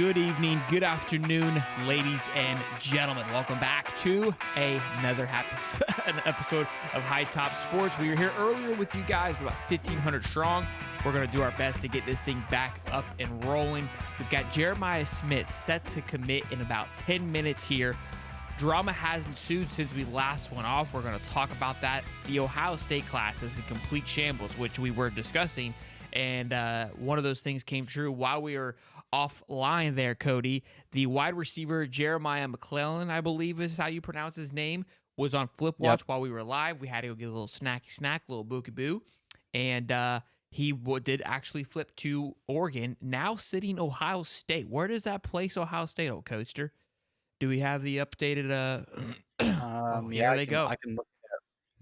Good evening, good afternoon, ladies and gentlemen. Welcome back to another an episode of High Top Sports. We were here earlier with you guys, about 1,500 strong. We're going to do our best to get this thing back up and rolling. We've got Jeremiah Smith set to commit in about 10 minutes here. Drama has ensued since we last went off. We're going to talk about that. The Ohio State class is a complete shambles, which we were discussing. And one of those things came true while we were offline there, Cody. The wide receiver, Jeremiah McClellan, I believe is how you pronounce his name, was on Flip Watch while we were live. We had to go get a little snacky snack, a little bookie boo. And he did actually flip to Oregon, now sitting Ohio State. Where does that place Ohio State, old Coaster? Do we have the updated? Here they go. I can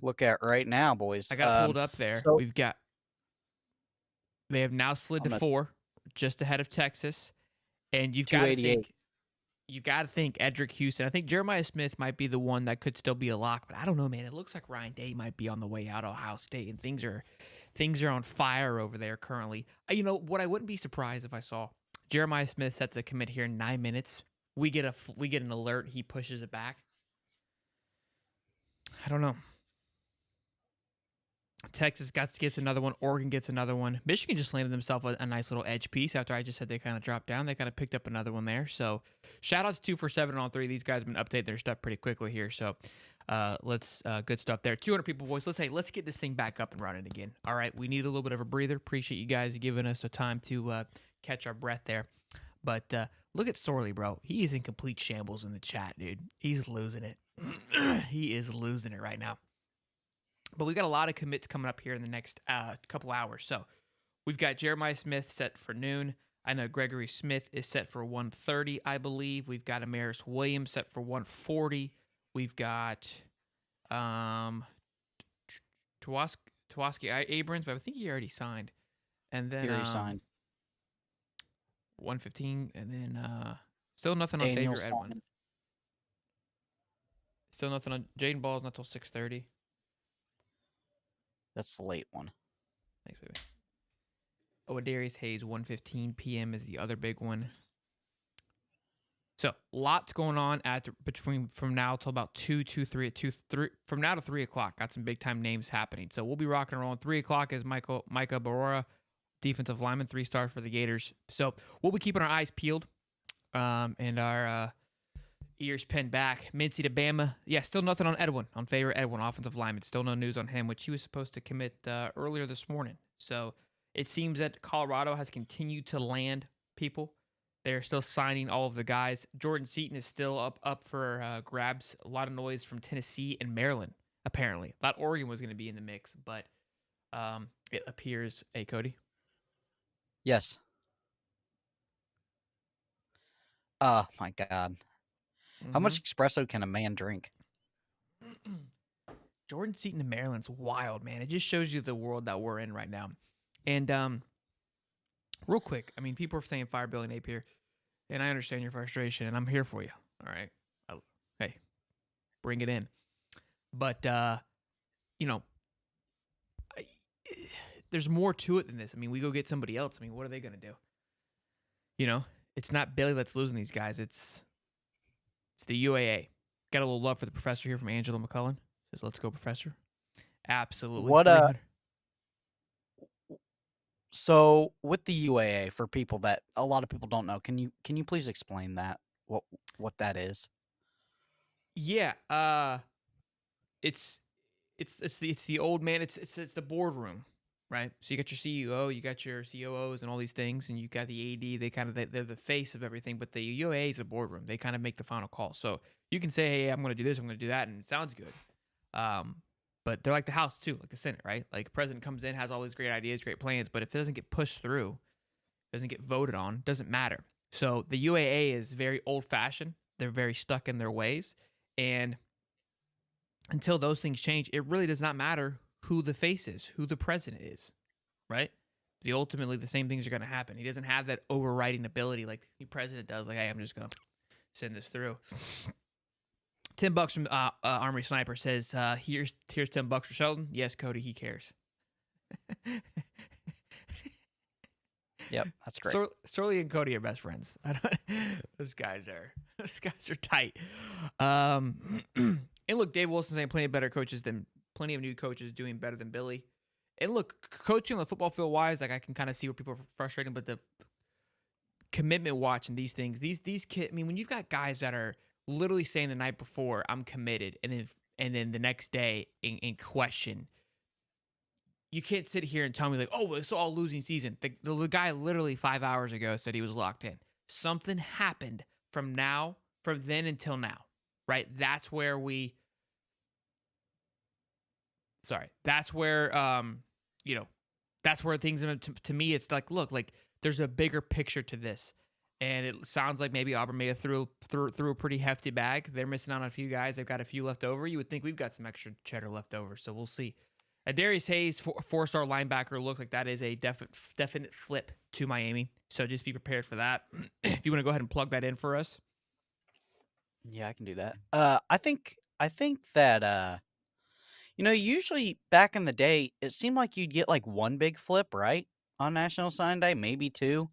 look at right now, boys. I got pulled up there. So They have now slid to 4, just ahead of Texas, and you've got to think Edric Houston. I think Jeremiah Smith might be the one that could still be a lock, but I don't know, man. It looks like Ryan Day might be on the way out of Ohio State, and things are on fire over there currently. You know what? I wouldn't be surprised if I saw Jeremiah Smith set to commit here in 9 minutes. We get an alert. He pushes it back. I don't know. Texas gets another one. Oregon gets another one. Michigan just landed themselves a nice little edge piece after I just said they kind of dropped down. They kind of picked up another one there. So shout out to 2 for 7 on 3. These guys have been updating their stuff pretty quickly here. So good stuff there. 200 people, boys. Let's get this thing back up and running again. All right. We need a little bit of a breather. Appreciate you guys giving us a time to catch our breath there. But look at Sorley, bro. He is in complete shambles in the chat, dude. He's losing it. He is losing it right now. But we've got a lot of commits coming up here in the next couple hours. So we've got Jeremiah Smith set for noon. I know Gregory Smith is set for 1:30, I believe. We've got Amaris Williams set for 1:40. We've got Tawaski Abrams, but I think he already signed. And then he already signed. 1:15, and then still nothing on Daniel Xavier Edwin. Still nothing on Jaden Ball's not till 6:30. That's the late one. Thanks, baby. Darius Hayes, 1:15 p.m. is the other big one. So lots going on from now till about 3 from now to 3 o'clock. Got some big time names happening. So we'll be rocking and rolling. 3 o'clock is Micah Barora, defensive lineman, 3-star for the Gators. So we'll be keeping our eyes peeled and our ears pinned back. Mincy to Bama. Yeah, still nothing on Edwin, on favorite Edwin, offensive lineman. Still no news on him, which he was supposed to commit earlier this morning. So it seems that Colorado has continued to land people. They're still signing all of the guys. Jordan Seaton is still up for grabs. A lot of noise from Tennessee and Maryland, apparently. Thought Oregon was going to be in the mix, but it appears. Hey, Cody? Yes. Oh, my God. How much espresso can a man drink? Jordan Seaton in Maryland's wild, man. It just shows you the world that we're in right now. And real quick, I mean, people are saying fire Billy Napier, and I understand your frustration, and I'm here for you. All right, hey, bring it in. But there's more to it than this. I mean, we go get somebody else. I mean, what are they gonna do? It's not Billy that's losing these guys. It's the UAA. Got a little love for the professor here from Angela McCullen. Says, let's go, professor. Absolutely. So with the UAA, for people that a lot of people don't know, can you please explain that? What that is? Yeah. It's the old man. It's the boardroom, right? So you got your CEO, you got your COOs and all these things, and you got the AD. They're the face of everything, but the UAA is the boardroom. They kind of make the final call. So you can say, hey, I'm going to do this, I'm going to do that, and it sounds good. But they're like the House too, like the Senate, right? Like the president comes in, has all these great ideas, great plans, but if it doesn't get pushed through, doesn't get voted on, doesn't matter. So the UAA is very old-fashioned. They're very stuck in their ways, and until those things change, it really does not matter who the face is, who the president is, right? Ultimately, the same things are going to happen. He doesn't have that overriding ability like the president does. Like, hey, I'm just going to send this through. $10 from Armory Sniper says, here's $10 for Sheldon. Yes, Cody, he cares. Yep, that's great. Sorley and Cody are best friends. Those guys are tight. And look, Dave Wilson's saying plenty of new coaches doing better than Billy. And look, coaching on the football field wise, like I can kind of see where people are frustrated, but the commitment watching these things, these kids. I mean, when you've got guys that are literally saying the night before, "I'm committed," and then the next day in question, you can't sit here and tell me like, "Oh, it's all losing season." The guy literally 5 hours ago said he was locked in. Something happened from then until now, right? That's where that's where that's where things to me it's like, look, like there's a bigger picture to this. And it sounds like maybe Auburn may have threw a pretty hefty bag. They're missing out on a few guys. They've got a few left over. You would think we've got some extra cheddar left over. So we'll see. Darius Hayes, four-star linebacker, looks like that is a definite flip to Miami. So just be prepared for that. If you want to go ahead and plug that in for us. Yeah, I can do that. I think that usually back in the day, it seemed like you'd get like one big flip, right? On National Signing Day, maybe two.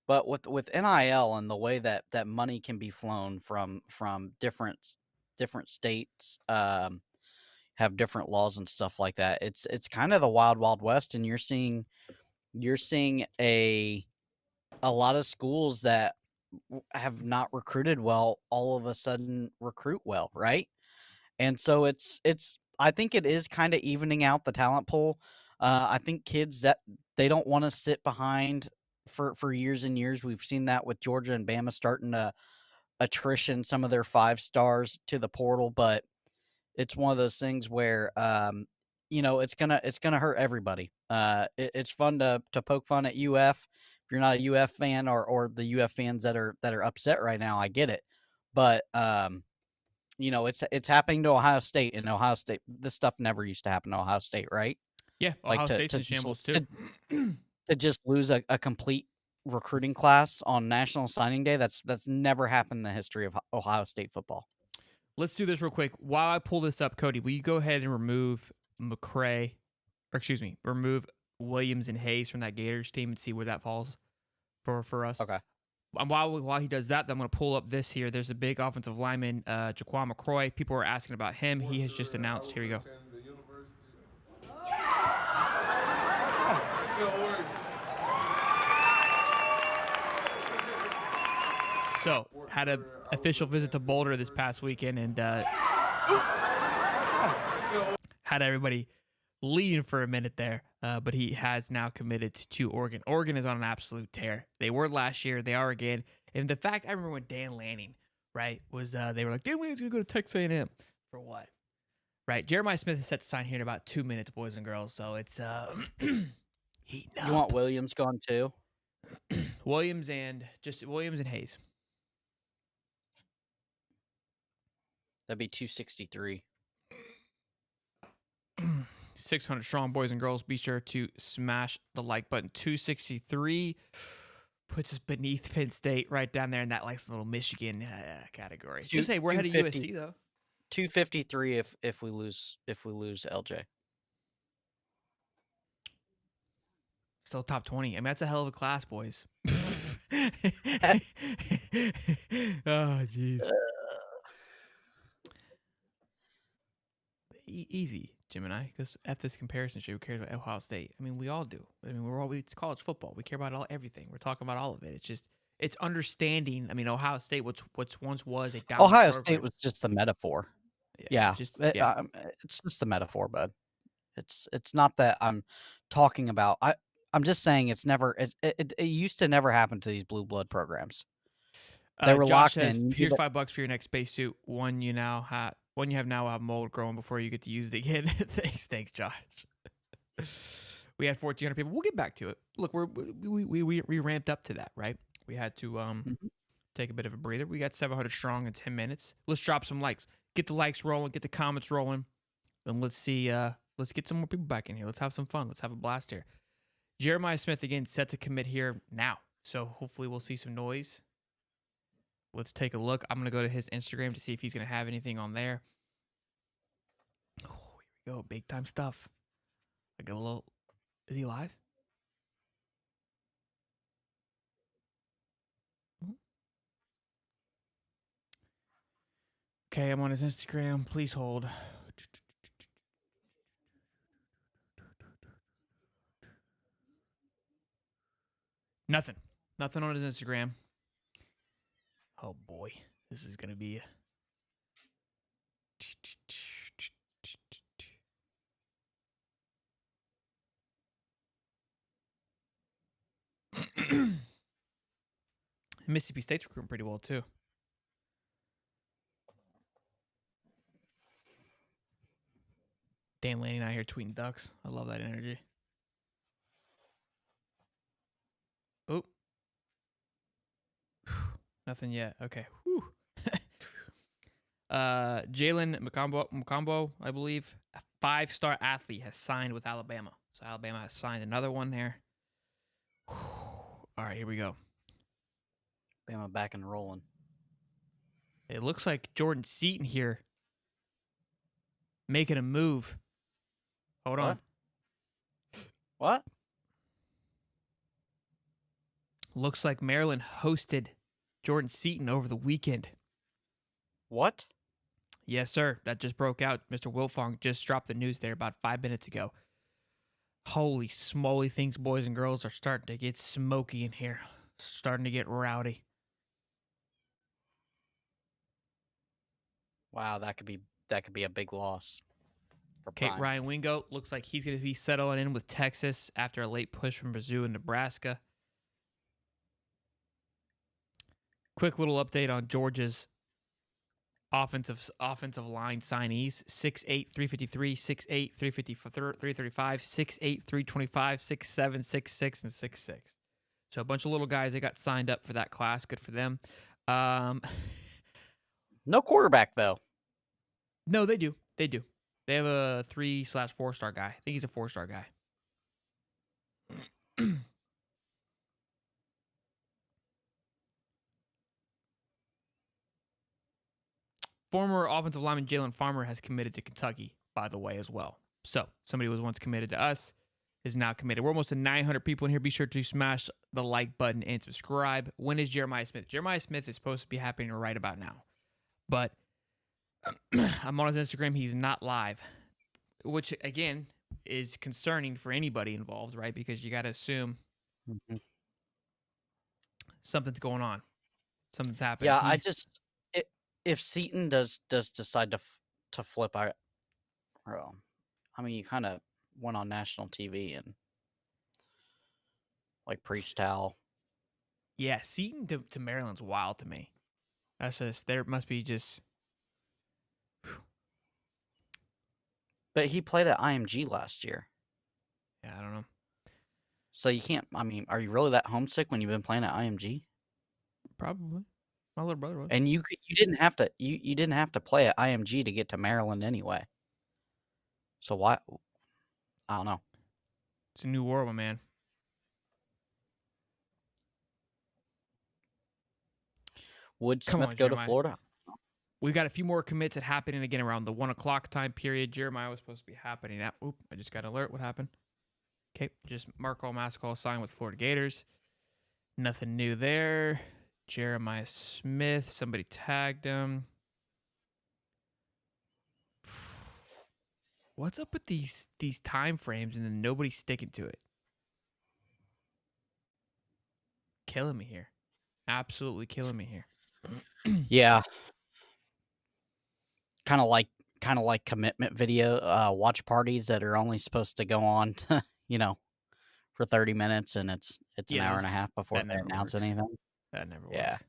But with NIL and the way that money can be flown from different states, have different laws and stuff like that. It's kind of the wild west, and you're seeing a lot of schools that have not recruited well all of a sudden recruit well, right? And so it's I think it is kind of evening out the talent pool. I think kids that they don't want to sit behind for years and years. We've seen that with Georgia and Bama starting to attrition some of their 5 stars to the portal, but it's one of those things where it's gonna hurt everybody. It's fun to poke fun at UF. If you're not a UF fan or the UF fans that are upset right now, I get it. But it's happening to Ohio State, and Ohio State. This stuff never used to happen to Ohio State, right? Yeah, Like Ohio State's in shambles too. to just lose a complete recruiting class on National Signing Day. That's never happened in the history of Ohio State football. Let's do this real quick. While I pull this up, Cody, will you go ahead and remove remove Williams and Hayes from that Gators team and see where that falls for us? Okay. And while he does that, I'm going to pull up this here. There's a big offensive lineman, Jaquan McCroy. People are asking about him. He has just announced. Here we go. So, had an official visit to Boulder this past weekend and had everybody leading for a minute there. But he has now committed to Oregon. Oregon is on an absolute tear. They were last year. They are again. And the fact, I remember when Dan Lanning, right, was they were like, Dan Lanning's going to go to Texas A&M. For what? Right. Jeremiah Smith is set to sign here in about 2 minutes, boys and girls. So it's heating up. You want Williams gone too? Williams and Hayes. That'd be 263. 600 strong, boys and girls. Be sure to smash the like button. 263 puts us beneath Penn State, right down there in that like little Michigan category. Just say we're ahead of USC though. 253 if we lose LJ. Still top 20. I mean, that's a hell of a class, boys. Oh, jeez. Easy, Jim and I, because at this comparison show, who cares about Ohio State? I mean, we all do. I mean, it's college football. We care about everything. We're talking about all of it. It's just, it's understanding. I mean, Ohio State, what's once was a dominant Ohio program. State was just the metaphor. Yeah. It's just the metaphor, bud. It's not that I'm talking about. I'm just saying it's never. It used to never happen to these blue blood programs. They were Josh locked says, in. Here's $5 for your next spacesuit. One you have now will have mold growing before you get to use it again. Thanks, Josh. We had 1,400 people. We'll get back to it. Look, we ramped up to that, right? We had to take a bit of a breather. We got 700 strong in 10 minutes. Let's drop some likes. Get the likes rolling. Get the comments rolling. Then let's see. Let's get some more people back in here. Let's have some fun. Let's have a blast here. Jeremiah Smith again set to commit here now. So hopefully we'll see some noise. Let's take a look. I'm going to go to his Instagram to see if he's going to have anything on there. Oh, here we go. Big time stuff. I got a little. Is he live? Okay, I'm on his Instagram. Please hold. Nothing. Nothing on his Instagram. Oh boy, this is gonna be. Mississippi State's recruiting pretty well too. Dan Lanning out here tweeting ducks. I love that energy. Oh, nothing yet. Okay. Whew. Jalen Macombo, I believe, a 5-star athlete, has signed with Alabama. So Alabama has signed another one there. Whew. All right, here we go. Bama back and rolling. It looks like Jordan Seaton here making a move. Hold on. What? Looks like Maryland hosted Jordan Seaton over the weekend. What? Yes, sir. That just broke out. Mr. Wilfong just dropped the news there about 5 minutes ago. Holy smoly, things, boys and girls, are starting to get smoky in here. Starting to get rowdy. Wow, that could be a big loss for Okay, Prime. Ryan Wingo looks like he's going to be settling in with Texas after a late push from Mizzou and Nebraska. Quick little update on Georgia's offensive line signees: 6'8", 353, 6'8", 335, 6'8", 325, 6'7", 6'6", and 6'6". So a bunch of little guys that got signed up for that class. Good for them. No quarterback though. No, they do. They do. They have a 3/4-star guy. I think he's a 4-star guy. Former offensive lineman Jalen Farmer has committed to Kentucky, by the way, as well. So somebody who was once committed to us is now committed. We're almost to 900 people in here. Be sure to smash the like button and subscribe. When is Jeremiah Smith? Jeremiah Smith is supposed to be happening right about now. But I'm on his Instagram. He's not live, which, again, is concerning for anybody involved, right? Because you got to assume something's going on. Something's happening. Yeah, if Seaton does decide to flip, I mean, you kind of went on national TV and like preached how. Yeah, Seaton to Maryland's wild to me. That's just, there must be just. But he played at IMG last year. Yeah, I don't know. So you can't. I mean, are you really that homesick when you've been playing at IMG? Probably. My little brother was. And you didn't have to you didn't have to play at IMG to get to Maryland anyway. So why? I don't know. It's a new world, my man. Would Come Smith on, go Jeremiah. to Florida? We've got a few more commits that happening again around the 1 o'clock time period. Jeremiah was supposed to be happening at. Oop, I just got an alert. What happened? Okay, just Marco Mascall signed with Florida Gators. Nothing new there. Jeremiah Smith, somebody tagged him. What's up with these time frames and then nobody's sticking to it? Killing me here. Absolutely killing me here. Yeah. Kind of like commitment video watch parties that are only supposed to go on, for 30 minutes, and it's an hour and a half before that they never announce works. anything. That never Yeah. works.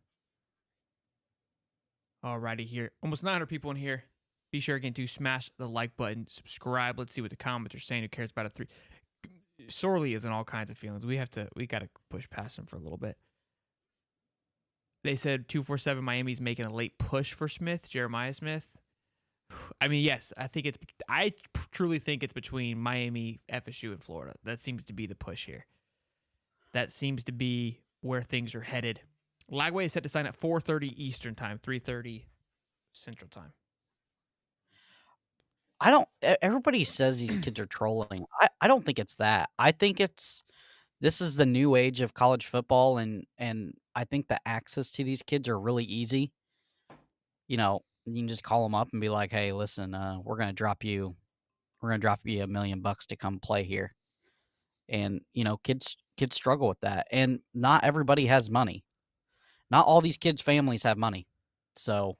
Alrighty, here. Almost 900 people in here. Be sure again to smash the like button, subscribe. Let's see what the comments are saying. Who cares about a 3? Sorely is in all kinds of feelings. We got to push past them for a little bit. They said 247 Miami's making a late push for Smith, Jeremiah Smith. I mean, yes, I truly think it's between Miami, FSU, and Florida. That seems to be the push here. That seems to be where things are headed. Lagway is set to sign at 4:30 Eastern time, 3:30 Central time. Everybody says these kids are trolling. I don't think it's that. I think this is the new age of college football, and I think the access to these kids are really easy. You can just call them up and be like, "Hey, listen, we're gonna drop you $1 million to come play here." And kids struggle with that, and not everybody has money. Not all these kids' families have money, so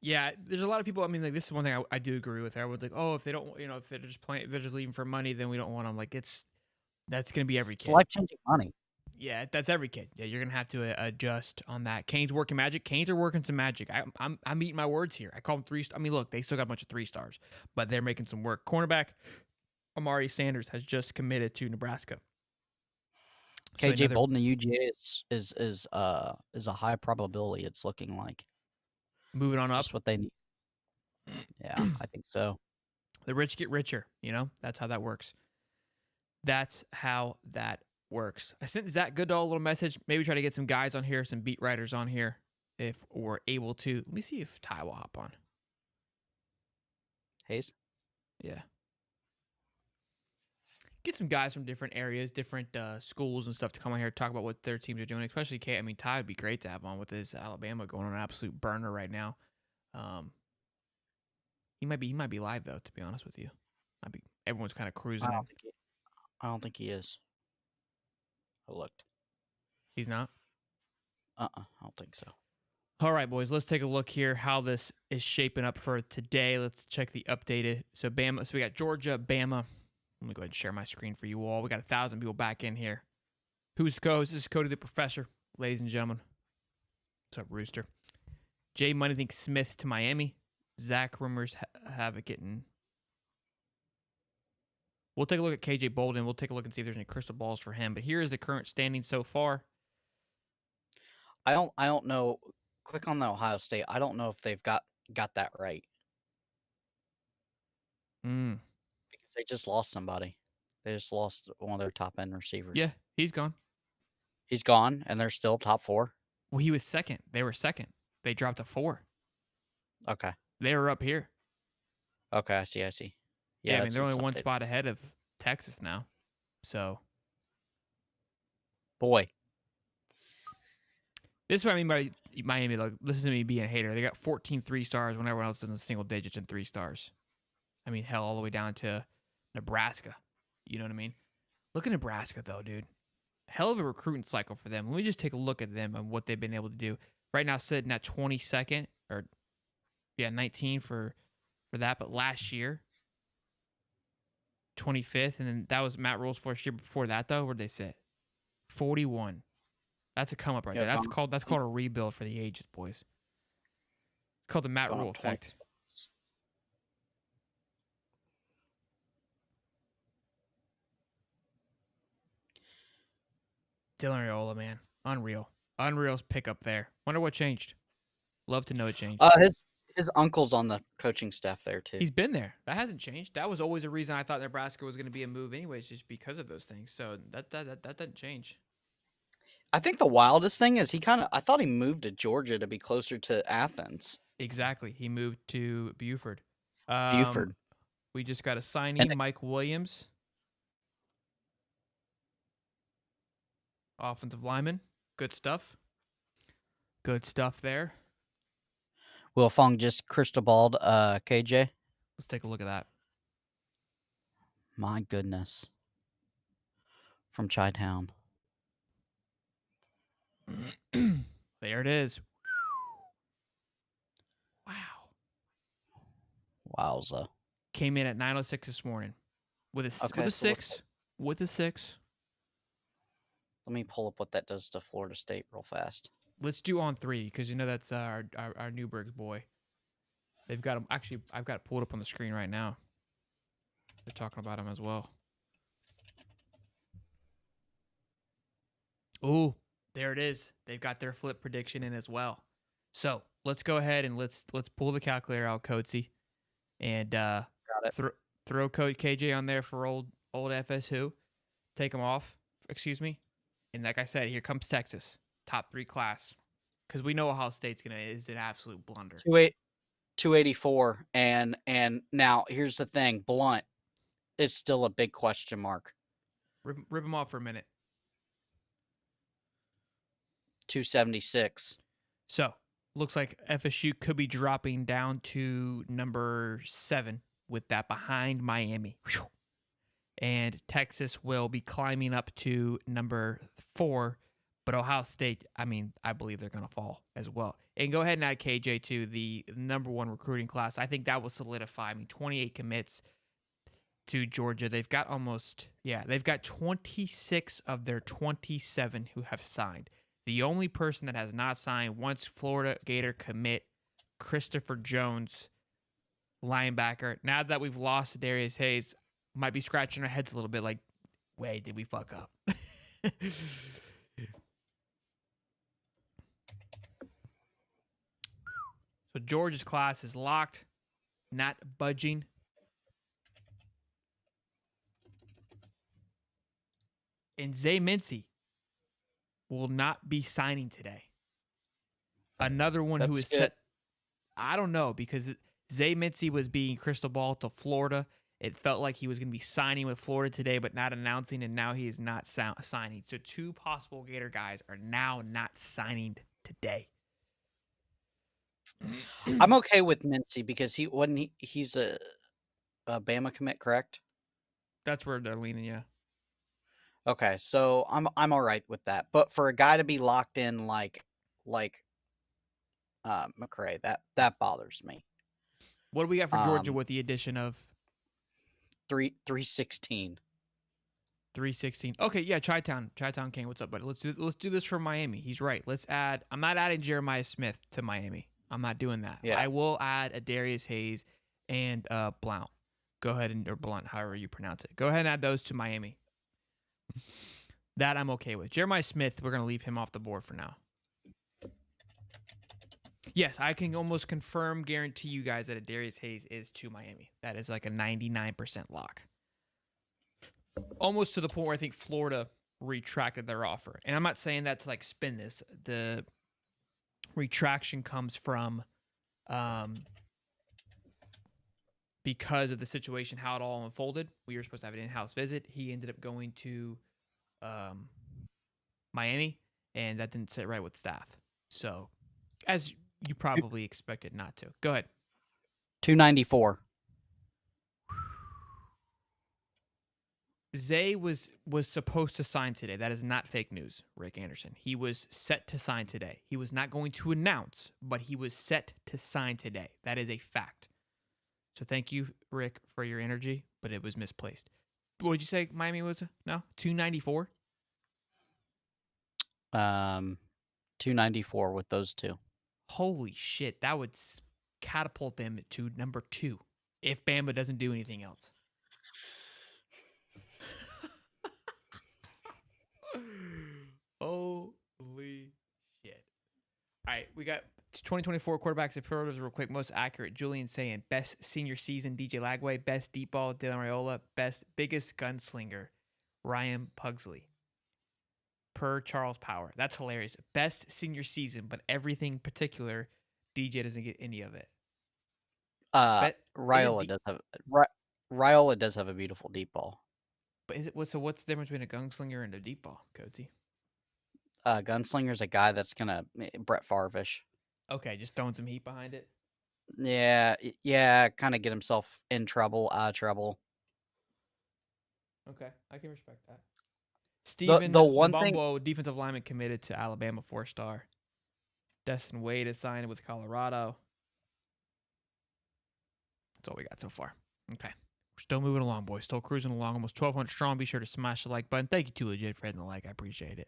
Yeah, there's a lot of people. I mean, like this is one thing I do agree with. Everyone's like, oh, if they don't, if they're just playing, if they're just leaving for money, then we don't want them. Like that's gonna be every it's kid. life changing money. Yeah, that's every kid. Yeah, you're gonna have to adjust on that. Canes working magic. Canes are working some magic. I'm eating my words here. I call them 3 I mean, look, they still got a bunch of 3 stars, but they're making some work. Cornerback Amari Sanders has just committed to Nebraska. So KJ Bolden at UGA is a high probability. It's looking like moving on up. just what they need. Yeah, I think so. The rich get richer. That's how that works. That's how that works. I sent Zach Goodall a little message. Maybe try to get some guys on here, some beat writers on here, if we're able to. Let me see if Ty will hop on. Hayes? Yeah. Get some guys from different areas, different schools and stuff to come on here and talk about what their teams are doing. Especially K. I mean, Ty would be great to have on with his Alabama going on an absolute burner right now. He might be live though. To be honest with you, everyone's kind of cruising. I don't think he is. I looked. He's not. I don't think so. All right, boys, let's take a look here how this is shaping up for today. Let's check the updated. So Bama. So we got Georgia, Bama. Let me go ahead and share my screen for you all. We got 1,000 people back in here. Who's the co-host? This is Cody the Professor, ladies and gentlemen. What's up, Rooster? Jay Money thinks Smith to Miami. Zach rumors have it getting. We'll take a look at KJ Bolden. We'll take a look and see if there's any crystal balls for him. But here is the current standing so far. I don't know. Click on the Ohio State. I don't know if they've got that right. Because they just lost somebody. They just lost one of their top end receivers. Yeah, he's gone. He's gone, and they're still top 4. Well, he was second. They were second. They dropped to 4. Okay. They were up here. Okay, I see. Yeah, I mean they're only one spot ahead of Texas now. So, boy, this is what I mean by Miami. Like, listen to me being a hater. They got 14 3-stars when everyone else does in single digits and 3 stars. I mean, hell, all the way down to Nebraska. You know what I mean? Look at Nebraska, though, dude. Hell of a recruiting cycle for them. Let me just take a look at them and what they've been able to do. Right now, sitting at 22nd, or 19 for that. But last year, 25th, and then that was Matt Rule's first year before that, though. Where'd they sit? 41. That's a come up right there. That's called a rebuild for the ages, boys. It's called the Matt Rule effect. Dylan Raiola, man. Unreal's pickup there. Wonder what changed. Love to know it changed. His uncle's on the coaching staff there too. He's been there. That hasn't changed. That was always a reason I thought Nebraska was going to be a move anyways, just because of those things. So that doesn't change. I think the wildest thing is I thought he moved to Georgia to be closer to Athens. Exactly. He moved to Buford. We just got a signee, Mike Williams. Offensive lineman. Good stuff. Good stuff there. Will Fong just crystal balled KJ. Let's take a look at that. My goodness. From Chi-Town. There it is. Wow. Wowza. Came in at 9:06 this morning with a 6. With a 6. Let me pull up what that does to Florida State real fast. Let's do on 3 because that's our Newberg's boy. They've got him. Actually, I've got it pulled up on the screen right now. They're talking about him as well. Ooh, there it is. They've got their flip prediction in as well. So let's go ahead and let's pull the calculator out, Coatsy, and throw Code KJ on there for old FS who. Take him off. Excuse me. And like I said, here comes Texas, top 3 class, because we know Ohio State's is an absolute blunder. 284, and now here's the thing: Blunt is still a big question mark. Rip him off for a minute. 276. So Looks like FSU could be dropping down to number 7 with that behind Miami. Whew. And Texas will be climbing up to number 4. But Ohio State, I mean, I believe they're going to fall as well. And go ahead and add KJ to the number 1 recruiting class. I think that will solidify. I mean, 28 commits to Georgia. They've got they've got 26 of their 27 who have signed. The only person that has not signed once Florida Gator commit, Christopher Jones, linebacker. Now that we've lost Darius Hayes, might be scratching our heads a little bit like, wait, did we fuck up? So Georgia's class is locked, not budging. And Zay Mincy will not be signing today. Another one who is set. I don't know, because Zay Mincy was being crystal ball to Florida. It felt like he was going to be signing with Florida today, but not announcing, and now he is not signing. So 2 possible Gator guys are now not signing today. I'm okay with Mincy because he's a Bama commit, correct? That's where they're leaning, yeah. Okay, so I'm all right with that. But for a guy to be locked in like McCray, that bothers me. What do we got for Georgia with the addition of 316? 316. Okay, yeah, Chi-Town King, what's up, buddy? Let's do this for Miami. He's right. Let's add. I'm not adding Jeremiah Smith to Miami. I'm not doing that. Yeah. I will add a Darius Hayes and Blount. Go ahead or Blunt, however you pronounce it. Go ahead and add those to Miami. That I'm okay with. Jeremiah Smith, we're gonna leave him off the board for now. Yes, I can almost guarantee you guys that a Darius Hayes is to Miami. That is like a 99% lock. Almost to the point where I think Florida retracted their offer. And I'm not saying that to like spin this. The retraction comes from because of the situation, how it all unfolded. We were supposed to have an in-house visit. He ended up going to Miami, and that didn't sit right with staff. So, as you probably expected not to. Go ahead. 294. Zay was supposed to sign today. That is not fake news, Rick Anderson. He was set to sign today. He was not going to announce, but he was set to sign today. That is a fact. So thank you, Rick, for your energy, but it was misplaced. What did you say Miami was? No? 294? 294 with those 2. Holy shit. That would catapult them to number 2 if Bama doesn't do anything else. Holy shit. All right, we got 2024 quarterback superlatives real quick. Most accurate, Julian saying best senior season, DJ Lagway. Best deep ball, Dylan Raiola. Biggest gunslinger, Ryan Pugsley. Per Charles Power. That's hilarious. Best senior season, but everything particular, DJ doesn't get any of it. Raiola does have a beautiful deep ball. But what's the difference between a gunslinger and a deep ball, Coatsy? Gunslinger's a guy that's gonna Brett Favre-ish. Okay, just throwing some heat behind it. Yeah, kind of get himself in trouble, out of trouble. Okay, I can respect that. Steven the one Bumbo, defensive lineman committed to Alabama, 4-star. Destin Wade is signed with Colorado. That's all we got so far. Okay. We're still moving along, boys. Still cruising along. Almost 1,200 strong. Be sure to smash the like button. Thank you, Too Legit, for hitting the like. I appreciate it.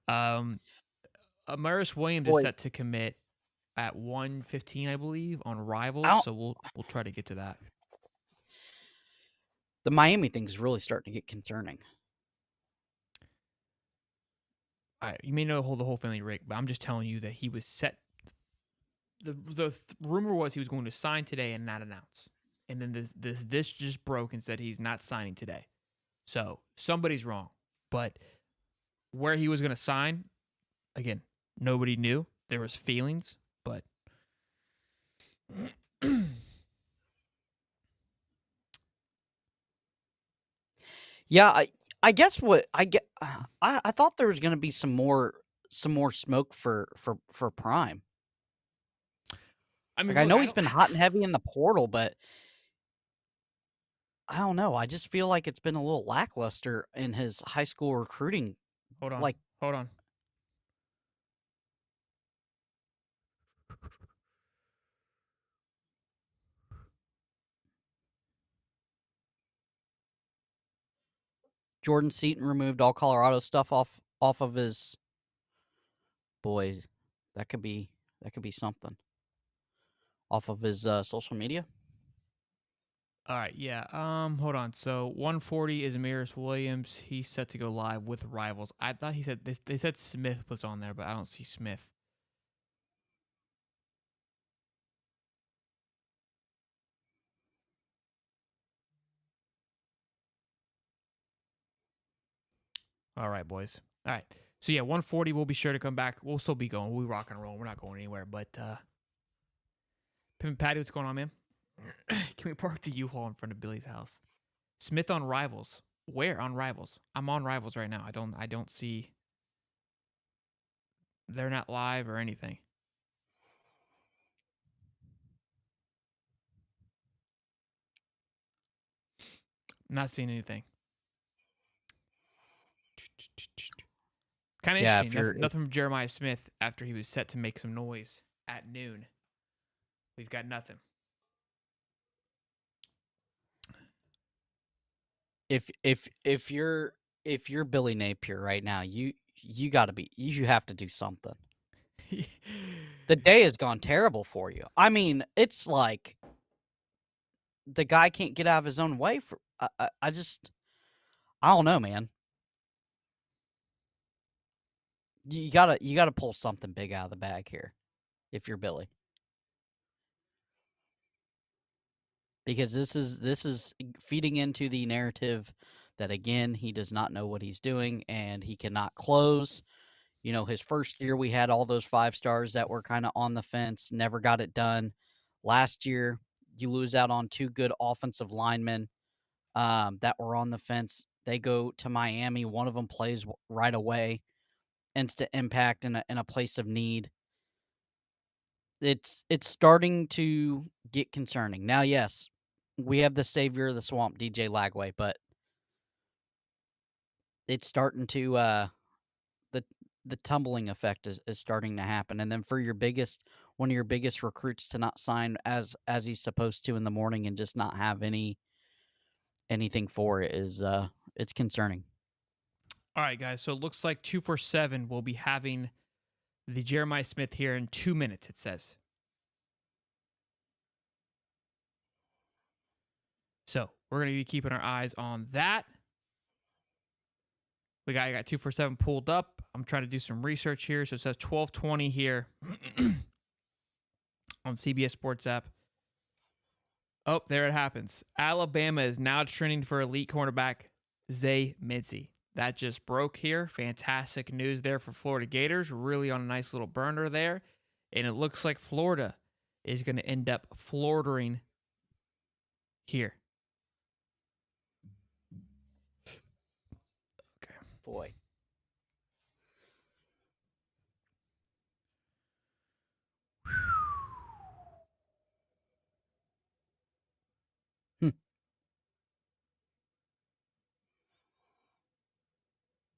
Amaris Williams is set to commit at 115, I believe, on Rivals. So we'll try to get to that. The Miami thing is really starting to get concerning. You may know the whole family, Rick, but I'm just telling you that he was set. The rumor was he was going to sign today and not announce. And then this just broke and said he's not signing today. So somebody's wrong. But where he was going to sign, again, nobody knew. There was feelings, but yeah, I guess what I get. I thought there was going to be some more smoke for Prime. I mean, Like, I look, know I he's don't. been hot and heavy in the portal, but I don't know. I just feel like it's been a little lackluster in his high school recruiting. Hold on. Like, Hold on. Jordan Seaton removed all Colorado stuff off of his boy. That could be something off of his social media. All right, yeah. Hold on. So 140 is Amiris Williams. He's set to go live with Rivals. I thought he said they said Smith was on there, but I don't see Smith. All right, boys. All right. So yeah, 140 will be sure to come back. We'll still be going. We'll be rock and roll. We're not going anywhere. But Pim and Patty, what's going on, man? Can we park the U-Haul in front of Billy's house? Smith on Rivals. Where on Rivals? I'm on Rivals right now. I don't see. They're not live or anything. I'm not seeing anything. Kind of Yeah, interesting. Nothing from Jeremiah Smith after he was set to make some noise at noon. We've got nothing. if you're Billy Napier right now, you have to do something. The day has gone terrible for you. I mean, it's like the guy can't get out of his own way. For I just I don't know, man. You gotta pull something big out of the bag here if you're Billy, because this is feeding into the narrative that, again, he does not know what he's doing and he cannot close. You know, his first year we had all those 5 stars that were kind of on the fence, never got it done. Last year, you lose out on 2 good offensive linemen that were on the fence. They go to Miami. One of them plays right away, instant impact in a place of need. It's starting to get concerning. Now, yes, we have the savior of the swamp, DJ Lagway, but it's starting to the tumbling effect is starting to happen. And then for one of your biggest recruits to not sign as he's supposed to in the morning and just not have anything for it is it's concerning. All right, guys. So it looks like 247 will be having the Jeremiah Smith here in 2 minutes, it says. So we're going to be keeping our eyes on that. I got 247 pulled up. I'm trying to do some research here. So it says 12:20 here on CBS Sports app. Oh, there it happens. Alabama is now trending for elite cornerback Zay Mitzi. That just broke here. Fantastic news there for Florida Gators. Really on a nice little burner there. And it looks like Florida is going to end up floordering here. Okay. Boy.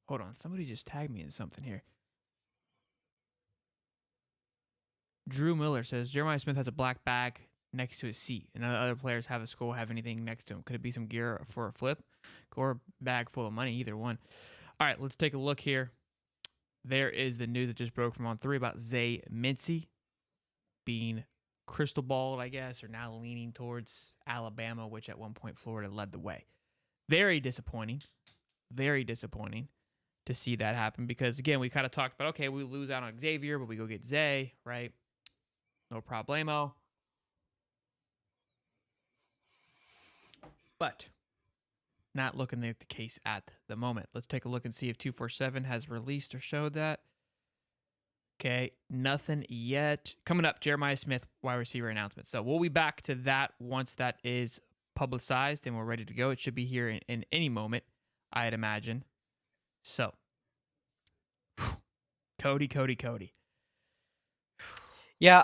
Hold on. Somebody just tagged me in something here. Drew Miller says Jeremiah Smith has a black bag next to his seat, and other players have a school have anything next to him. Could it be some gear for a flip or a bag full of money? Either one. All right, let's take a look here. There is the news that just broke from On 3 about Zay Mitzi being crystal balled, I guess, or now leaning towards Alabama, which at one point Florida led the way. Very disappointing. Very disappointing to see that happen because, again, we kind of talked about, okay, we lose out on Xavier, but we go get Zay, right? No problemo. But not looking at the case at the moment. Let's take a look and see if 247 has released or showed that. Okay, nothing yet. Coming up, Jeremiah Smith, wide receiver announcement. So we'll be back to that once that is publicized and we're ready to go. It should be here in any moment, I'd imagine. So, Cody. Yeah,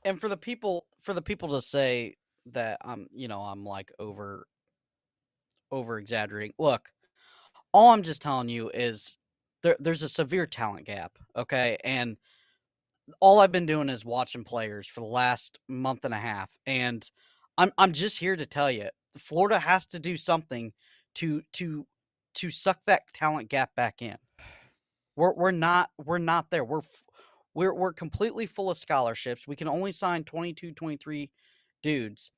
and for the people to say that I'm like over exaggerating. Look, all I'm just telling you is there's a severe talent gap, okay? And all I've been doing is watching players for the last month and a half, and I'm just here to tell you, Florida has to do something to to to suck that talent gap back in. We're not there. We're completely full of scholarships. We can only sign 22, 23 dudes,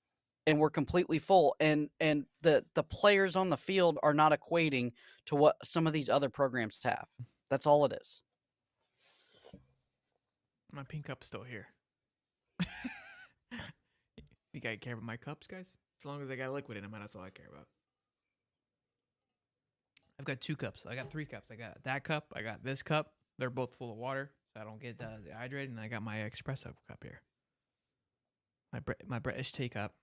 and we're completely full. And the players on the field are not equating to what some of these other programs have. That's all it is. My pink cup's still here. You gotta care about my cups, guys? As long as I got liquid in them, that's all I care about. I've got 2 cups. I got 3 cups. I got that cup. I got this cup. They're both full of water, so I don't get dehydrated. And I got my espresso cup here. My British tea cup.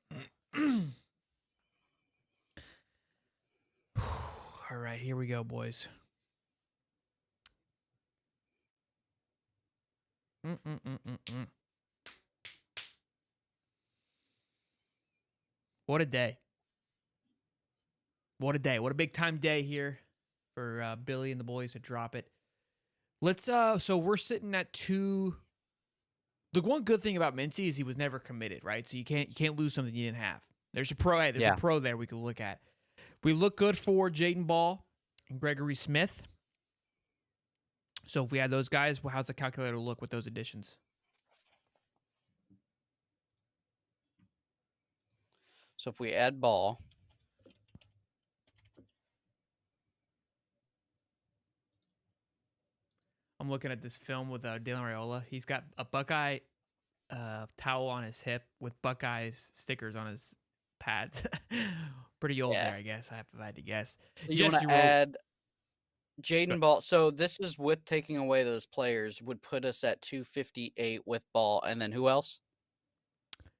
All right, here we go, boys. What a day. What a day. What a big time day here for Billy and the boys to drop it. Let's so we're sitting at 2. The one good thing about Mincy is he was never committed, right? So you can't lose something you didn't have. There's a pro. Hey, there's a pro there we could look at. We look good for Jaden Ball and Gregory Smith. So if we add those guys, how's the calculator look with those additions? So if we add Ball, I'm looking at this film with Dylan Raiola. He's got a Buckeye towel on his hip with Buckeyes stickers on his pads. Pretty old there, I guess. I had to guess. So you want to add Jaden Ball. So this is with taking away those players would put us at 258 with Ball, and then who else?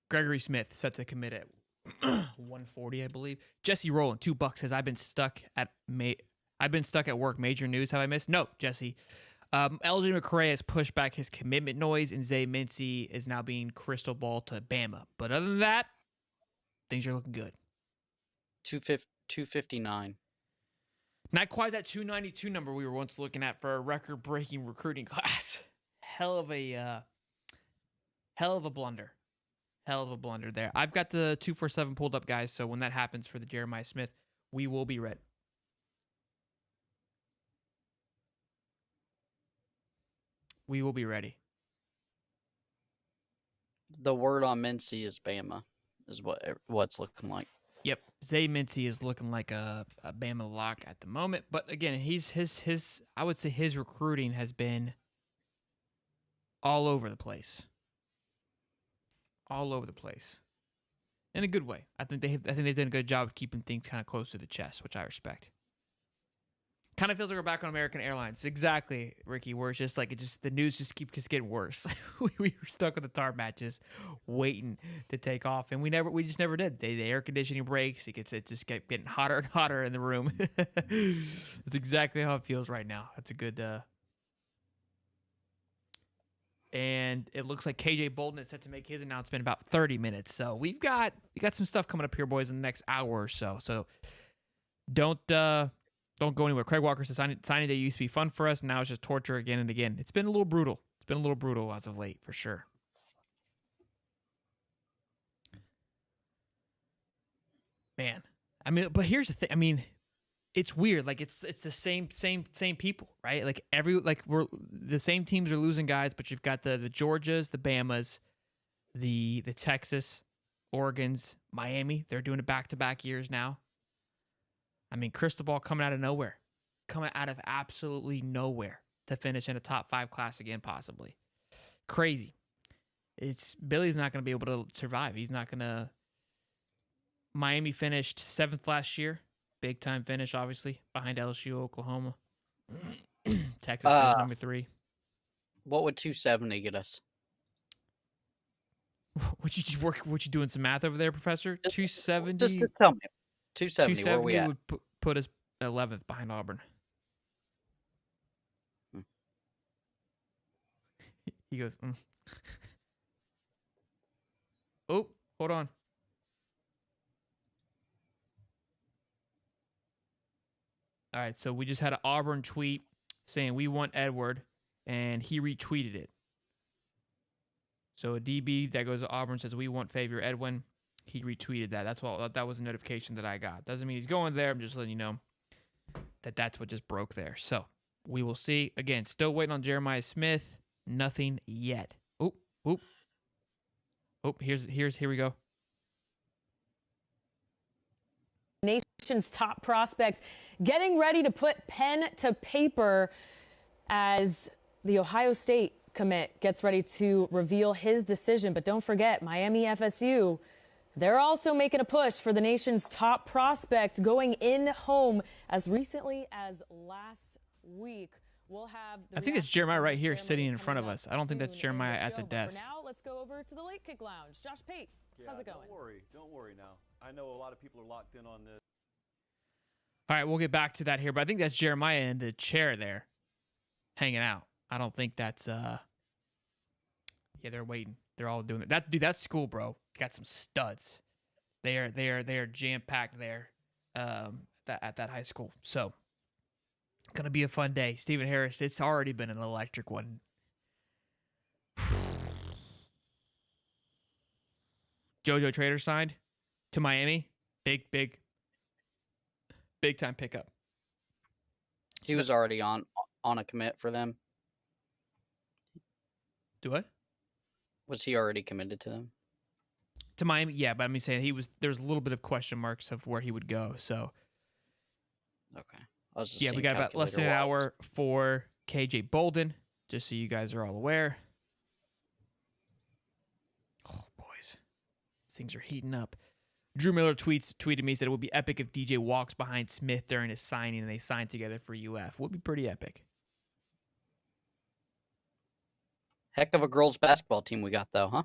Gregory Smith set to commit at 140, I believe. Jesse Rowland, $2 says I've been stuck at work. Major news. Have I missed? No, Jesse. LJ McCray has pushed back his commitment noise, and Zay Mincy is now being crystal ball to Bama. But other than that, things are looking good. 259. Not quite that 292 number we were once looking at for a record-breaking recruiting class. Hell of a blunder. Hell of a blunder there. I've got the 247 pulled up, guys, so when that happens for the Jeremiah Smith, we will be ready. We will be ready. The word on Mincy is Bama, is what's looking like. Yep, Zay Mincy is looking like a Bama lock at the moment. But again, his I would say his recruiting has been all over the place. All over the place. In a good way. I think they've done a good job of keeping things kind of close to the chest, which I respect. Kind of feels like we're back on American Airlines. Exactly, Ricky. Where it's just like the news just keeps getting worse. we were stuck with the tar matches, waiting to take off, and we just never did. The air conditioning breaks. It just kept getting hotter and hotter in the room. That's exactly how it feels right now. That's a good. And it looks like KJ Bolden is set to make his announcement in about 30 minutes. So we got some stuff coming up here, boys, in the next hour or so. So don't go anywhere. Craig Walker says signing day used to be fun for us. Now it's just torture again and again. It's been a little brutal. It's been a little brutal as of late, for sure. Man, I mean, but here's the thing. I mean, it's weird. Like it's the same people, right? Like we're the same teams are losing guys, but you've got the Georgias, the Bamas, the Texas, Oregons, Miami. They're doing it back-to-back years now. I mean, Cristobal coming out of nowhere. Coming out of absolutely nowhere to finish in a top 5 class again, possibly. Crazy. Billy's not going to be able to survive. He's not going to. Miami finished 7th last year. Big time finish, obviously, behind LSU, Oklahoma. Texas finished number 3. What would 270 get us? Would you doing some math over there, Professor? 270. Just tell me. 270. Where are we at? Would put us 11th behind Auburn. He goes. Hold on. All right, so we just had an Auburn tweet saying we want Edward, and he retweeted it. So a DB that goes to Auburn says we want Xavier Edwin. He retweeted that. That was a notification that I got. Doesn't mean he's going there. I'm just letting you know that that's what just broke there. So we will see. Again, still waiting on Jeremiah Smith. Nothing yet. Oop, oop. Oh, here we go. Nation's top prospect getting ready to put pen to paper as the Ohio State commit gets ready to reveal his decision. But don't forget, Miami FSU, they're also making a push for the nation's top prospect going in home as recently as last week. We'll have I think it's Jeremiah right here sitting in front of us. I don't think that's Jeremiah at the desk. For now, let's go over to the Late Kick Lounge. Josh Pate, how's it going? Don't worry now. I know a lot of people are locked in on this. All right, we'll get back to that here, but I think that's Jeremiah in the chair there, hanging out. I don't think that's yeah, they're waiting. They're all doing it. That's school, bro. Got some studs. They are jam packed there, at that high school. So gonna be a fun day. Stephen Harris, it's already been an electric one. JoJo Trader signed to Miami. Big time pickup. He was already on a commit for them. Do what? Was he already committed to them? To Miami, yeah, but I'm saying there's a little bit of question marks of where he would go. So okay. I was just yeah, we got about less than an hour for KJ Bolden, just so you guys are all aware. Oh, boys. Things are heating up. Drew Miller tweeted me, said it would be epic if DJ walks behind Smith during his signing and they sign together for UF. Would be pretty epic. Heck of a girls basketball team we got, though, huh?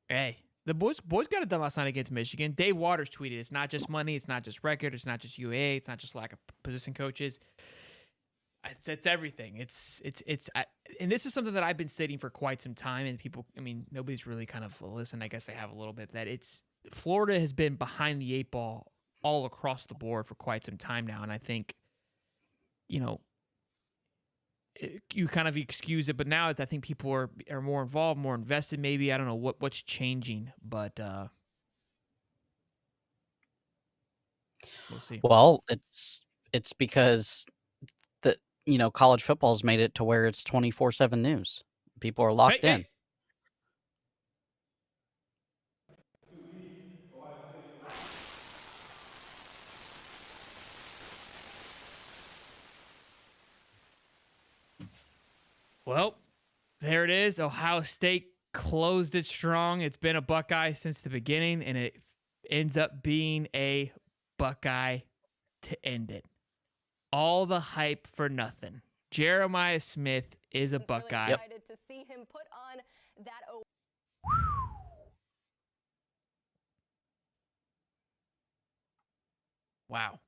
Hey, the boys got it done last night against Michigan. Dave Waters tweeted, it's not just money, it's not just record, it's not just UAA, it's not just lack of position coaches. It's everything. And this is something that I've been stating for quite some time, and people, I mean, nobody's really kind of listened. I guess they have a little bit, that Florida has been behind the eight ball all across the board for quite some time now, and I think, you kind of excuse it, but now I think people are more involved, more invested. Maybe I don't know what's changing, but we'll see. Well, it's because college football's made it to where it's 24/7 news. People are locked in. Well, there it is. Ohio State closed it strong. It's been a Buckeye since the beginning, and it ends up being a Buckeye to end it. All the hype for nothing. Jeremiah Smith is a Buckeye. Really excited to see him put on that. Wow.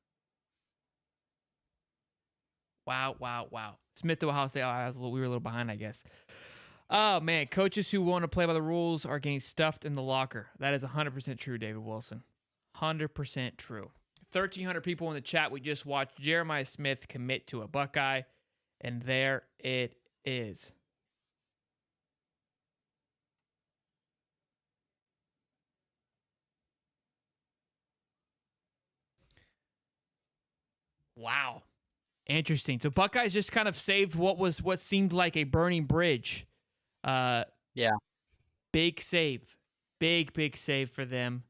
Wow. Smith to Ohio State. We were a little behind, I guess. Oh, man. Coaches who want to play by the rules are getting stuffed in the locker. That is 100% true, David Wilson. 100% true. 1,300 people in the chat. We just watched Jeremiah Smith commit to a Buckeye, and there it is. Wow. Interesting. So Buckeyes just kind of saved what seemed like a burning bridge. Yeah. Big save. Big save for them.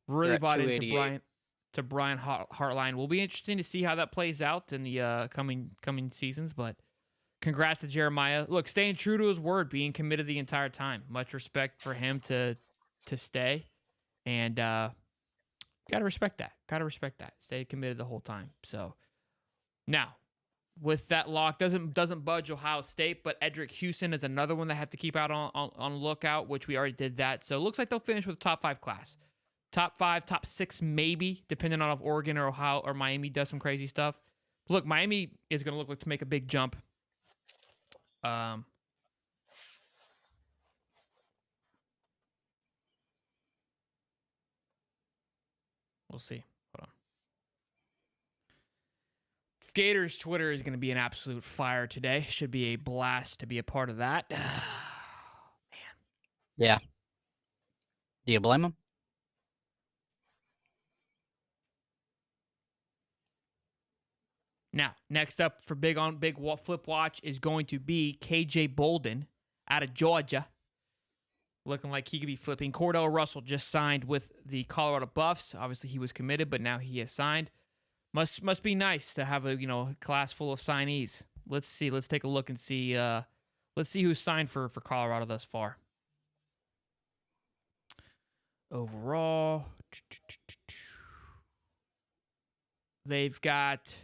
Really bought into Brian Hartline. Will be interesting to see how that plays out in the coming seasons, but congrats to Jeremiah. Look, staying true to his word, being committed the entire time. Much respect for him to stay. And gotta respect that. Stay committed the whole time. So now, with that lock, doesn't budge Ohio State, but Edric Houston is another one that have to keep out on lookout, which we already did that. So it looks like they'll finish with a top 5 class. Top 5, top 6 maybe, depending on if Oregon or Ohio or Miami does some crazy stuff. Look, Miami is going to look like to make a big jump. We'll see. Hold on. Gators Twitter is going to be an absolute fire today. Should be a blast to be a part of that. Man. Yeah. Do you blame them? Now, next up for Big Flip Watch is going to be KJ Bolden out of Georgia. Looking like he could be flipping. Cordell Russell just signed with the Colorado Buffs. Obviously, he was committed, but now he has signed. Must be nice to have a class full of signees. Let's see. Let's take a look and see. Let's see who's signed for Colorado thus far. Overall, they've got.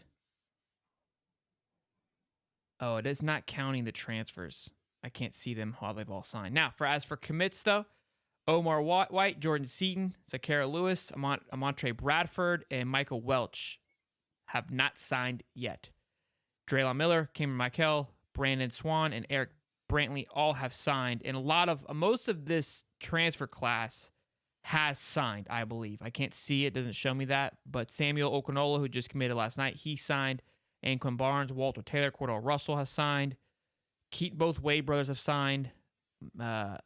Oh, it is not counting the transfers. I can't see them while they've all signed. Now, as for commits though, Omar White, Jordan Seaton, Zakara Lewis, Amontre Bradford, and Michael Welch have not signed yet. Draylon Miller, Cameron Michael, Brandon Swan, and Eric Brantley all have signed, and most of this transfer class has signed, I believe. I can't see it, doesn't show me that, but Samuel Okunola, who just committed last night, he signed. Anquan Barnes, Walter Taylor, Cordell Russell has signed. Both Wade brothers have signed. The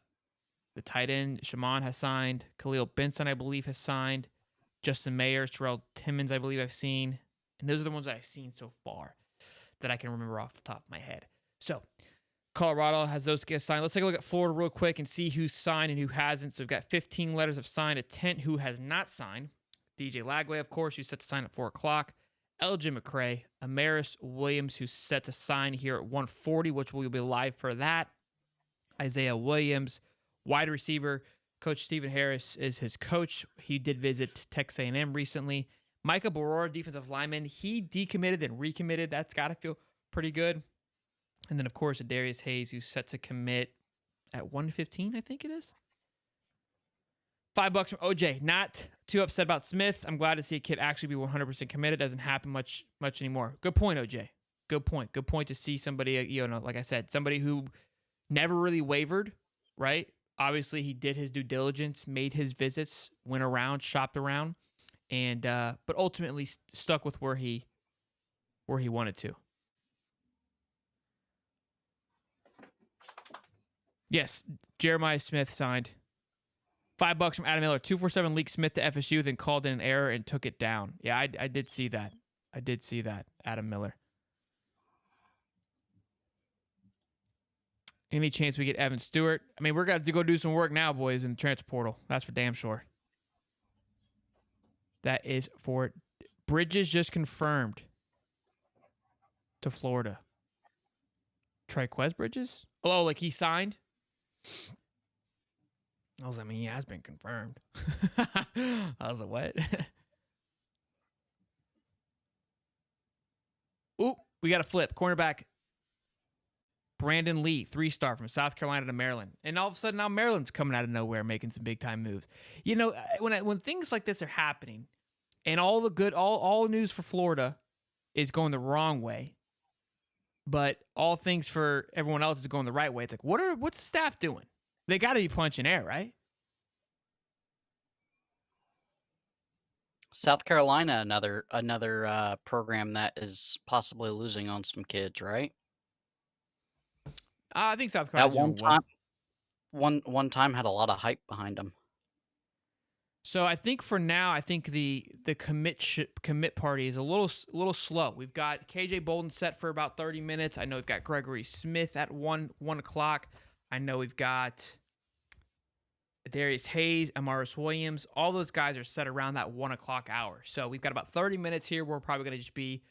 tight end, Shaman, has signed. Khalil Benson, I believe, has signed. Justin Mayers, Terrell Timmons, I believe I've seen. And those are the ones that I've seen so far that I can remember off the top of my head. So, Colorado has those guys signed. Let's take a look at Florida real quick and see who's signed and who hasn't. So, we've got 15 letters of signed, a 10 who has not signed. DJ Lagway, of course, who's set to sign at 4 o'clock. LJ McCray, Amaris Williams, who's set to sign here at 1:40, which will be live for that. Isaiah Williams, wide receiver. Coach Stephen Harris is his coach. He did visit Texas A&M recently. Micah Barora, defensive lineman. He decommitted and recommitted. That's got to feel pretty good. And then, of course, Darius Hayes, who's set to commit at 1:15, I think it is. $5 from OJ. Not too upset about Smith. I'm glad to see a kid actually be 100% committed. Doesn't happen much anymore. Good point, OJ. Good point. Good point to see somebody, like I said, somebody who never really wavered, right? Obviously, he did his due diligence, made his visits, went around, shopped around, and but ultimately stuck with where he wanted to. Yes, Jeremiah Smith signed. $5 from Adam Miller. 247 leaked Smith to FSU, then called in an error and took it down. Yeah, I did see that. I did see that, Adam Miller. Any chance we get Evan Stewart? I mean, we're going to go do some work now, boys, in the transfer portal. That's for damn sure. That is for Bridges just confirmed to Florida. Triquez Bridges? Oh, like he signed? I was like, he has been confirmed. I was like, what? Ooh, we got a flip. Cornerback Brandon Lee, 3-star from South Carolina to Maryland. And all of a sudden now Maryland's coming out of nowhere making some big time moves. When things like this are happening and all the news for Florida is going the wrong way, but all things for everyone else is going the right way, it's like, what's the staff doing? They got to be punching air, right? South Carolina, another program that is possibly losing on some kids, right? I think South Carolina. At one time had a lot of hype behind them. So I think for now, the commit party is a little slow. We've got KJ Bolden set for about 30 minutes. I know we've got Gregory Smith at 1 o'clock. I know we've got Darius Hayes, Amaris Williams. All those guys are set around that 1 o'clock hour. So we've got about 30 minutes here. We're probably going to just be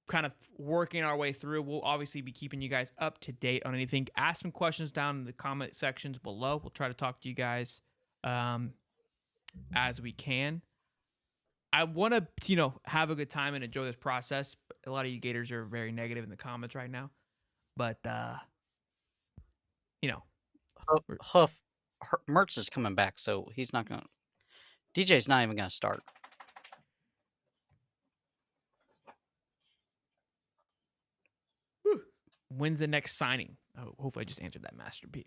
kind of working our way through. We'll obviously be keeping you guys up to date on anything. Ask some questions down in the comment sections below. We'll try to talk to you guys as we can. I want to, have a good time and enjoy this process. A lot of you Gators are very negative in the comments right now. But, Mertz is coming back, so he's not going to. DJ's not even going to start. When's the next signing? Oh, hopefully I just answered that, Master B.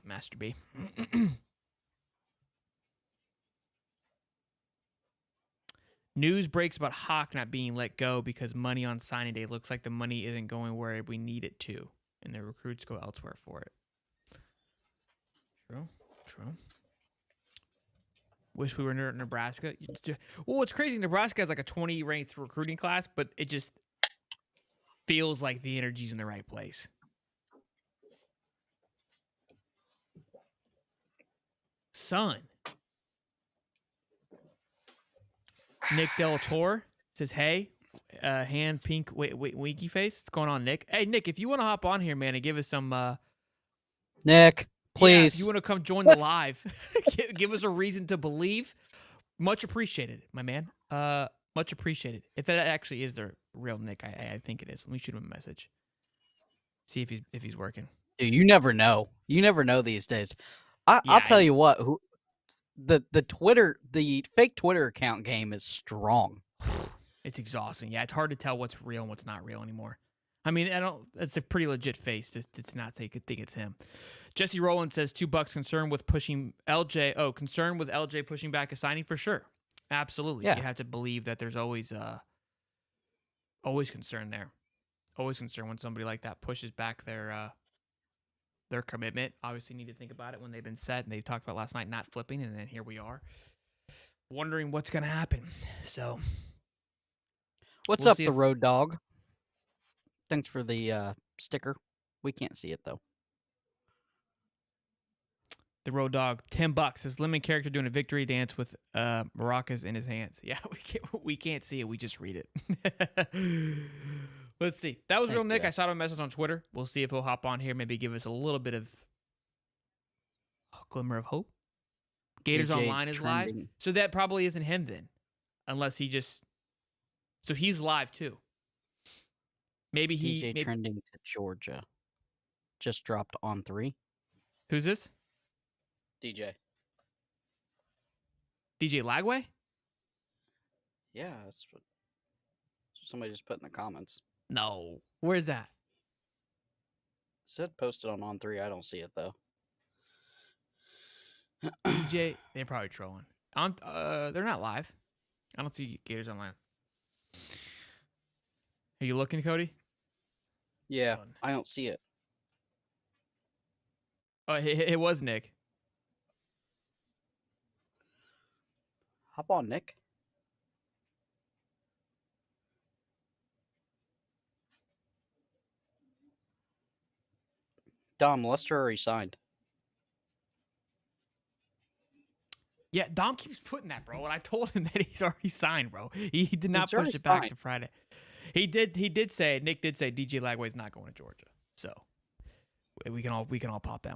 News breaks about Hawk not being let go because money on signing day looks like the money isn't going where we need it to, and the recruits go elsewhere for it. True. Wish we were in Nebraska. Well, what's crazy, Nebraska has like a 20 ranked recruiting class, but it just feels like the energy's in the right place. Son. Nick Del Toro says, hey, hand pink winky face. What's going on, Nick? Hey, Nick, if you want to hop on here, man, and give us some... Nick, please. Yeah, if you want to come join the live, give us a reason to believe. Much appreciated, my man. Much appreciated. If that actually is the real Nick, I think it is. Let me shoot him a message. See if he's working. Dude, you never know. You never know these days. I'll tell you what. The fake Twitter account game is strong. It's exhausting. Yeah, it's hard to tell what's real and what's not real anymore. I mean, it's a pretty legit face to not think it's him. Jesse Rowland says $2 concerned with pushing LJ. Oh, concerned with LJ pushing back a signing for sure. Absolutely. Yeah. You have to believe that there's always concern there. Always concern when somebody like that pushes back their commitment. Obviously need to think about it when they've been set and they talked about last night not flipping, and then here we are wondering what's going to happen. So What's we'll up, see the if- road dog? Thanks for the sticker. We can't see it though. The road dog, $10 says lemon character doing a victory dance with maracas in his hands. Yeah, we can't see it. We just read it. Let's see. That was real Nick. I saw him a message on Twitter. We'll see if he'll hop on here. Maybe give us a little bit of a glimmer of hope. Gators DJ Online is live. trending. So that probably isn't him then. Unless he just... So he's live too. Maybe he... DJ trending to Georgia. Just dropped on 3. Who's this? DJ. DJ Lagway? Yeah, that's what somebody just put in the comments. No. Where's that? It said posted on 3. I don't see it though. DJ, they're probably trolling. They're not live. I don't see Gators Online. Are you looking, Cody? Yeah, Hold on. I don't see it. Oh, it was Nick. Hop on, Nick. Dom, Lester already signed. Yeah, Dom keeps putting that, bro. And I told him that he's already signed, bro. He did not He's push already it back signed. to Friday. Nick did say DJ Lagway's not going to Georgia. So we can all pop that.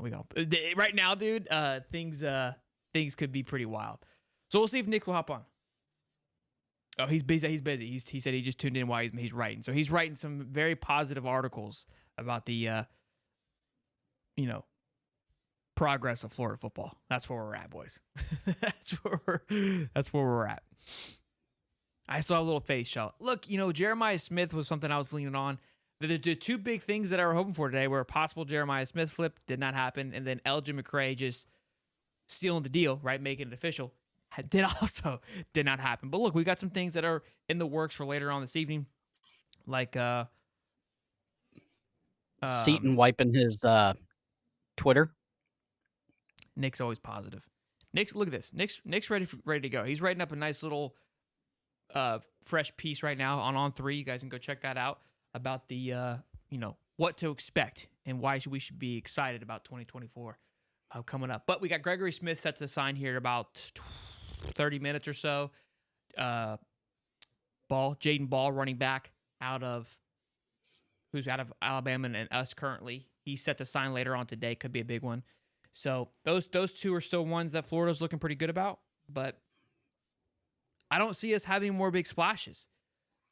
Right now, dude, things could be pretty wild. So we'll see if Nick will hop on. Oh, he's busy. He said he just tuned in while he's writing. So he's writing some very positive articles about the progress of Florida football. That's where we're at, boys. that's where we're at. I saw a little face shot. Look, Jeremiah Smith was something I was leaning on. The two big things that I were hoping for today were a possible Jeremiah Smith flip, did not happen, and then Elgin McCray just sealing the deal, right, making it official, did not happen. But look, we got some things that are in the works for later on this evening, like Seaton wiping his Twitter. Nick's always positive. Look at this. Nick's ready to go. He's writing up a nice little fresh piece right now on 3. You guys can go check that out about the what to expect and why we should be excited about 2024 coming up. But we got Gregory Smith set to sign here in about 30 minutes or so. Jaden Ball, running back who's out of Alabama and us currently. He's set to sign later on today. Could be a big one. So those two are still ones that Florida's looking pretty good about, but I don't see us having more big splashes.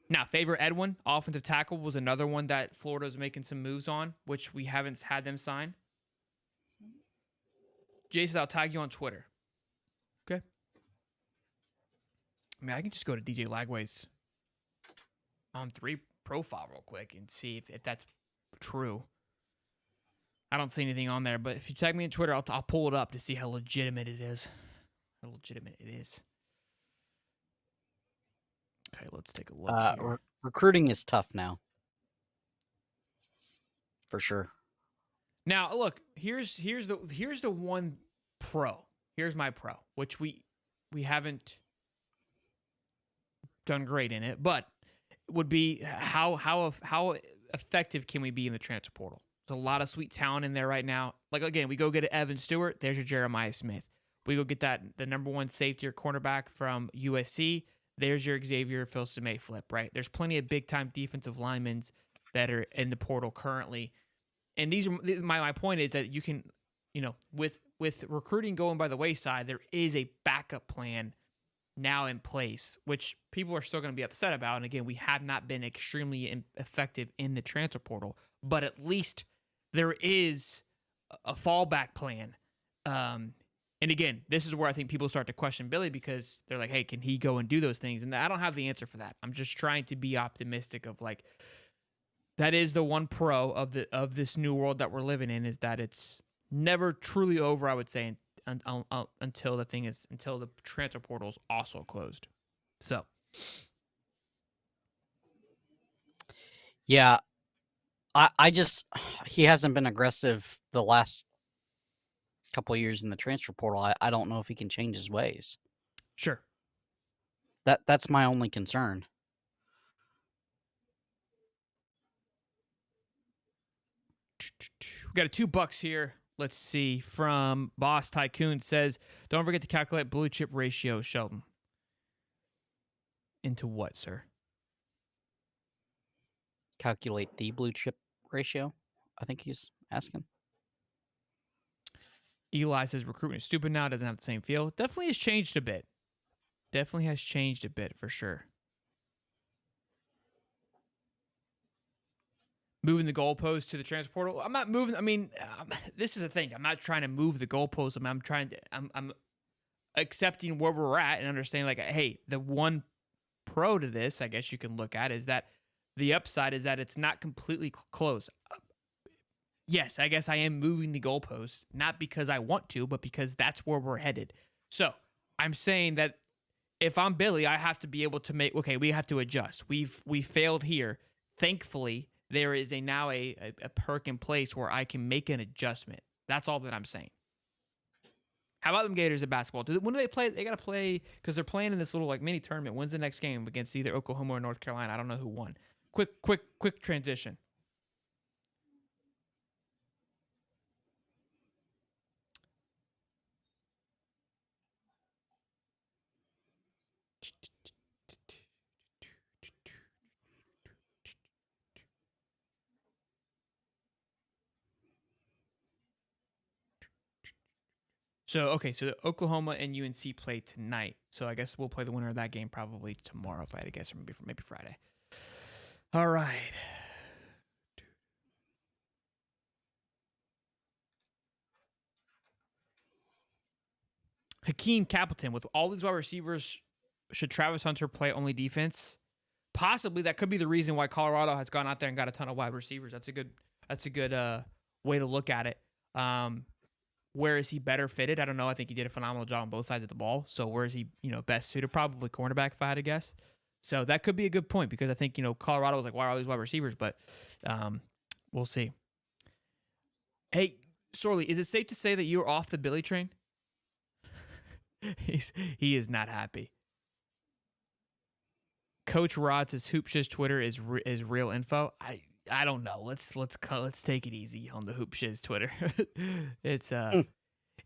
Now, Favor Edwin, offensive tackle, was another one that Florida's making some moves on, which we haven't had them sign. Jason, I'll tag you on Twitter. Okay. I mean, I can just go to DJ Lagway's on 3 profile real quick and see if that's true. I don't see anything on there, but if you tag me on Twitter, I'll pull it up to see how legitimate it is. Okay, let's take a look here. Recruiting is tough now, for sure. Now, look, here's the one pro. Here's my pro, which we haven't done great in it, but would be how effective can we be in the transfer portal? There's a lot of sweet talent in there right now. Like again, we go get an Evan Stewart. There's your Jeremiah Smith. We go get the number one safety or cornerback from USC. There's your Xavier Filsaime flip. Right. There's plenty of big time defensive linemen that are in the portal currently. And these are my point is that you can, with recruiting going by the wayside, there is a backup plan now in place, which people are still going to be upset about. And again, we have not been extremely effective in the transfer portal, but at least there is a fallback plan. And again, this is where I think people start to question Billy because they're like, hey, can he go and do those things? And I don't have the answer for that. I'm just trying to be optimistic of like, that is the one pro of this new world that we're living in, is that it's never truly over, I would say, until the transfer portal is also closed. So, yeah, I just he hasn't been aggressive the last couple of years in the transfer portal. I don't know if he can change his ways. sure. That's my only concern. We got a $2 here. Let's see. From Boss Tycoon says, don't forget to calculate blue chip ratio, Sheldon. Into what, sir? Calculate the blue chip ratio, I think he's asking. Eli says recruitment is stupid now, doesn't have the same feel. Definitely has changed a bit. Definitely has changed a bit for sure. Moving the goalpost to the transfer portal. I'm not moving. I mean, this is the thing. I'm not trying to move the goalpost. I'm accepting where we're at and understanding like, hey, the one pro to this, I guess you can look at, is that the upside is that it's not completely closed. Yes, I guess I am moving the goalpost, not because I want to, but because that's where we're headed. So I'm saying that if I'm Billy, I have to be able to make, okay, we have to adjust. We failed here. Thankfully, there is now a perk in place where I can make an adjustment. That's all that I'm saying. How about them Gators at basketball? When do they play? They got to play because they're playing in this little like mini tournament. When's the next game against either Oklahoma or North Carolina? I don't know who won. Quick transition. So the Oklahoma and UNC play tonight. So I guess we'll play the winner of that game probably tomorrow, if I had to guess, or maybe Friday. All right. Hakeem Capleton, with all these wide receivers, should Travis Hunter play only defense? Possibly. That could be the reason why Colorado has gone out there and got a ton of wide receivers. That's a good way to look at it. Where is he better fitted? I don't know. I think he did a phenomenal job on both sides of the ball. So where is he, best suited? Probably cornerback, if I had to guess. So that could be a good point because I think, Colorado was like, why are all these wide receivers? But we'll see. Hey, Sorley, is it safe to say that you're off the Billy train? He is not happy. Coach Rod's Hoopshiz Twitter is real info. I don't know. Let's take it easy on the Hoopshiz Twitter. It's not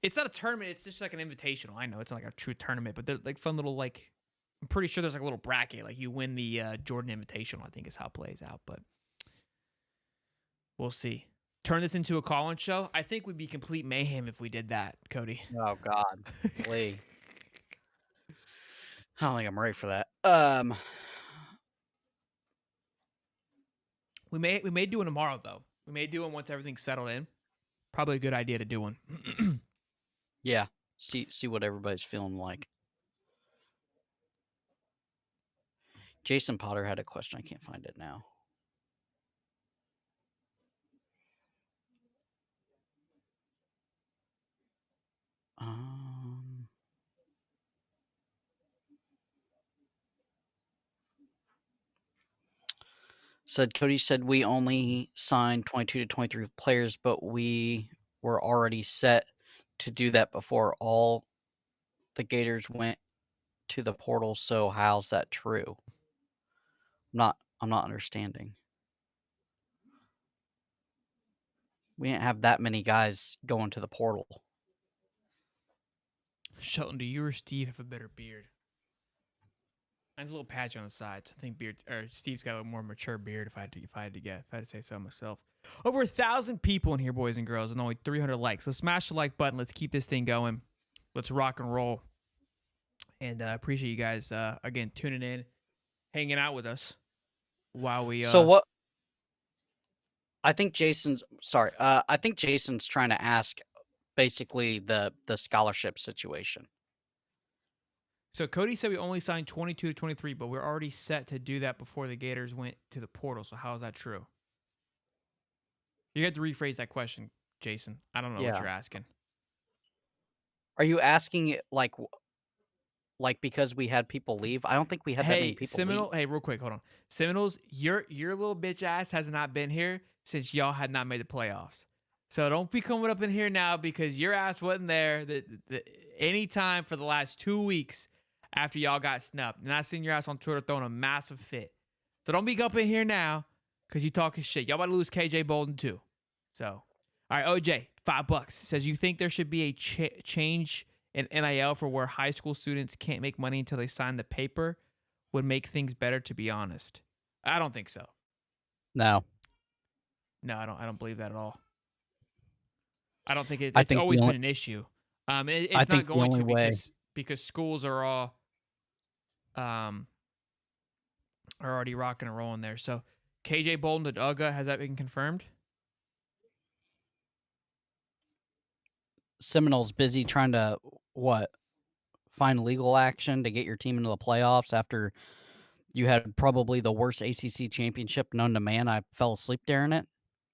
a tournament. It's just like an invitational. I know it's not like a true tournament, but they're like fun little like. I'm pretty sure there's like a little bracket. Like you win the Jordan Invitational. I think is how it plays out, but we'll see. Turn this into a call-in show. I think we'd be complete mayhem if we did that, Cody. Oh God, please. I don't think I'm ready for that. We may do one tomorrow though. We may do one once everything's settled in. Probably a good idea to do one. Yeah. See what everybody's feeling like. Jason Potter had a question. I can't find it now. Cody said we only signed 22 to 23 players, but we were already set to do that before all the Gators went to the portal. So how's that true? I'm not understanding. We didn't have that many guys going to the portal. Shelton, do you or Steve have a better beard? Mine's a little patchy on the sides. I think Steve's got a little more mature beard. If I had to say so myself. Over 1,000 people in here, boys and girls, and only 300 likes. Let's smash the like button. Let's keep this thing going. Let's rock and roll. And appreciate you guys again tuning in, hanging out with us while we. So what? I think Jason's trying to ask basically the scholarship situation. So Cody said we only signed 22 to 23, but we're already set to do that before the Gators went to the portal. So how is that true? You have to rephrase that question, Jason. I don't know what you're asking. Are you asking it like because we had people leave? I don't think we had that many people leave. Hey, real quick, hold on. Seminoles, your little bitch ass has not been here since y'all had not made the playoffs. So don't be coming up in here now because your ass wasn't there any time for the last 2 weeks after y'all got snubbed. And I seen your ass on Twitter throwing a massive fit. So don't be up in here now because you talking shit. Y'all about to lose KJ Bolden too. So, all right, OJ, $5 says you think there should be a change in NIL for where high school students can't make money until they sign the paper would make things better, to be honest. I don't think so. No, I don't believe that at all. I don't think it's always been an issue. It's not going to because schools are all are already rocking and rolling there. So KJ Bolden to UGA, has that been confirmed? Seminoles busy trying to find legal action to get your team into the playoffs after you had probably the worst ACC championship known to man. I fell asleep during it,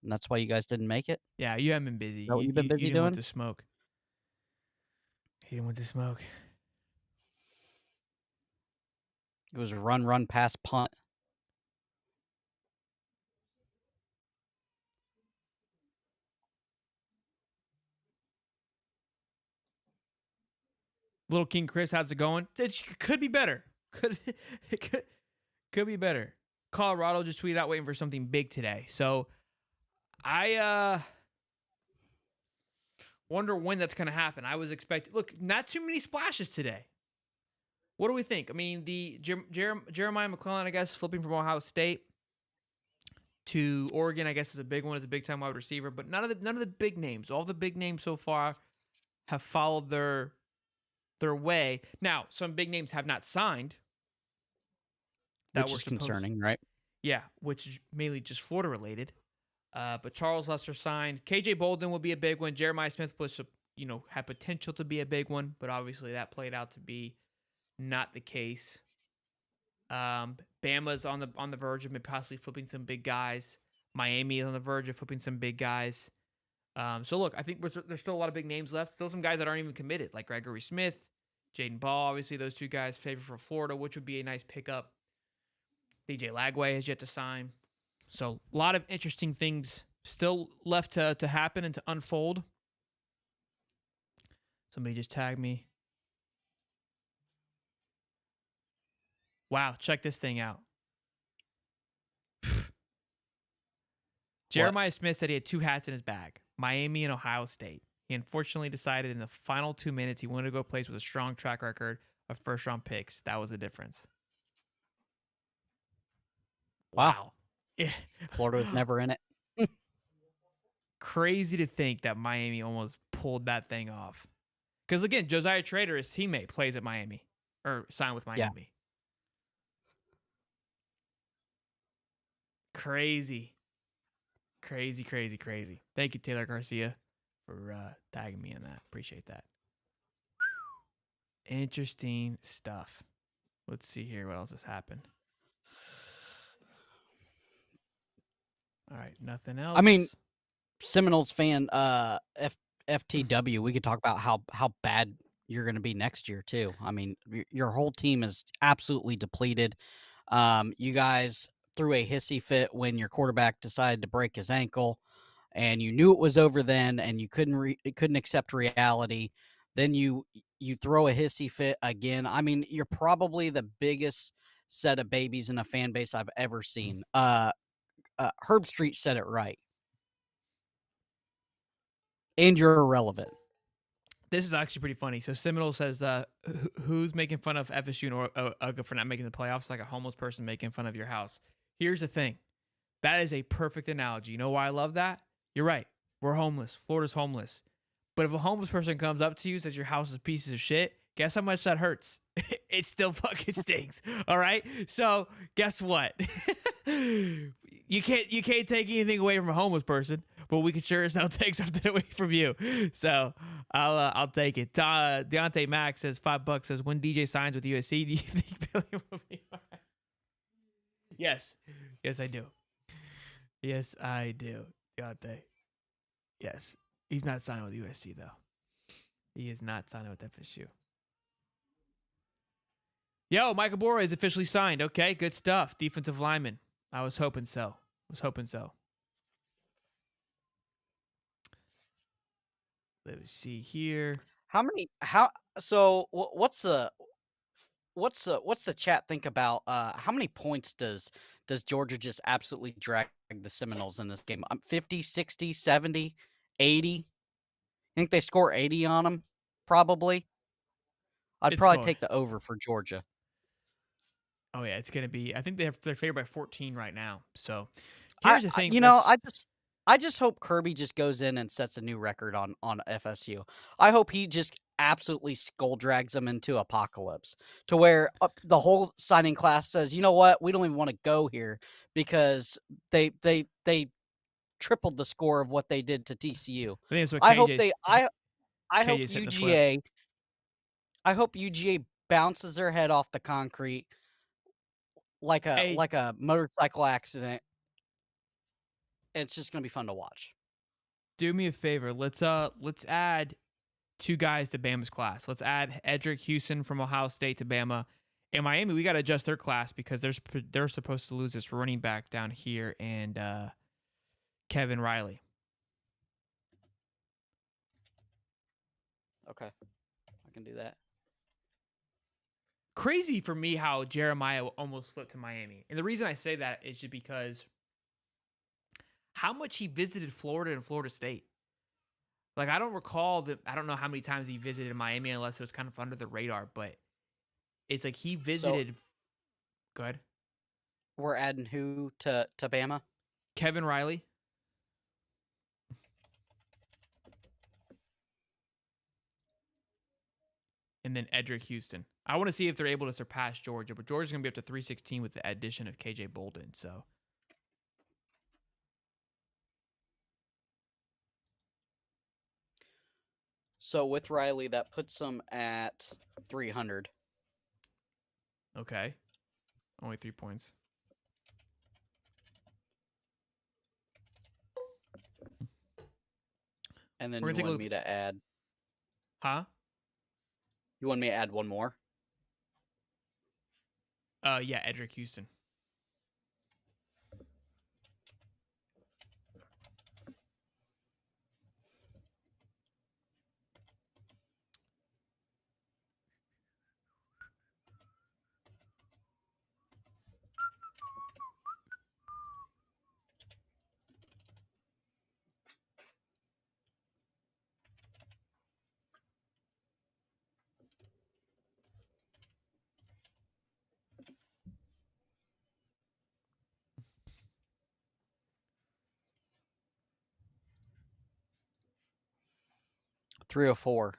and that's why you guys didn't make it. Yeah, you haven't been busy. You've been busy you didn't doing? want the smoke. He didn't want the smoke. It was run, pass, punt. Little King Chris, how's it going? It could be better. Could be better. Colorado just tweeted out waiting for something big today. So I wonder when that's going to happen. I was expecting, look, not too many splashes today. What do we think? I mean, the Jeremiah McClellan, I guess, flipping from Ohio State to Oregon, I guess, is a big one. It's a big-time wide receiver. But none of the big names, all the big names so far have followed their way. Now, some big names have not signed. Which is concerning, right? Yeah, which is mainly just Florida related. But Charles Lester signed. KJ Bolden will be a big one. Jeremiah Smith was, had potential to be a big one, but obviously that played out to be not the case. Bama's on the verge of possibly flipping some big guys. Miami is on the verge of flipping some big guys. So look, I think there's still a lot of big names left. Still some guys that aren't even committed, like Gregory Smith, Jaden Ball. Obviously, those two guys favored for Florida, which would be a nice pickup. DJ Lagway has yet to sign. So a lot of interesting things still left to happen and to unfold. Somebody just tagged me. Wow, check this thing out. Jeremiah Smith said he had two hats in his bag, Miami and Ohio State. He unfortunately decided in the final 2 minutes he wanted to go place with a strong track record of first-round picks. That was the difference. Wow. Yeah. Florida was never in it. Crazy to think that Miami almost pulled that thing off. Because, again, Josiah Trader, his teammate, plays at Miami or signed with Miami. Yeah. Crazy. Thank you, Taylor Garcia, for tagging me in that. Appreciate that. Interesting stuff. Let's see here what else has happened. All right, nothing else. I mean, Seminoles fan, FTW, we could talk about how bad you're going to be next year, too. I mean, your whole team is absolutely depleted. You guys threw a hissy fit when your quarterback decided to break his ankle, and you knew it was over then, and you couldn't accept reality. Then you throw a hissy fit again. I mean, you're probably the biggest set of babies in a fan base I've ever seen. Herb Street said it right. And you're irrelevant. This is actually pretty funny. So Seminole says, who's making fun of FSU and UGA for not making the playoffs? Like a homeless person making fun of your house. Here's the thing. That is a perfect analogy. You know why I love that? You're right. We're homeless. Florida's homeless. But if a homeless person comes up to you and says your house is pieces of shit, guess how much that hurts? It still fucking stinks. All right? So guess what? You can't take anything away from a homeless person, but we can sure as hell take something away from you. So I'll take it. Deontay Max says $5. Says when DJ signs with USC, do you think Billy will be all right? Yes, I do. Yes, I do. Deontay. Yes, he's not signing with USC though. He is not signing with FSU. Yo, Michael Bora is officially signed. Okay, good stuff. Defensive lineman. I was hoping so. Let me see here. What's the chat think about how many points does Georgia just absolutely drag the Seminoles in this game? 50, 60, 70, 80? I think they score 80 on them, probably. I'd It's probably going. take the over for Georgia. Oh yeah, it's gonna be. I think they're favored by 14 right now. So here's the thing. I just hope Kirby just goes in and sets a new record on FSU. I hope he just absolutely skull drags them into apocalypse to where the whole signing class says, you know what, we don't even want to go here because they tripled the score of what they did to TCU. I think that's what I hope KJ's. I hope KJ's hitting the flip. UGA. I hope UGA bounces their head off the concrete like a motorcycle accident. It's just gonna be fun to watch. Do me a favor. Let's add 2 guys to Bama's class. Let's add Edric Houston from Ohio State to Bama. In Miami, we got to adjust their class because they're supposed to lose this running back down here and Kevin Riley. Okay, I can do that. Crazy for me how Jeremiah almost flipped to Miami. And the reason I say that is just because how much he visited Florida and Florida State. Like, I don't recall that. I don't know how many times he visited Miami unless it was kind of under the radar, but it's like he visited. Go ahead. We're adding who to Bama? Kevin Riley. And then Edric Houston. I want to see if they're able to surpass Georgia, but Georgia's going to be up to 316 with the addition of KJ Bolden. So with Riley, that puts them at 300. Okay. Only 3 points. And then you want me to add... Huh? You want me to add one more? Yeah, Edric Houston. $304.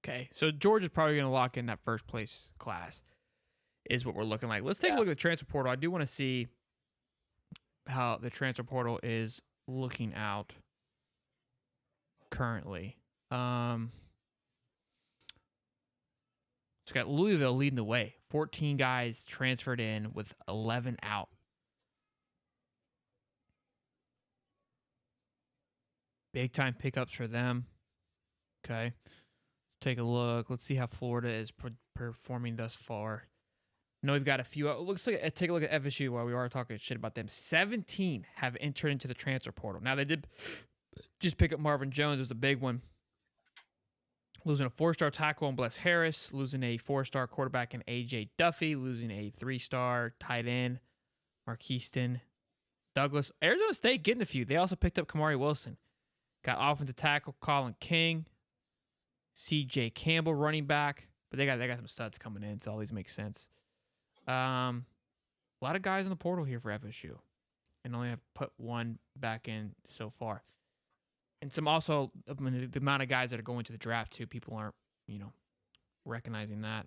Okay, so Georgia's probably going to lock in that first place class, is what we're looking like. Let's take a look at the transfer portal. I do want to see how the transfer portal is looking out currently. It's got Louisville leading the way. 14 guys transferred in with 11 out. Big time pickups for them. Okay. Take a look. Let's see how Florida is performing thus far. know we've got a few. Looks like take a look at FSU while we are talking shit about them. 17 have entered into the transfer portal. Now they did just pick up Marvin Jones. It was a big one. Losing a 4-star tackle in Bless Harris, losing a 4-star quarterback in AJ Duffy, losing a 3-star tight end Marquiston Douglas. Arizona State getting a few. They also picked up Kamari Wilson. Got offensive tackle Colin King, CJ Campbell running back, but they got some studs coming in, so all these make sense. A lot of guys in the portal here for FSU, and only have put one back in so far. And some also, I mean, the amount of guys that are going to the draft too, people aren't, recognizing that.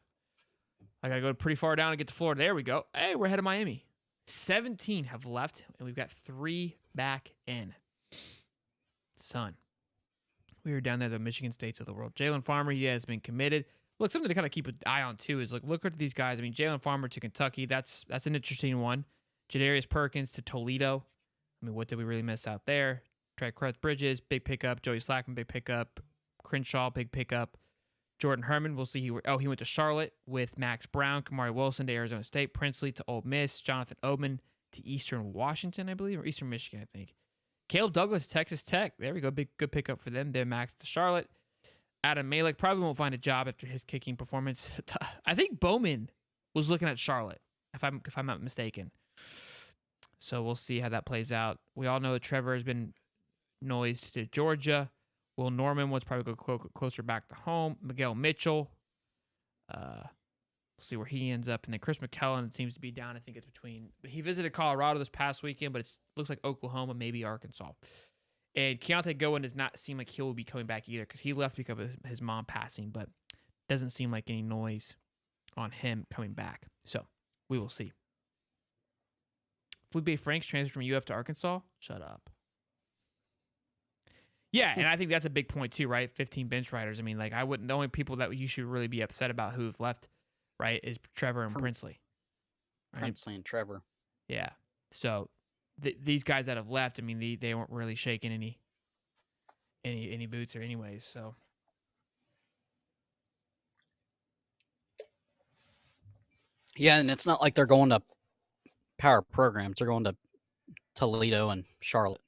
I got to go pretty far down to get to Florida. There we go. Hey, we're ahead of Miami. 17 have left, and we've got 3 back in. Son. We were down there, the Michigan States of the world. Jalen Farmer, he has been committed. Look, something to kind of keep an eye on too is look at these guys. I mean, Jalen Farmer to Kentucky, that's an interesting one. Jadarius Perkins to Toledo. I mean, what did we really miss out there? Trey Bridges, big pickup. Joey Slackman, big pickup. Crenshaw, big pickup. Jordan Herman, we'll see. He went to Charlotte with Max Brown. Kamari Wilson to Arizona State. Princely to Ole Miss. Jonathan Oatman to Eastern Washington, I believe, or Eastern Michigan, I think. Caleb Douglas, Texas Tech. There we go. Good pickup for them. They're Max to Charlotte. Adam Malek probably won't find a job after his kicking performance. I think Bowman was looking at Charlotte, if I'm not mistaken. So we'll see how that plays out. We all know that Trevor has been noised to Georgia. Will Norman was probably go closer back to home. Miguel Mitchell. We'll see where he ends up. And then Chris McKellen seems to be down. I think it's between. He visited Colorado this past weekend, but it looks like Oklahoma, maybe Arkansas. And Keontae Gowan does not seem like he will be coming back either because he left because of his mom passing, but doesn't seem like any noise on him coming back. So we will see. Felipe Franks transferred from UF to Arkansas. Shut up. Yeah, and I think that's a big point too, right? 15 bench riders. I mean, the only people that you should really be upset about who've left, right, is Trevor and Princely. Right? Princely and Trevor. Yeah. So these guys that have left, I mean, they weren't really shaking any boots or anyways. So yeah, and it's not like they're going to power programs. They're going to Toledo and Charlotte.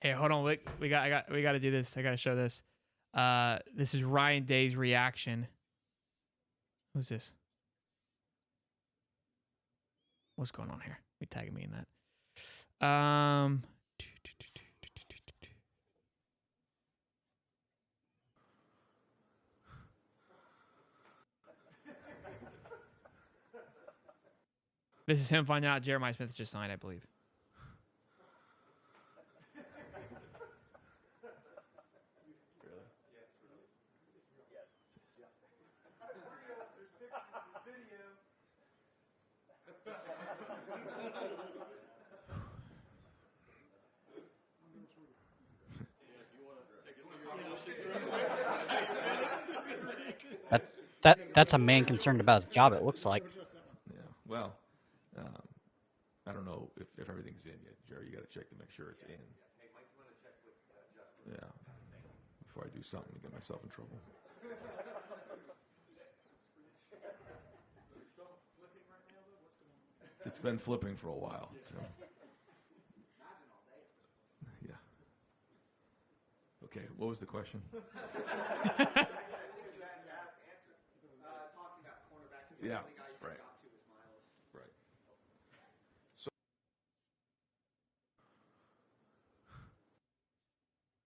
Hey, hold on. We got to do this. I got to show this. This is Ryan Day's reaction. Who's this? What's going on here? You tagging me in that. This is him finding out Jeremiah Smith just signed, I believe. That's a man concerned about his job, it looks like. Yeah. Well, I don't know if everything's in yet, Jerry. You got to check to make sure it's in. Yeah. Before I do something to get myself in trouble. It's been flipping for a while. So. Yeah. Okay. What was the question? Yeah, right. Right.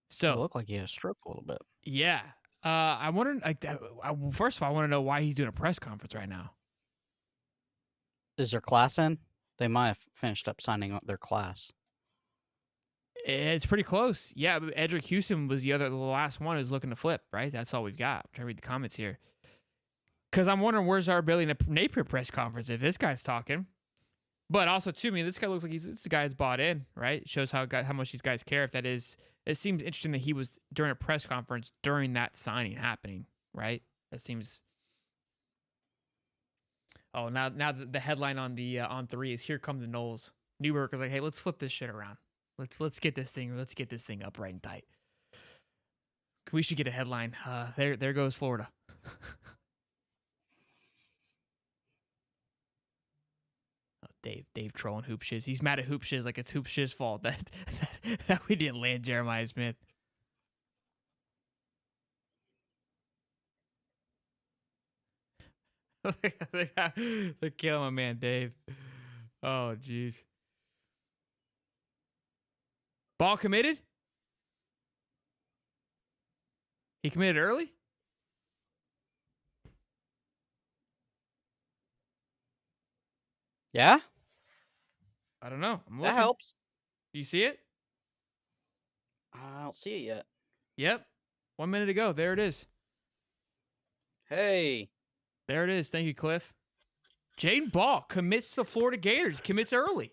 So It looked like he had a stroke a little bit. yeah, I wonder. First of all, I want to know why he's doing a press conference right now. Is their class in? They might have finished up signing up their class. It's pretty close. Yeah, but Edric Houston was the last one who's looking to flip. Right, that's all we've got. I'm trying to read the comments here. Because I'm wondering where's our Billy Napier press conference if this guy's talking. But also, too, I mean, this guy looks like this guy's bought in, right? Shows how much these guys care. If that is, it seems interesting that he was during a press conference during that signing happening, right? That seems. Oh, now the headline on the on 3 is "Here Come the Knowles." Newberg is like, "Hey, let's flip this shit around. Let's get this thing up right and tight." We should get a headline. There goes Florida. Dave trolling Hoop Shiz. He's mad at Hoop Shiz like it's Hoop Shiz's fault that we didn't land Jeremiah Smith. They're killing my man Dave. Oh, jeez. Ball committed? He committed early? Yeah, I don't know. I'm that looking. helps. You see it? I don't see it yet. Yep. 1 minute to go. There it is. Hey, There it is. Thank you, Cliff. Jaden Ball commits to the Florida Gators. Commits early.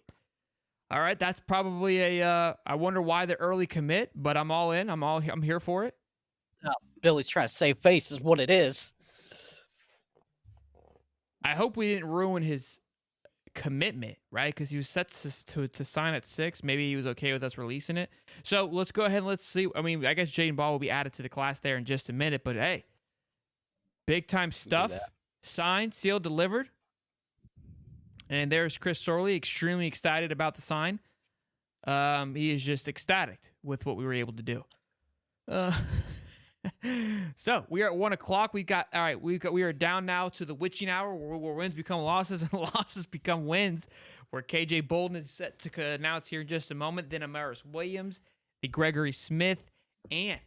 All right, that's probably a. I wonder why the early commit, but I'm all in. I'm here for it. Billy's trying to save face is what it is. I hope we didn't ruin his commitment, right? Because he was set to sign at 6. Maybe he was okay with us releasing it. So let's go ahead and let's see. I mean, I guess Jaden Ball will be added to the class there in just a minute. But hey, big time stuff. Signed, sealed, delivered. And there's Chris Sorley, extremely excited about the sign. He is just ecstatic with what we were able to do. So we are at 1 o'clock. We are down now to the witching hour where wins become losses and losses become wins. Where KJ Bolden is set to announce here in just a moment. Then Amaris Williams, the Gregory Smith, and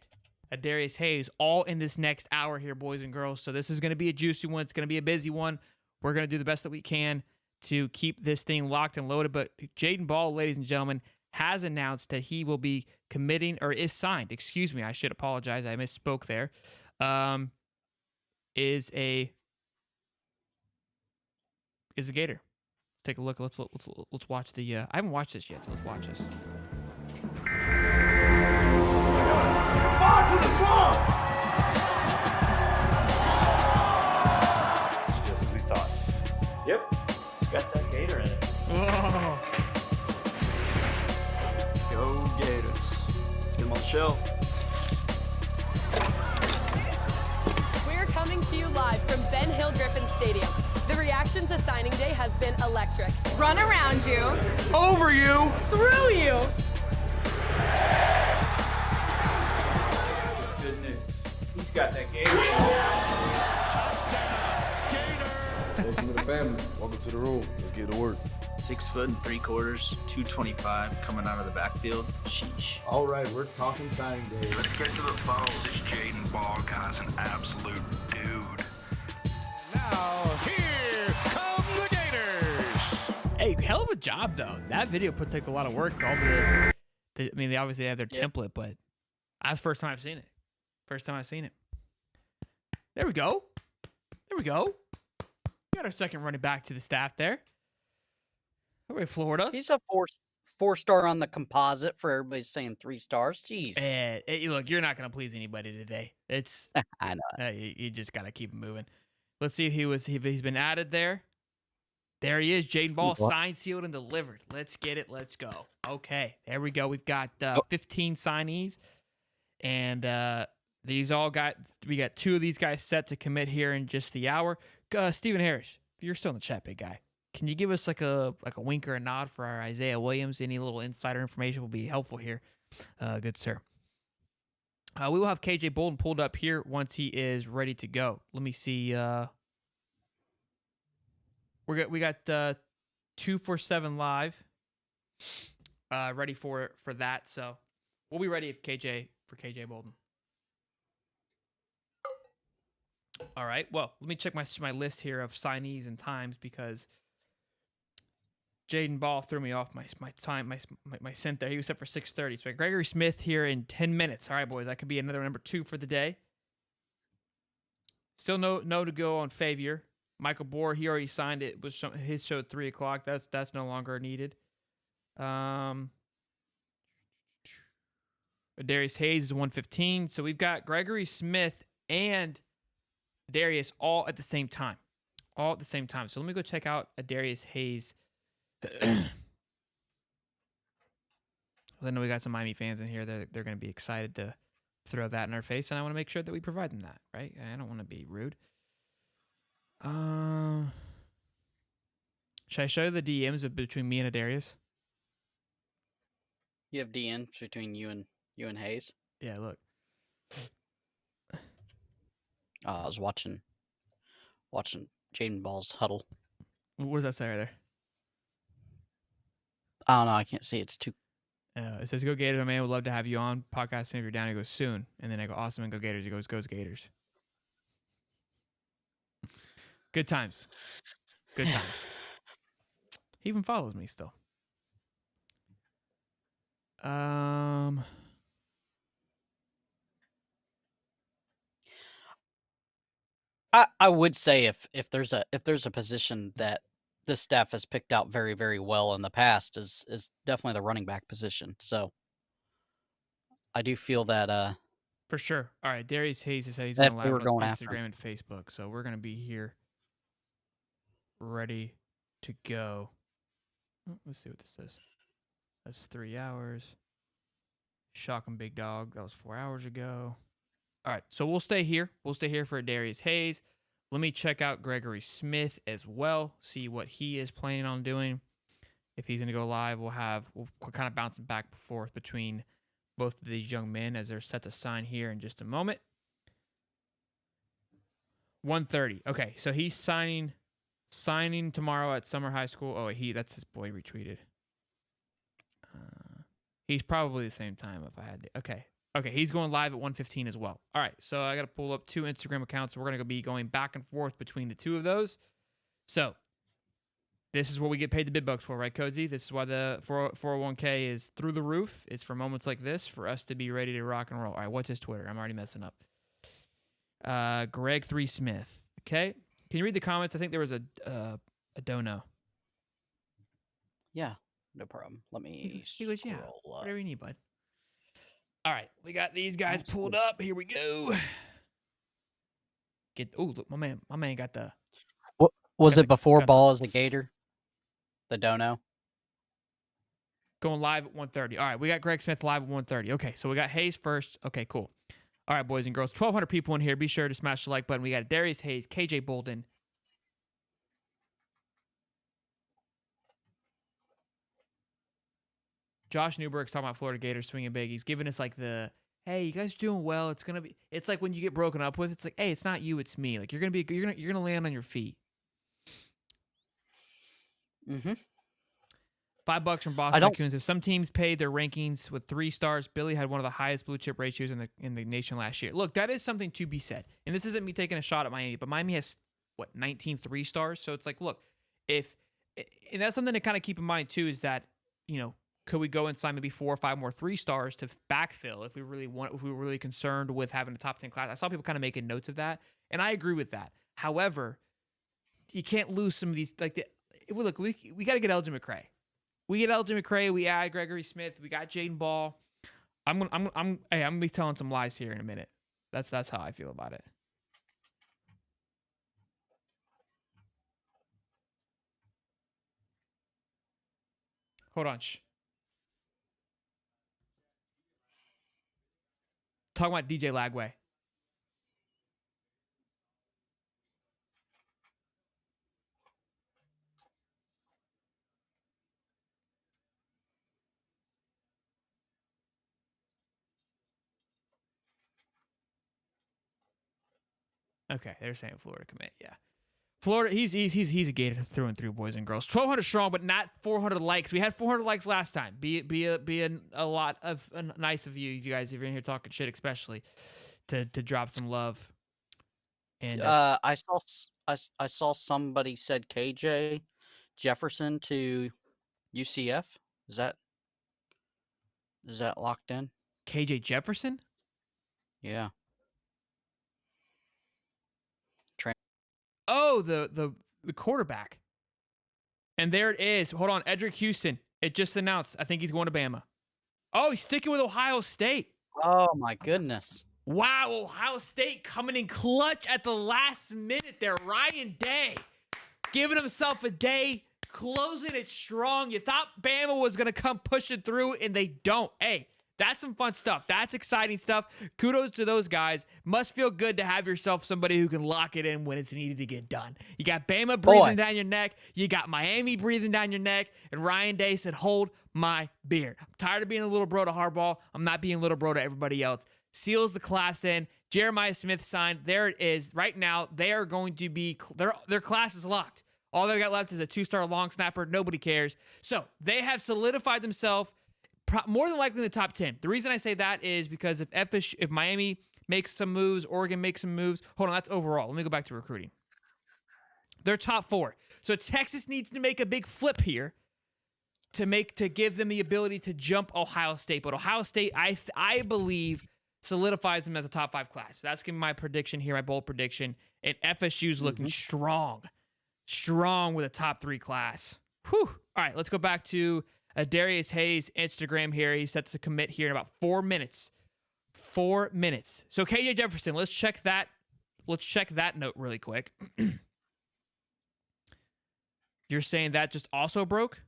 Darius Hayes all in this next hour here, boys and girls. So this is going to be a juicy one. It's going to be a busy one. We're going to do the best that we can to keep this thing locked and loaded. But Jaden Ball, ladies and gentlemen, has announced that he will be committing, or is signed, excuse me, I should apologize, I misspoke there, is a Gator. Take a look. Let's watch the, I haven't watched this yet, so let's watch this. Far to the swamp! Just as we thought. Yep, it's got that gator in it. Oh. Go Gators. Let's get them on the show. We're coming to you live from Ben Hill Griffin Stadium. The reaction to signing day has been electric. Run around you. Over you! Through you. That's good news. Who's got that gator? Welcome to the family. Welcome to the room. Let's get to work. 6 foot and 3/4, 225 coming out of the backfield. Sheesh. All right, we're talking signing day. Let's get to the phone. This Jaden Ball guy's an absolute dude. Now, here come the Gators. Hey, hell of a job, though. That video took a lot of work. All I mean, they obviously have their template, but that's the first time I've seen it. First time I've seen it. There we go. There we go. We got our second running back to the staff there. All right, Florida. He's a four-star on the composite for everybody saying 3 stars. Jeez. Look, you're not going to please anybody today. It's I know. You just got to keep it moving. Let's see if he's been added there. There he is. Jaden Ball, signed, sealed, and delivered. Let's get it. Let's go. Okay, there we go. We've got 15 signees, and we got 2 of these guys set to commit here in just the hour. Stephen Harris, if you're still in the chat, big guy, can you give us like a wink or a nod for our Isaiah Williams? Any little insider information will be helpful here. Good sir. We will have KJ Bolden pulled up here once he is ready to go. Let me see. We got 247 live ready for that. So we'll be ready for KJ Bolden. All right. Well, let me check my list here of signees and times because Jaden Ball threw me off my time, my scent there. He was set for 6:30. So Gregory Smith here in 10 minutes. All right, boys. That could be another number 2 for the day. Still no to go on Favier. Michael Bohr, he already signed it. His show at 3 o'clock. That's no longer needed. Darius Hayes is 115. So we've got Gregory Smith and Darius all at the same time. All at the same time. So let me go check out Darius Hayes. I know we got some Miami fans in here. They're going to be excited to throw that in our face, and I want to make sure that we provide them that, right? I don't want to be rude. Should I show you the DMs between me and Adarius? You have DN between you and Hayes. Yeah, look. I was watching Jaden Ball's huddle. What does that say right there? I don't know. I can't see. It's too. It says, "Go Gators, my man. Would love to have you on podcasting if you're down." He goes, "Soon." And then I go, "Awesome," and go Gators. He goes, "Goes Gators." Good times. Good times. He even follows me still. I would say if there's a position that this staff has picked out very, very well in the past is definitely the running back position. So I do feel that For sure. All right, Darius Hayes has said he's that going to if we live were on going his after Instagram him. and Facebook, so we're going to be here ready to go. Let's see what this says. That's 3 hours. Shocking big dog. That was 4 hours ago. All right, so we'll stay here. We'll stay here for Darius Hayes. Let me check out Gregory Smith as well, see what he is planning on doing. If he's going to go live, we'll kind of bouncing back and forth between both of these young men as they're set to sign here in just a moment. 1:30. Okay, so he's signing tomorrow at Summer High School. Oh, that's his boy retweeted. He's probably the same time if I had to. Okay, he's going live at 1:15 as well. All right, so I got to pull up 2 Instagram accounts. We're going to be going back and forth between the 2 of those. So this is what we get paid the big bucks for, right, Cozy? This is why the 401k is through the roof. It's for moments like this for us to be ready to rock and roll. All right, what's his Twitter? I'm already messing up. Greg3 Smith. Okay, can you read the comments? I think there was a dono. Yeah, no problem. Let me He goes, yeah, scroll up. whatever you need, bud. All right, we got these guys pulled up. Here we go. Look, my man got the. What was got it the- before got the- Ball as a Gator? The dono. Going live at 1:30. All right, we got Greg Smith live at 1:30. Okay, so we got Hayes first. Okay, cool. All right, boys and girls, 1,200 people in here. Be sure to smash the like button. We got Darius Hayes, KJ Bolden. Josh Newberg's talking about Florida Gators swinging big. He's giving us like the, hey, you guys are doing well. It's like when you get broken up with, it's like, hey, it's not you, it's me. Like you're gonna land on your feet. Mm-hmm. $5 from Boston Coons says some teams paid their rankings with 3 stars. Billy had one of the highest blue chip ratios in the nation last year. Look, that is something to be said. And this isn't me taking a shot at Miami, but Miami has 19 3 stars. So it's like, look, and that's something to kind of keep in mind too, is that, could we go and sign maybe 4 or 5 more 3 stars to backfill if we were really concerned with having a top 10 class? I saw people kind of making notes of that, and I agree with that. However, you can't lose some of these. We got to get Elgin McCray. We get Elgin McCray. We add Gregory Smith. We got Jaden Ball. I'm gonna be telling some lies here in a minute. That's how I feel about it. Hold on. Shh. Talking about DJ Lagway. Okay, they're saying Florida commit. Yeah, Florida. He's a Gator through and through, boys and girls. 1,200 strong, but not 400 likes. We had 400 likes last time. Be a lot of nice of you guys if you're in here talking shit, especially to drop some love. And I saw somebody said KJ Jefferson to UCF. Is that locked in? KJ Jefferson? Yeah. Oh, the quarterback. And there it is. Hold on, Edric Houston. It just announced. I think he's going to Bama. Oh, he's sticking with Ohio State. Oh my goodness. Wow, Ohio State coming in clutch at the last minute there. Ryan Day giving himself a day, closing it strong. You thought Bama was going to come pushing through, and they don't. Hey, That's some fun stuff. That's exciting stuff. Kudos to those guys. Must feel good to have yourself somebody who can lock it in when it's needed to get done. You got Bama breathing down your neck. You got Miami breathing down your neck. And Ryan Day said, hold my beer. I'm tired of being a little bro to Harbaugh. I'm not being a little bro to everybody else. Seals the class in. Jeremiah Smith signed. There it is. Right now, they are going to be, their class is locked. All they got left is a 2-star long snapper. Nobody cares. So they have solidified themselves more than likely in the top 10. The reason I say that is because if Miami makes some moves, Oregon makes some moves. Hold on, that's overall. Let me go back to recruiting. They're top 4. So Texas needs to make a big flip here to give them the ability to jump Ohio State. But Ohio State, I believe, solidifies them as a top 5 class. That's gonna be my prediction here, my bold prediction. And FSU's looking strong with a top 3 class. Whew. All right, let's go back to Darius Hayes' Instagram here. He sets a commit here in about 4 minutes. 4 minutes. So KJ Jefferson, let's check that. Let's check that note really quick. You're saying that just also broke?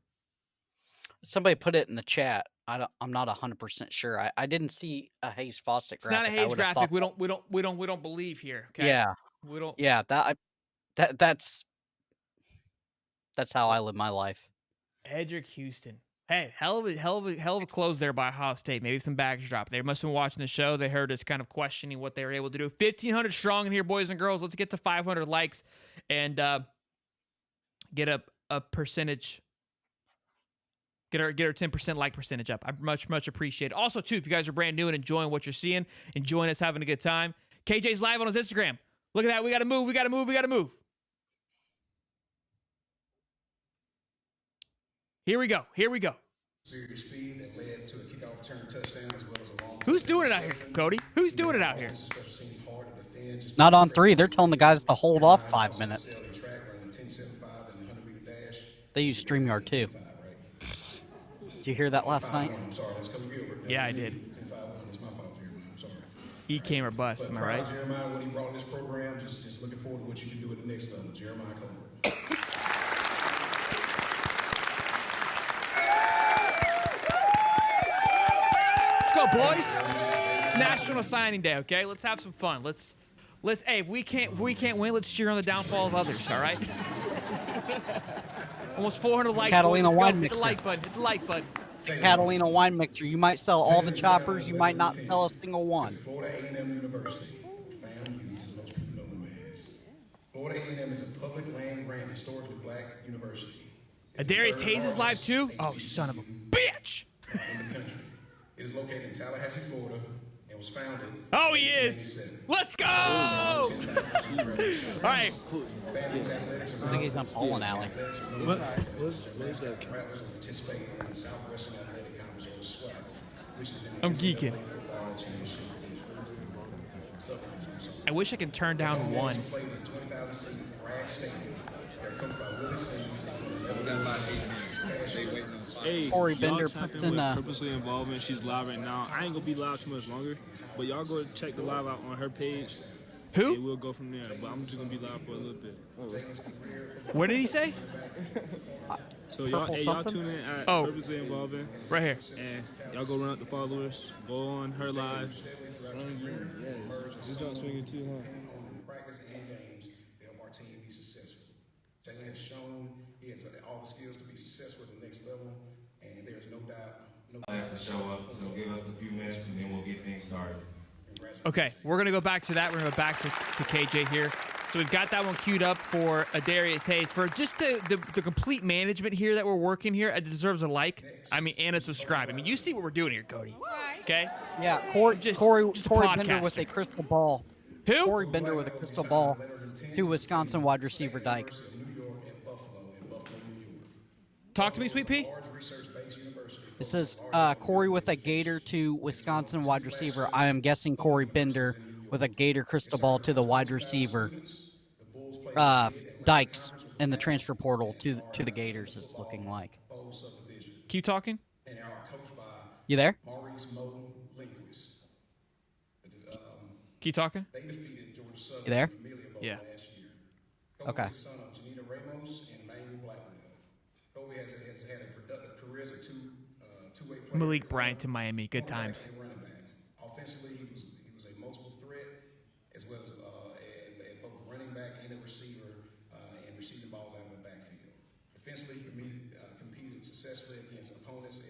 Somebody put it in the chat. I'm not 100% sure. I didn't see a Hayes Fawcett It's graphic. not a Hayes graphic. We don't believe here. Okay? Yeah. We don't. Yeah. That's how I live my life. Edric Houston. Hey, hell of a close there by Ohio State. Maybe some baggage drop. They must have been watching the show. They heard us kind of questioning what they were able to do. 1,500 strong in here, boys and girls. Let's get to 500 likes and get a percentage. Get our 10% like percentage up. I much appreciate it. Also, too, if you guys are brand new and enjoying what you're seeing, enjoying us having a good time, KJ's live on his Instagram. Look at that. We got to move. We got to move. We got to move. Here we go. Here we go. Speed that led to a kickoff return touchdown as well as a long. Who's doing it out here, Cody? Who's doing it out here? Not on 3. They're telling the guys to hold off 5 minutes. They use StreamYard too. Did you hear that last night? Yeah, I did. E-came or bust, am I right? Jeremiah, when he brought this program, just looking forward to what you can do at the next level. Jeremiah Cole. Let's go, boys. It's National Signing Day, okay? Let's have some fun. Let's hey, if we can't win, let's cheer on the downfall of others, all right? Almost 400 likes. Catalina wine mixer. Hit the like button. Hit the like button. Catalina wine mixer. You might sell all the choppers. You might not sell a single one. Florida A&M University. FAMU, as most people know them as. Florida A&M is a public land grant historically black university. Darius Hayes is live too? Oh, son of a bitch! In the country. It is located in Tallahassee, Florida, and was founded. Oh, he is! Let's go! All right. I think he's on Bowling Alley. I'm geeking. I wish I could turn down one. Hey, Corey y'all Bender tap puts in in with Purposely Involvement. She's live right now. I ain't gonna be live too much longer, but y'all go check the live out on her page. Who? And we'll go from there. But I'm just gonna be live for a little bit. What did he say? So y'all tune in at Purposely Involving right here, and y'all go run up the followers. Go on her live. Yes, this jump swinging too, huh? Practice and games to help our team be successful. Jalen has shown he has all the skills to be successful at the next level, and there's no doubt. To show up, so give us a few minutes and then we'll get things started. Okay, we're going to go back to that. We're going to go back to KJ here. So we've got that one queued up for Darius Hayes. For just the complete management here that we're working here, it deserves a like. I mean, and a subscribe. I mean, you see what we're doing here, Cody. Okay? Yeah, Corey Bender with a podcaster. crystal ball. Who? Corey Bender with a crystal ball to Wisconsin wide receiver Dyke. Talk to me, Sweet Pea. It says Corey with a gator to Wisconsin wide receiver. I am guessing Corey Bender with a gator crystal ball to the wide receiver. Dykes in the transfer portal to the Gators, it's looking like. Keep talking. You there? Keep talking. You there? Yeah. Okay. Kobe has had a productive career as a two-way player. Malik Bryant to Miami. Good Cornerback times. and running back. Offensively, he was a multiple threat, as well as at both running back and a receiver, and receiving balls out of the backfield. Defensively, he competed successfully against opponents,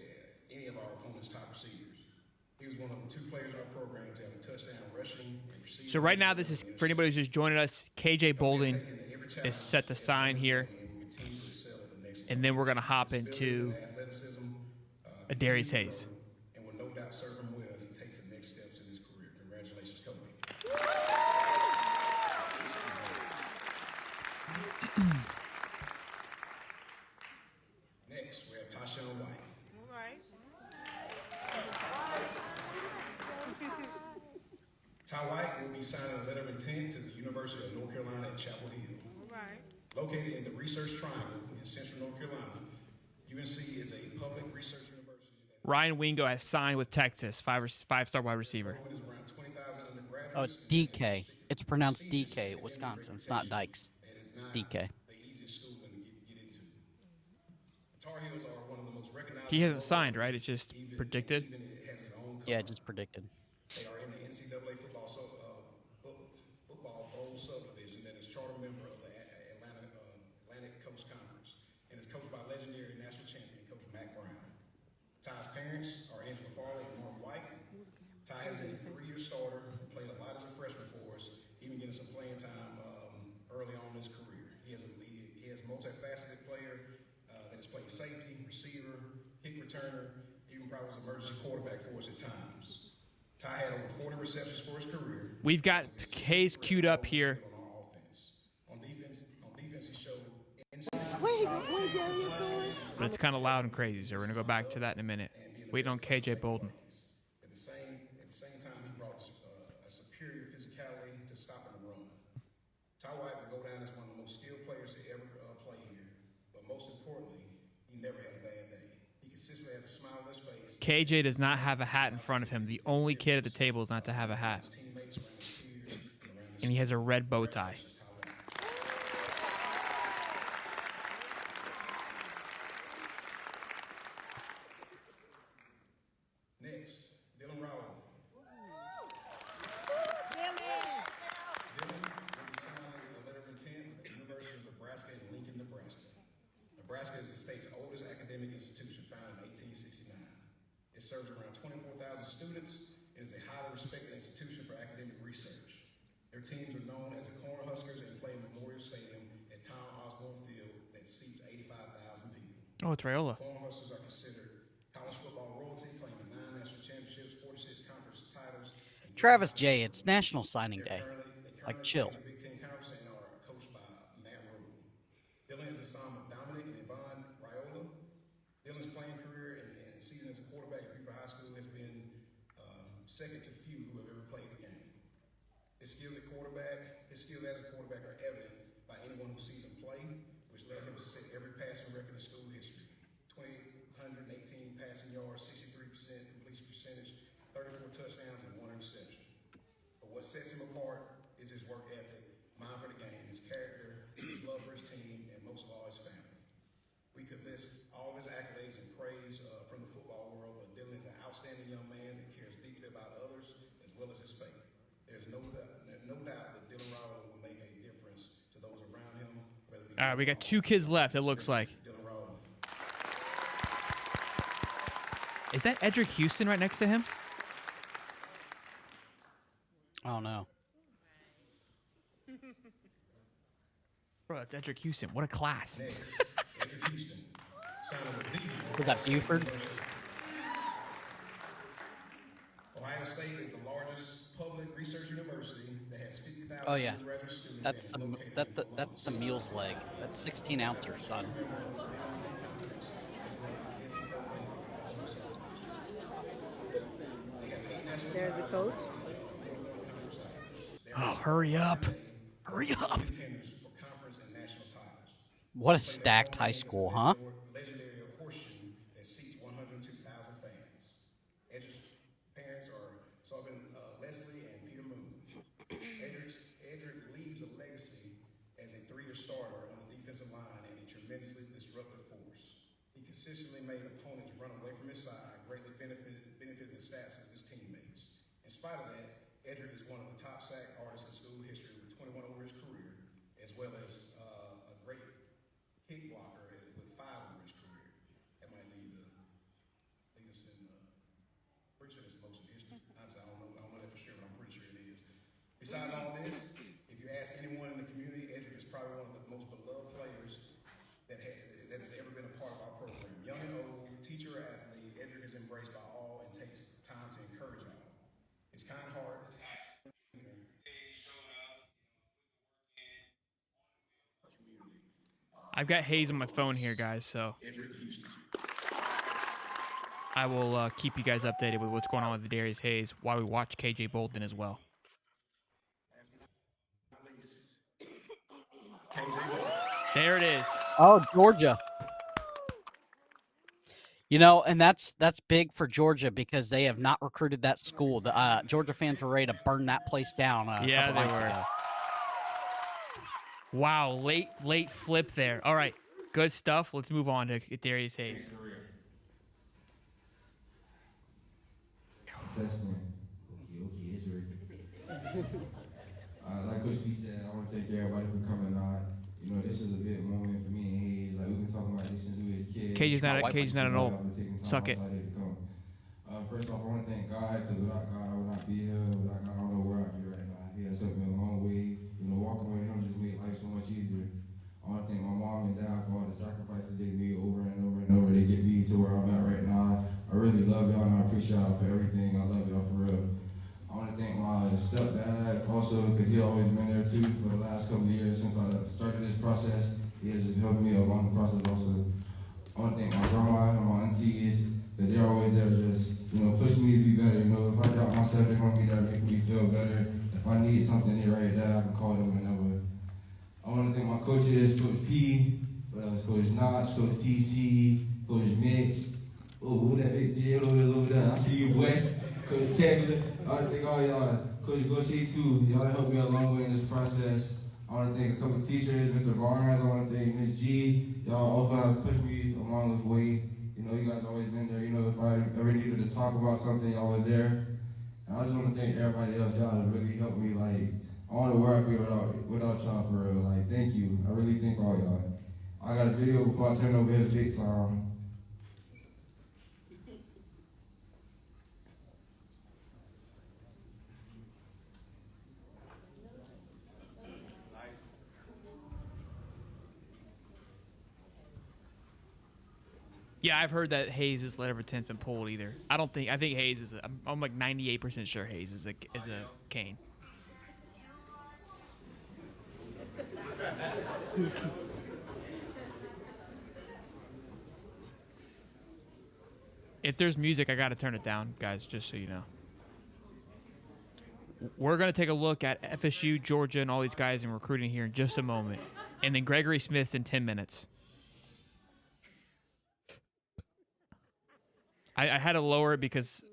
any of our opponents' top receivers. He was one of the 2 players in our program to have a touchdown rushing and receiving. So right now, this is for anybody who's just joining us. KJ Bolden is set to sign here, and then we're gonna hop into Darius Hayes. And will no doubt serve him well as he takes the next steps in his career. Congratulations, Kobe. Next, we have Tashawn White. All right. Ty White will be signing a letter of intent to the University of North Carolina at Chapel Hill. All right. Located in the Research Triangle in central North Carolina, UNC is a public research university. Ryan Wingo has signed with Texas, five-star wide receiver. Oh, it's DK. It's pronounced DK, Wisconsin. It's not Dykes. It's DK. He hasn't signed, right? It's just predicted. Yeah, just predicted. They are in the NCAA football bowl subdivision that is charter member of the Atlantic Coast Conference and is coached by legendary national champion Coach Mac Brown. Ty's parents are Angela Farley and Mark White. Ty has been a 3-year starter and played a lot as a freshman for us, even getting some playing time early on in his career. He has a multifaceted player that has played safety, receiver, kick returner, even probably was an emergency quarterback for us at times. Ty had over 40 receptions for his career. We've got Hayes queued up here. On defense, he showed But it's kind of loud and crazy, so we're going to go back to that in a minute. Waiting on KJ Bolden. At the same time, he brought a superior physicality to stopping the run. Ty White will go down as one of the most skilled players to ever play here. But most importantly, he never had a bad day. He consistently has a smile on his face. KJ does not have a hat in front of him. The only kid at the table is not to have a hat. And he has a red bow tie. Next, Dylan Rowell. Dylan will be signing a letter of intent with the University of Nebraska in Lincoln, Nebraska. Nebraska is the state's oldest academic institution, founded in 1869. It serves around 24,000 students and is a highly respected institution for academic research. Their teams are known as the Cornhuskers and play in Memorial Stadium at Tom Osborne Field that seats 85,000 people. Oh, it's Raiola. Cornhuskers are considered college football royalty, claiming 9 national championships, 46 conference titles. Travis J., it's National Signing Day. Like, chill. The Big Ten Conference and are coached by Matt Rule. Dylan is a son of Dominic and Yvonne Raiola. Dylan's playing career and season as a quarterback at Beaufort High School has been second to few who have ever played the game. His skills as a quarterback are evident by anyone who sees him play, which led him to set every passing record in school history. 2,818 passing yards, 63% completion percentage, 34 touchdowns, and 1 interception. But what sets him apart is his work ethic, mind for the game, his character, his love for his team, and most of all, his family. We could list all his accolades and praise from the football world, but Dylan is an outstanding young man that cares deeply about others as well as his faith. There's no doubt that Dylan Rowell will make a difference to those around him. All right, we got 2 kids left, it looks like. Dylan Rowell. Is that Edric Houston right next to him? I don't know. Bro, that's Edric Houston. What a class. Next, Edric Houston. Was that Buford? Ohio State is the largest public research university that has 50,000 Oh, yeah. undergraduate students. That's some mule's leg. That's 16 ouncer, son. There's a coach. Oh, hurry up. Hurry up. What a stacked high school, huh? Legendary horseshoe that seats 102,000 fans. Edric's parents are Sullivan Leslie and Peter Moon. Edric leaves a legacy as a 3-year starter on the defensive line and a tremendously disruptive force. He consistently made opponents run away from his side, greatly benefited the stats of his teammates. In spite of that, Edric is one of the top sack artists in school history with 21 over his career, as well as a great kick blocker with 5 over his career. That might lead us in, pretty sure it's most in history. Honestly, I don't know that for sure, but I'm pretty sure it is. Besides all this, if you ask anyone in the community, Edric is probably one of the most beloved players that has ever been a part of our program. Young and old, teacher or athlete, Edric is embraced by all and takes time to encourage all. His kind heart. I've got Hayes on my phone here, guys, so I will keep you guys updated with what's going on with Darius Hayes while we watch KJ Bolden as well. There it is. Oh, Georgia. You know, and that's big for Georgia because they have not recruited that school. The Georgia fans were ready to burn that place down a couple nights ago. Wow, late flip there. All right, good stuff. Let's move on to Darius Hayes. Testing. Okay, it's ready. Like Coach B said, I want to thank everybody for coming on. You know, this is a big moment for me and Hayes. Like, we've been talking about this since we was kids. KJ's not an old. Suck it. First off, I want to thank God, because without God, I would not be here. Without God, I don't know where I'd be right now. He has taken me a long way. You know, walking with him just made life so much easier. I want to thank my mom and dad for all the sacrifices they made over and over and over to get me to where I'm at right now. I really love y'all and I appreciate y'all for everything. I love y'all for real. I want to thank my stepdad also, because he always been there too for the last couple of years since I started this process. He has just helped me along the process also. I want to thank my grandma and my aunties, because they're always there just, you know, pushing me to be better. You know, if I doubt myself, they're going to be there making me feel better. If I need something, they're right there. I can call them whenever. I want to thank my coaches, Coach P, Coach Notch, Coach TC, Coach Mitch. Oh, who that big jail is over there? I see you, boy. Coach Kegler. I want to thank all y'all. Coach Gaucher, too. Y'all helped me a long way in this process. I want to thank a couple of teachers, Mr. Barnes. I want to thank Ms. G. Y'all also pushed me along this way. You know, you guys always been there. You know, if I ever needed to talk about something, y'all was there. And I just want to thank everybody else. Y'all really helped me, like, I want to where I'd be without y'all for real. Like, thank you. I really thank all y'all. I got a video before I turn over here to big time. Yeah, I've heard that Hayes is letter of intent been pulled either. I think Hayes is I'm like 98% sure Hayes is a Cane. If there's music, I got to turn it down, guys, just so you know. We're going to take a look at FSU, Georgia, and all these guys in recruiting here in just a moment. And then Gregory Smith's in 10 minutes. I had to lower it because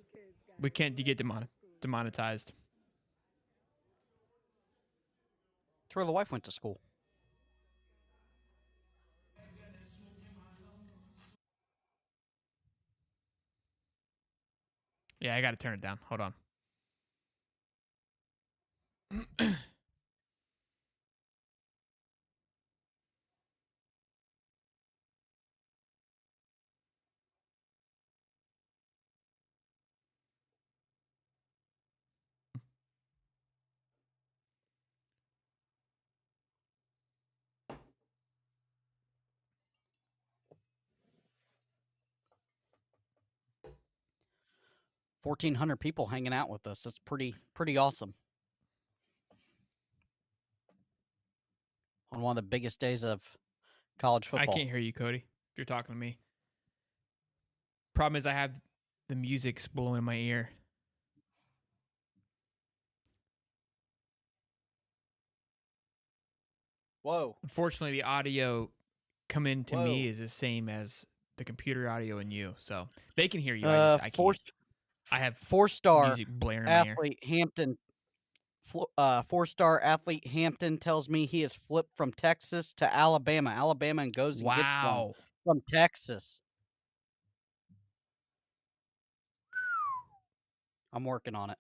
we can't get demonetized. It's where the wife went to school. Yeah, I got to turn it down. Hold on. $1,400 people hanging out with us. That's pretty awesome. On one of the biggest days of college football. I can't hear you, Cody, if you're talking to me. Problem is I have the music's blowing in my ear. Whoa. Unfortunately, the audio coming to me is the same as the computer audio and you, so they can hear you. I can't. I have 4-star music blaring in my ear. athlete Hampton. 4-star athlete Hampton tells me he has flipped from Texas to Alabama. Alabama and goes and gets one from Texas. I'm working on it.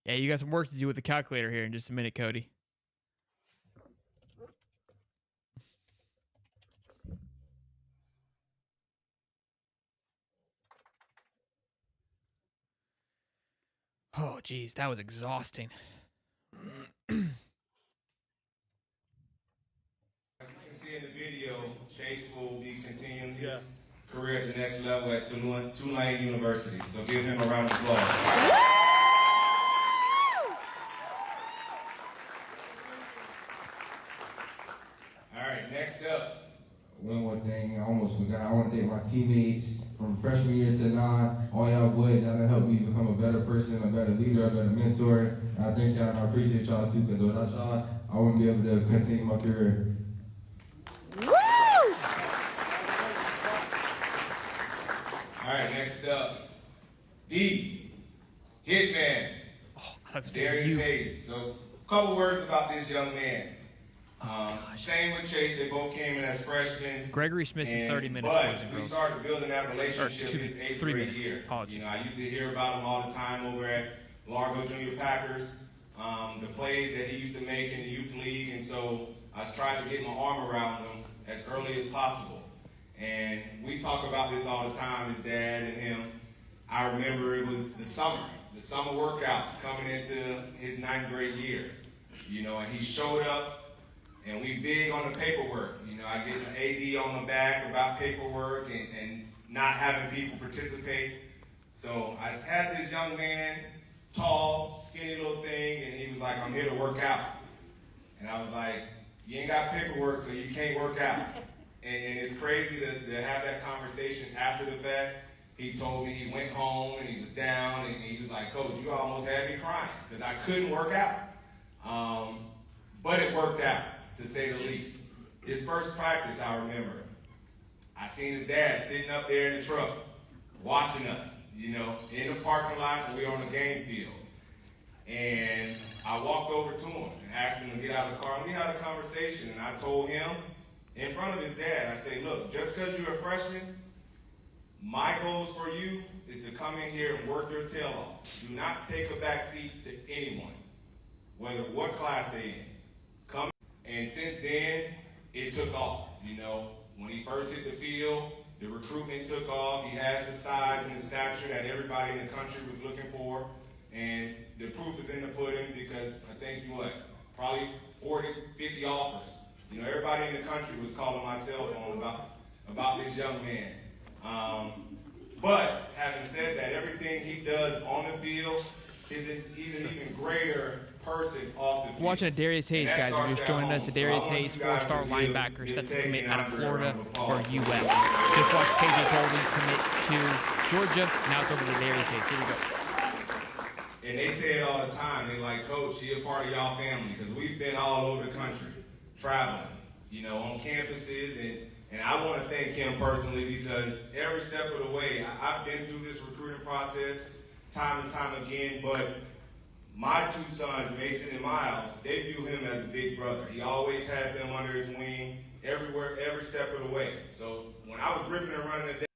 Yeah, you got some work to do with the calculator here in just a minute, Cody. Oh, geez, that was exhausting. You can see in the video, Chase will be continuing his career at the next level at Tulane University. So give him a round of applause. All right, next up. One more thing, I almost forgot. I want to thank my teammates from freshman year to now. All y'all boys, y'all done helped me become a better person, a better leader, a better mentor. And I thank y'all and I appreciate y'all too, because without y'all, I wouldn't be able to continue my career. Woo! All right, next up, D, Hitman, Darius Hayes. So, a couple words about this young man. Same with Chase, they both came in as freshmen. Gregory's missing 30 minutes. But we started building that relationship his 8th grade year. You know, I used to hear about him all the time over at Largo Junior Packers, the plays that he used to make in the youth league, and so I was trying to get my arm around him as early as possible. And we talk about this all the time, his dad and him. I remember it was the summer workouts coming into his 9th grade year. You know, and he showed up, and we big on the paperwork. You know, I get an AD on my back about paperwork and not having people participate. So I had this young man, tall, skinny little thing, and he was like, I'm here to work out. And I was like, you ain't got paperwork, so you can't work out. And it's crazy to have that conversation after the fact. He told me he went home and he was down, and he was like, Coach, you almost had me crying because I couldn't work out. But it worked out, to say the least. His first practice, I remember, I seen his dad sitting up there in the truck watching us, you know, in the parking lot, and we were on the game field. And I walked over to him and asked him to get out of the car, and we had a conversation, and I told him in front of his dad, I said, look, just because you're a freshman, my goals for you is to come in here and work your tail off. Do not take a back seat to anyone, whether what class they in. Come. And since then, it took off. You know, when he first hit the field, the recruitment took off. He has the size and the stature that everybody in the country was looking for. And the proof is in the pudding because I think probably 40, 50 offers. You know, everybody in the country was calling my cell phone about this young man. But having said that, everything he does on the field, he's an even greater person off the field. Watching a Darius Hayes, guys, who just joined us. A Darius Hayes, 4-star linebacker, set to commit out of Florida or UM. Just watched KJ Bolden commit to Georgia. Now it's over to Darius Hayes. Here we go. And they say it all the time. They're like, Coach, he a part of y'all family because we've been all over the country, traveling, you know, on campuses. And I want to thank him personally because every step of the way, I've been through this recruiting process time and time again, but my two sons, Mason and Miles, they view him as a big brother. He always had them under his wing everywhere, every step of the way. So when I was ripping and running the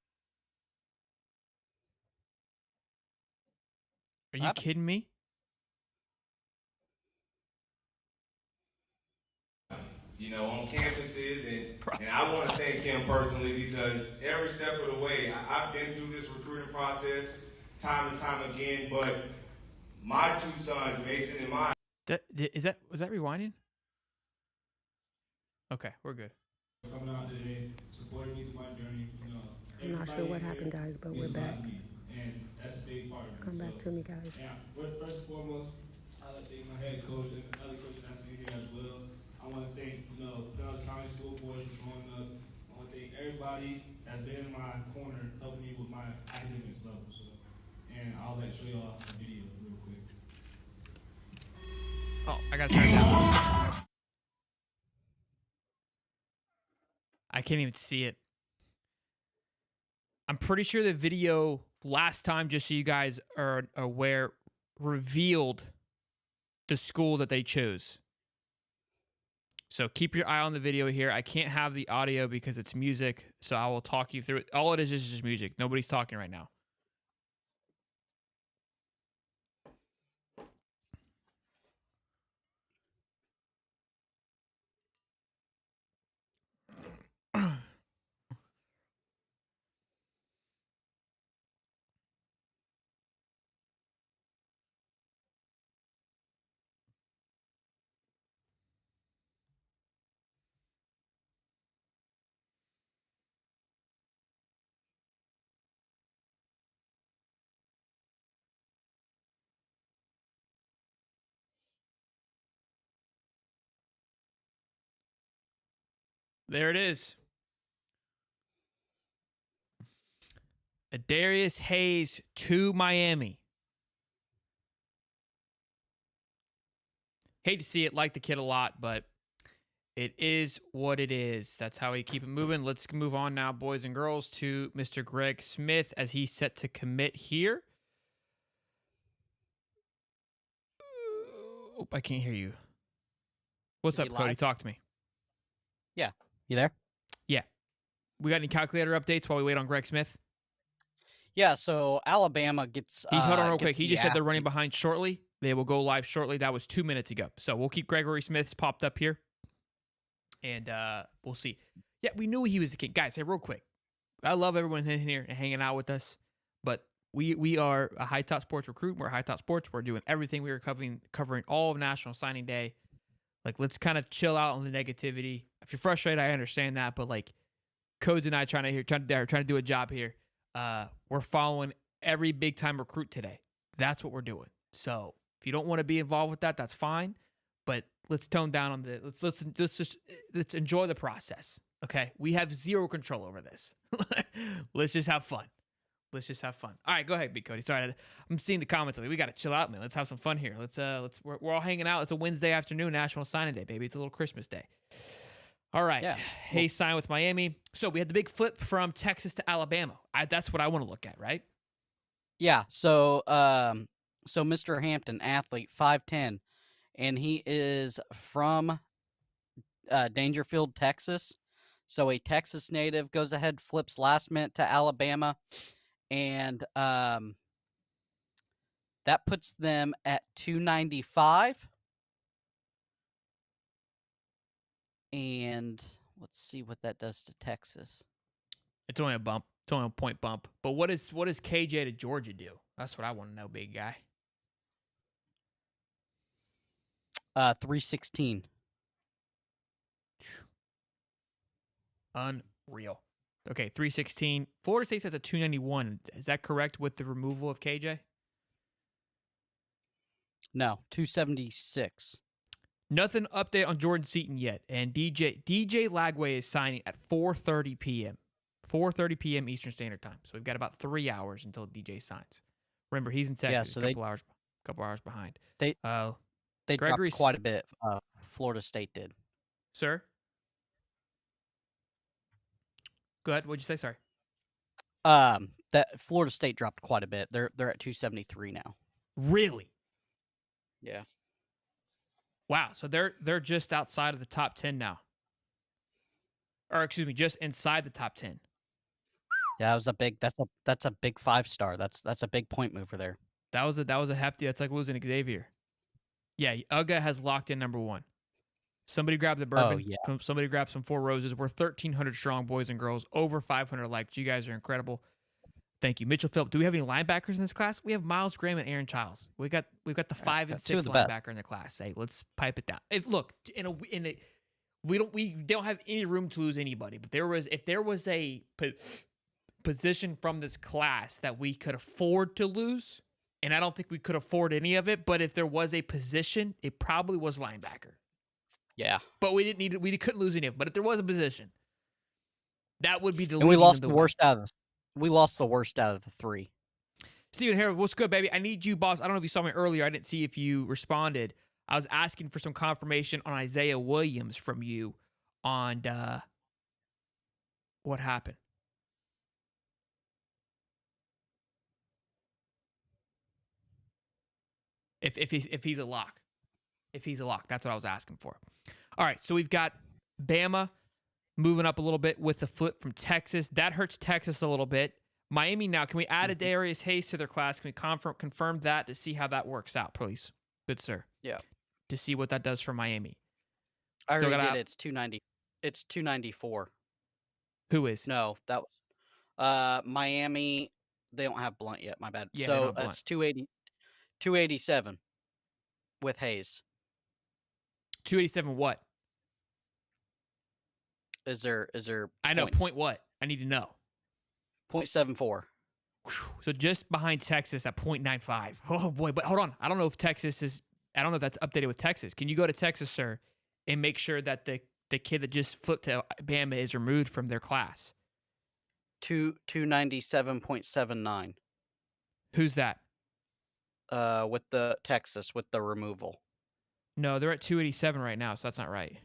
Are you kidding me? You know, on campuses, and I want to thank him personally because every step of the way, I've been through this recruiting process time and time again, but my two sons, Mason and Miles. Was that rewinding? Okay, we're good. Coming out today, supporting me through my journey. You know, I'm not sure what happened, guys, but we're back. And that's a big part of it. Come back to me, guys. Yeah, first and foremost, I'd like to thank my head coach and other coaches that's in here as well. I want to thank, Dallas County School Boys for showing up. I want to thank everybody that's been in my corner, helping me with my academics level. So, and I'll show y'all a video real quick. Oh, I got to turn it down. I can't even see it. I'm pretty sure the video last time, just so you guys are aware, revealed the school that they chose. So keep your eye on the video here. I can't have the audio because it's music, so I will talk you through it. All it is just music. Nobody's talking right now. There it is. Darius Hayes to Miami. Hate to see it, like the kid a lot, but it is what it is. That's how we keep it moving. Let's move on now, boys and girls, to Mr. Greg Smith as he's set to commit here. Oh, I can't hear you. What's up, Cody? Talk to me. Yeah. You there? Yeah. We got any calculator updates while we wait on Greg Smith? Yeah, so Alabama gets. Hold on real quick. He just said they're running behind shortly. They will go live shortly. That was 2 minutes ago. So we'll keep Gregory Smith's popped up here. And we'll see. Yeah, we knew he was the king. Guys, hey, real quick. I love everyone in here and hanging out with us. But we are a High Top Sports recruit. We're High Top Sports. We're doing everything. We are covering all of National Signing Day. Like, let's kind of chill out on the negativity. If you're frustrated, I understand that. But, like, Codes and I trying to do a job here. We're following every big-time recruit today. That's what we're doing. So if you don't want to be involved with that, that's fine. But let's tone down on the let's enjoy the process. Okay, we have zero control over this. Let's just have fun. All right, go ahead, Big Cody. Sorry, I'm seeing the comments. We got to chill out, man. Let's have some fun here. We're all hanging out. It's a Wednesday afternoon, National Signing Day, baby. It's a little Christmas day. All right. Yeah. Hayes signed with Miami. So we had the big flip from Texas to Alabama. That's what I want to look at, right? Yeah. So Mr. Hampton, athlete, 5'10", and he is from Dangerfield, Texas. So a Texas native goes ahead, flips last minute to Alabama, and that puts them at 295. And let's see what that does to Texas. It's only a bump. It's only a point bump. But what does KJ to Georgia do? That's what I want to know, big guy. 316. Unreal. Okay, 316. Florida State's at a 291. Is that correct with the removal of KJ? No, 276. Nothing update on Jordan Seaton yet. And DJ Lagway is signing at 4:30 p.m. 4:30 p.m. Eastern Standard Time. So we've got about 3 hours until DJ signs. Remember, he's in Texas. Yeah, so a couple hours behind. They dropped quite a bit. Florida State did. Sir? Go ahead. What'd you say? Sorry. That Florida State dropped quite a bit. They're at 273 now. Really? Yeah. Wow. So they're just outside of the top 10 now. Or excuse me, just inside the top 10. Yeah, that's a big 5-star. That's a big point mover there. That was a hefty. That's like losing Xavier. Yeah, UGA has locked in number 1. Somebody grab the bourbon. Oh, yeah. Somebody grab some Four Roses. We're 1,300 strong, boys and girls. Over 500 likes. You guys are incredible. Thank you, Mitchell Phillip. Do we have any linebackers in this class? We have Miles Graham and Aaron Childs. We've got the 5 and 6 linebacker in the class. Hey, let's pipe it down. Look, we don't have any room to lose anybody. But if there was a position from this class that we could afford to lose, and I don't think we could afford any of it, but if there was a position, it probably was linebacker. Yeah. But we couldn't lose any of it. But if there was a position, that would be the. And we lost the worst out of the 3. Steven Harrell, what's good, baby? I need you, boss. I don't know if you saw me earlier. I didn't see if you responded. I was asking for some confirmation on Isaiah Williams from you on what happened. If he's a lock. If he's a lock. That's what I was asking for. All right, so we've got Bama moving up a little bit with the flip from Texas. That hurts Texas a little bit. Miami now, can we add a Darius Hayes to their class? Can we confirm that to see how that works out, please? Good, sir. Yeah. To see what that does for Miami. I already did. It's 290. It's 294. Who is? No, that was Miami. They don't have Blunt yet. My bad. Yeah, so it's 287 with Hayes. 287 what? Is there I know, points? point what? I need to know. 0.74. So just behind Texas at 0.95. Oh boy, but hold on. I don't know if that's updated with Texas. Can you go to Texas, sir, and make sure that the the kid that just flipped to Bama is removed from their class? 297.79. Who's that? With the Texas with the removal. No, they're at 287 right now, so that's not right.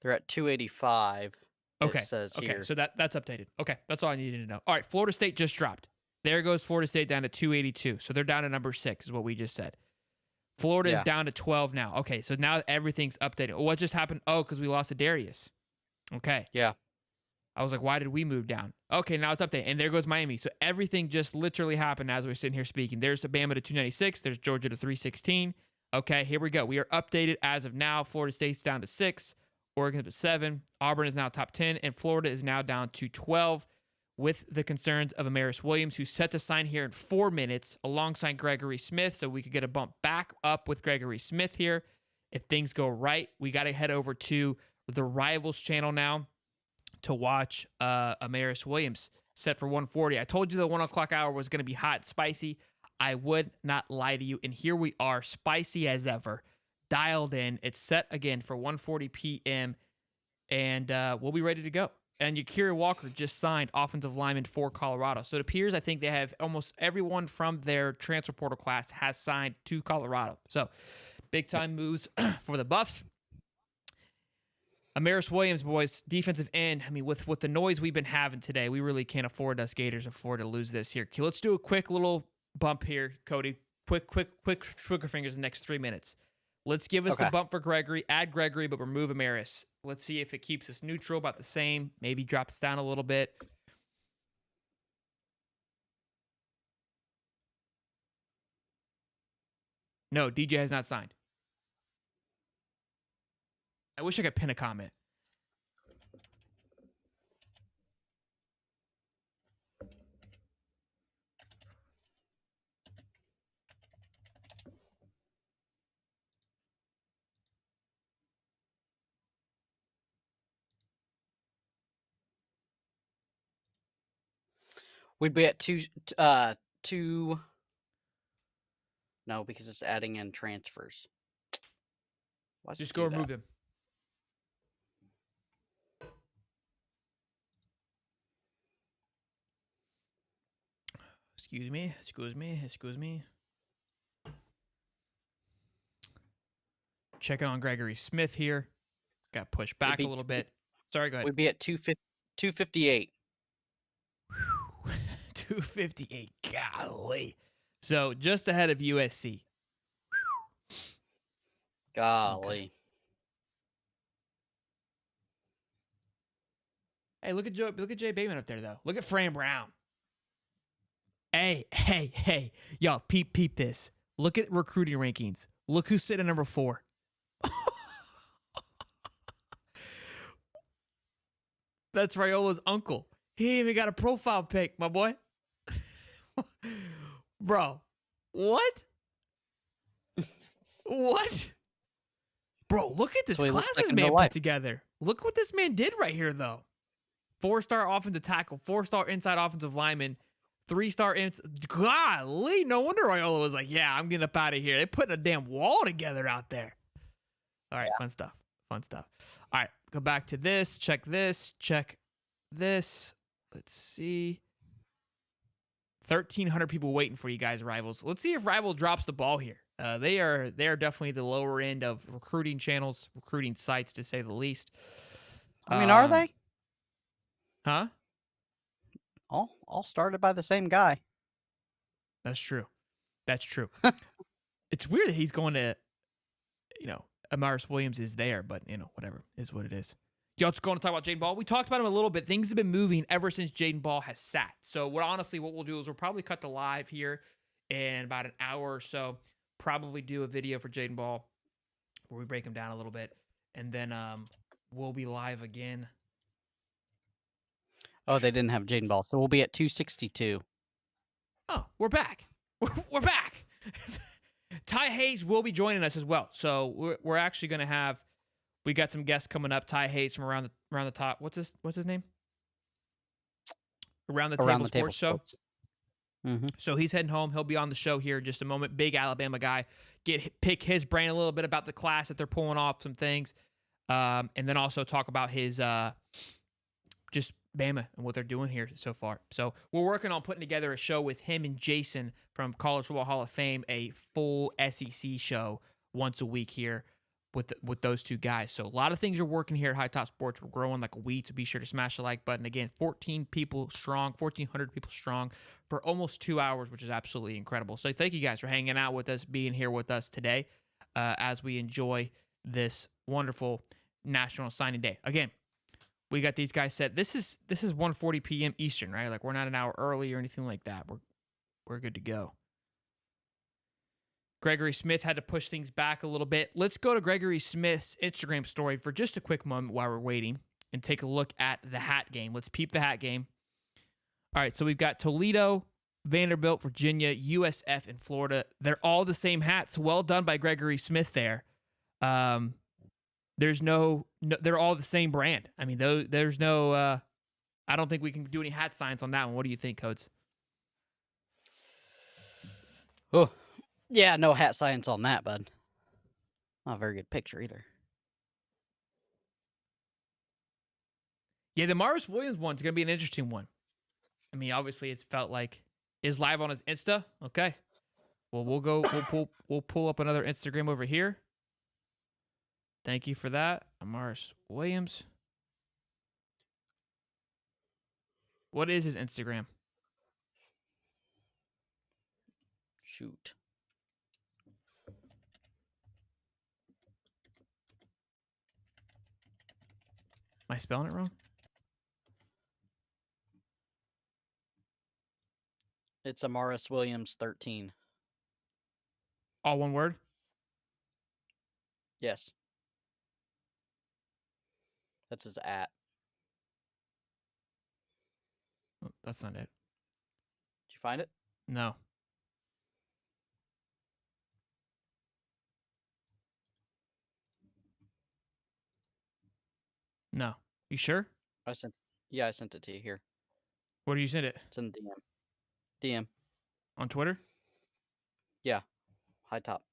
They're at 285. Okay. It says okay. here. So that's updated. Okay. That's all I needed to know. All right. Florida State just dropped. There goes Florida State down to 282. So they're down to number 6 is what we just said. Florida is down to 12 now. Okay. So now everything's updated. What just happened? Oh, because we lost to Darius. Okay. Yeah. I was like, why did we move down? Okay, now it's updated. And there goes Miami. So everything just literally happened as we're sitting here speaking. There's Bama to 296. There's Georgia to 316. Okay, here we go. We are updated as of now. Florida State's down to 6. Oregon's at 7. Auburn is now top 10. And Florida is now down to 12 with the concerns of Amaris Williams, who's set to sign here in 4 minutes alongside Gregory Smith. So we could get a bump back up with Gregory Smith here. If things go right, we got to head over to the Rivals channel now to watch Amaris Williams set for 140. I told you the 1 o'clock hour was going to be hot and spicy. I would not lie to you. And here we are, spicy as ever, dialed in. It's set again for 1:40 p.m. And we'll be ready to go. And Yakira Walker just signed offensive lineman for Colorado. So it appears, I think they have almost everyone from their transfer portal class has signed to Colorado. So big time moves for the Buffs. Amaris Williams, boys, defensive end. I mean, with the noise we've been having today, we really can't afford us Gators afford to lose this here. Okay, let's do a quick little bump here, Cody. Quick trigger fingers the next 3 minutes. Let's give us the bump for Gregory. Add Gregory, but remove Amaris. Let's see if it keeps us neutral, about the same. Maybe drops down a little bit. No, DJ has not signed. I wish I could pin a comment. We'd be at two. No, because it's adding in transfers. Just go remove him. Excuse me. Checking on Gregory Smith here. Got pushed back a little bit. Sorry, go ahead. We'd be at 258. 258. Golly. So just ahead of USC. Golly. Okay. Hey, look at Jay Bateman up there, though. Look at Fran Brown. Hey. Y'all, peep this. Look at recruiting rankings. Look who's sitting at number 4. That's Raiola's uncle. He ain't even got a profile pic, my boy. Bro, what? What? Bro, look at this class this man put together. Look what this man did right here, though. 4-star offensive tackle, 4-star inside offensive lineman, 3-star Golly, no wonder Raiola was like, yeah, I'm getting up out of here. They're putting a damn wall together out there. All right, fun stuff. All right, go back to this. Check this. Let's see. 1,300 people waiting for you guys, Rivals. Let's see if Rival drops the ball here. They are definitely the lower end of recruiting channels, recruiting sites, to say the least. I mean, are they? Huh? All started by the same guy. That's true. It's weird that he's going to, Amaris Williams is there, but, whatever, is what it is. Y'all just going to talk about Jaden Ball. We talked about him a little bit. Things have been moving ever since Jaden Ball has sat. So what we'll do is we'll probably cut the live here in about an hour or so. Probably do a video for Jaden Ball where we break him down a little bit. And then we'll be live again. Oh, they didn't have Jaden Ball. So we'll be at 262. Oh, we're back. We're back. Ty Hayes will be joining us as well. So we're actually going to have, we got some guests coming up. Ty Hayes from around the top. What's his name? Around the Table Sports Show. So he's heading home. He'll be on the show here in just a moment. Big Alabama guy. Pick his brain a little bit about the class that they're pulling off some things, and then also talk about his just Bama and what they're doing here so far. So we're working on putting together a show with him and Jason from College Football Hall of Fame, a full SEC show once a week here with those two guys. So a lot of things are working here at High Top Sports. We're growing like a weed, so be sure to smash the like button. Again, 1,400 people strong for almost 2 hours, which is absolutely incredible. So thank you guys for hanging out with us, being here with us today as we enjoy this wonderful National Signing Day. Again, we got these guys set. This is 1:40 p.m. Eastern, right? Like we're not an hour early or anything like that. We're good to go. Gregory Smith had to push things back a little bit. Let's go to Gregory Smith's Instagram story for just a quick moment while we're waiting and take a look at the hat game. Let's peep the hat game. All right, so we've got Toledo, Vanderbilt, Virginia, USF, and Florida. They're all the same hats. Well done by Gregory Smith there. There's no, they're all the same brand. I mean, there's no, I don't think we can do any hat signs on that one. What do you think, Coates? Oh, yeah, no hat science on that, bud. Not a very good picture either. Yeah, the Morris Williams one's going to be an interesting one. I mean, obviously, it's felt like is live on his Insta. Okay. Well, we'll pull up another Instagram over here. Thank you for that, Morris Williams. What is his Instagram? Shoot. Am I spelling it wrong? It's Amaris Williams 13. All one word? Yes. That's his at. Oh, that's not it. Did you find it? No. No. You sure? I sent it to you here. Where do you send it? It's in the DM. On Twitter? Yeah. High top.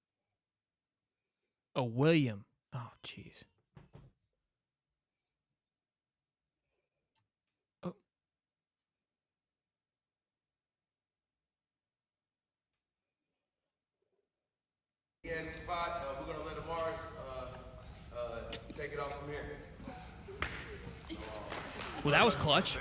Oh, William. Oh, jeez. Oh. Yeah, in the spot, we're going to let Amaris take it off from here. Well, that was clutch. You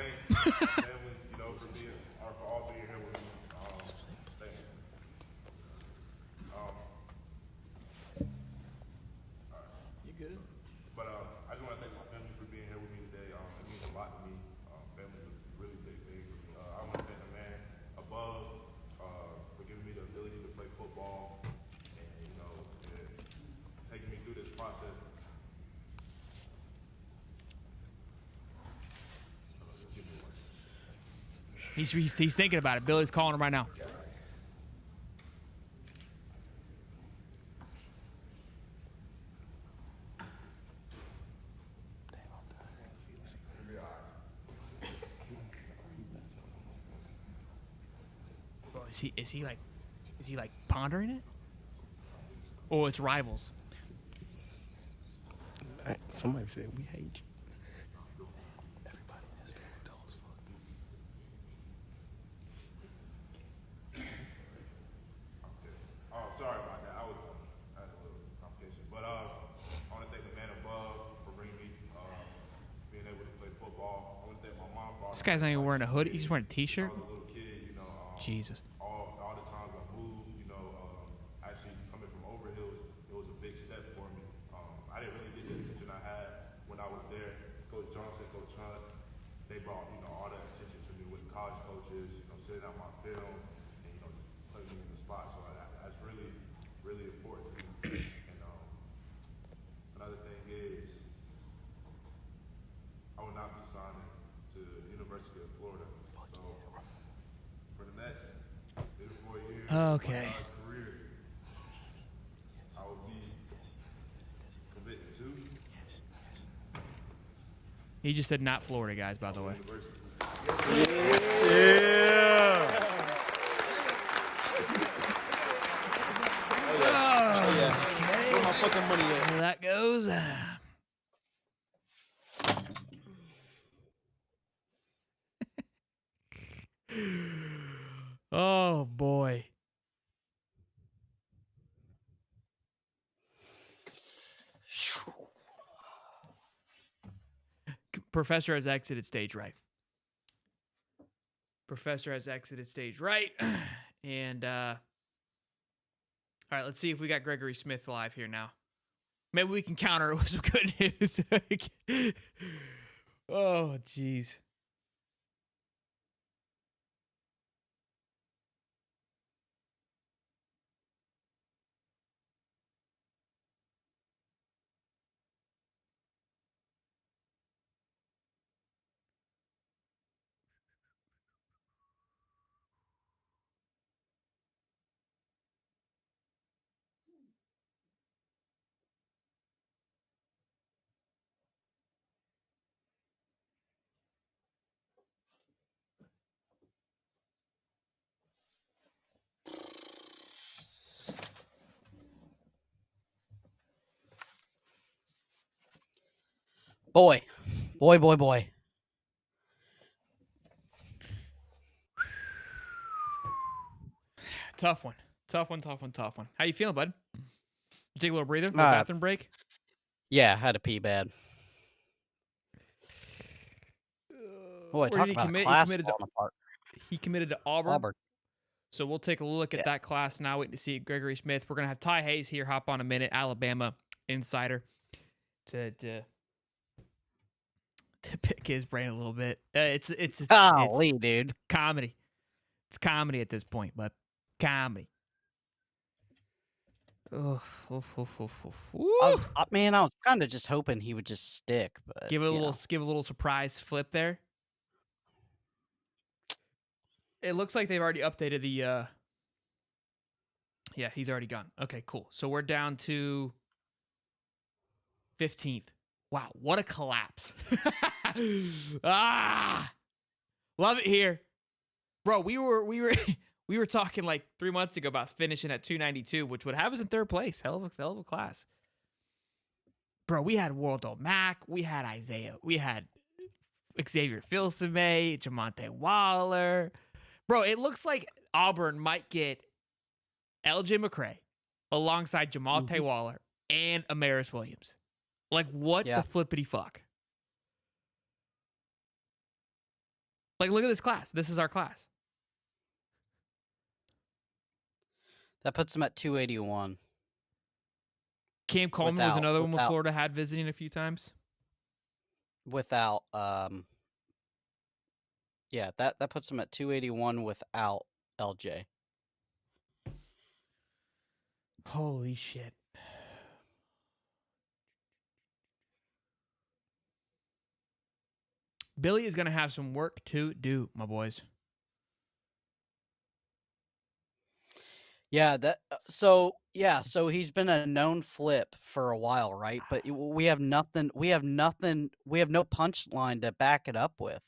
good? But I just want to thank my family for being here with me today. It means a lot to me. Family is a really big thing for me. I want to thank the man above for giving me the ability to play football and, taking me through this process. He's thinking about it. Billy's calling him right now. Bro, is he like pondering it? Oh, it's rivals. Somebody said we hate you. Sorry about that. I had a little complication. But I want to thank the man above for bringing me, being able to play football. I want to thank my mom for all This guy's not even wearing a hoodie. He's wearing a t-shirt. I was a little kid, Jesus. All the times I moved, actually coming from Overhill, it was a big step for me. I didn't really get the attention I had when I was there. Coach Johnson, Coach Hunt, they brought, all that attention to me with college coaches, sitting out my film and, just putting me in the spot. So that's really, really important to me. And another thing is, I will not be signing to the University of Florida. So for the next 3 to 4 years Okay. of my career, I will be committed to. He just said not Florida, guys, by the way. Yeah. the money at? There that goes. Oh, boy. Professor has exited stage right. Professor has exited stage right. And, all right, let's see if we got Gregory Smith live here now. Maybe we can counter it with some good news. Oh, jeez. Boy. Boy. Tough one. How you feeling, bud? You take a little breather, a little bathroom break? Yeah, I had to pee bad. Boy, talk about a class falling apart. He committed to Auburn. So we'll take a look at that class now. Waiting to see Gregory Smith. We're gonna have Ty Hayes here hop on a minute, Alabama insider, to pick his brain a little bit. It's dude. It's comedy. It's comedy at this point, but comedy. I was kind of just hoping he would just stick, but give a little surprise flip there. It looks like they've already updated the. Yeah, he's already gone. Okay, cool. So we're down to 15th. Wow, what a collapse! Love it here, bro. We were talking like 3 months ago about finishing at 292, which would have us in third place. Hell of a class, bro. We had Waldo Mack, we had Isaiah, we had Xavier Filsaime, Jamonte Waller. Bro, it looks like Auburn might get LJ McCray alongside Jamonte Waller and Amaris Williams. Like, what the flippity fuck? Like, look at this class. This is our class. That puts him at 281. Cam Coleman was another one with Florida had visiting a few times. Without, yeah, that puts him at 281 without LJ. Holy shit. Billy is going to have some work to do, my boys. Yeah, so he's been a known flip for a while, right? But we have nothing. We have no punchline to back it up with.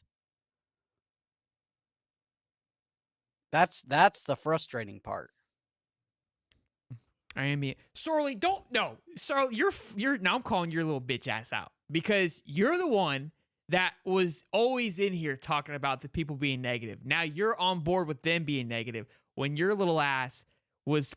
That's the frustrating part. I mean, Sorley, Sorley, you're now I'm calling your little bitch ass out because you're the one that was always in here talking about the people being negative. Now you're on board with them being negative when your little ass was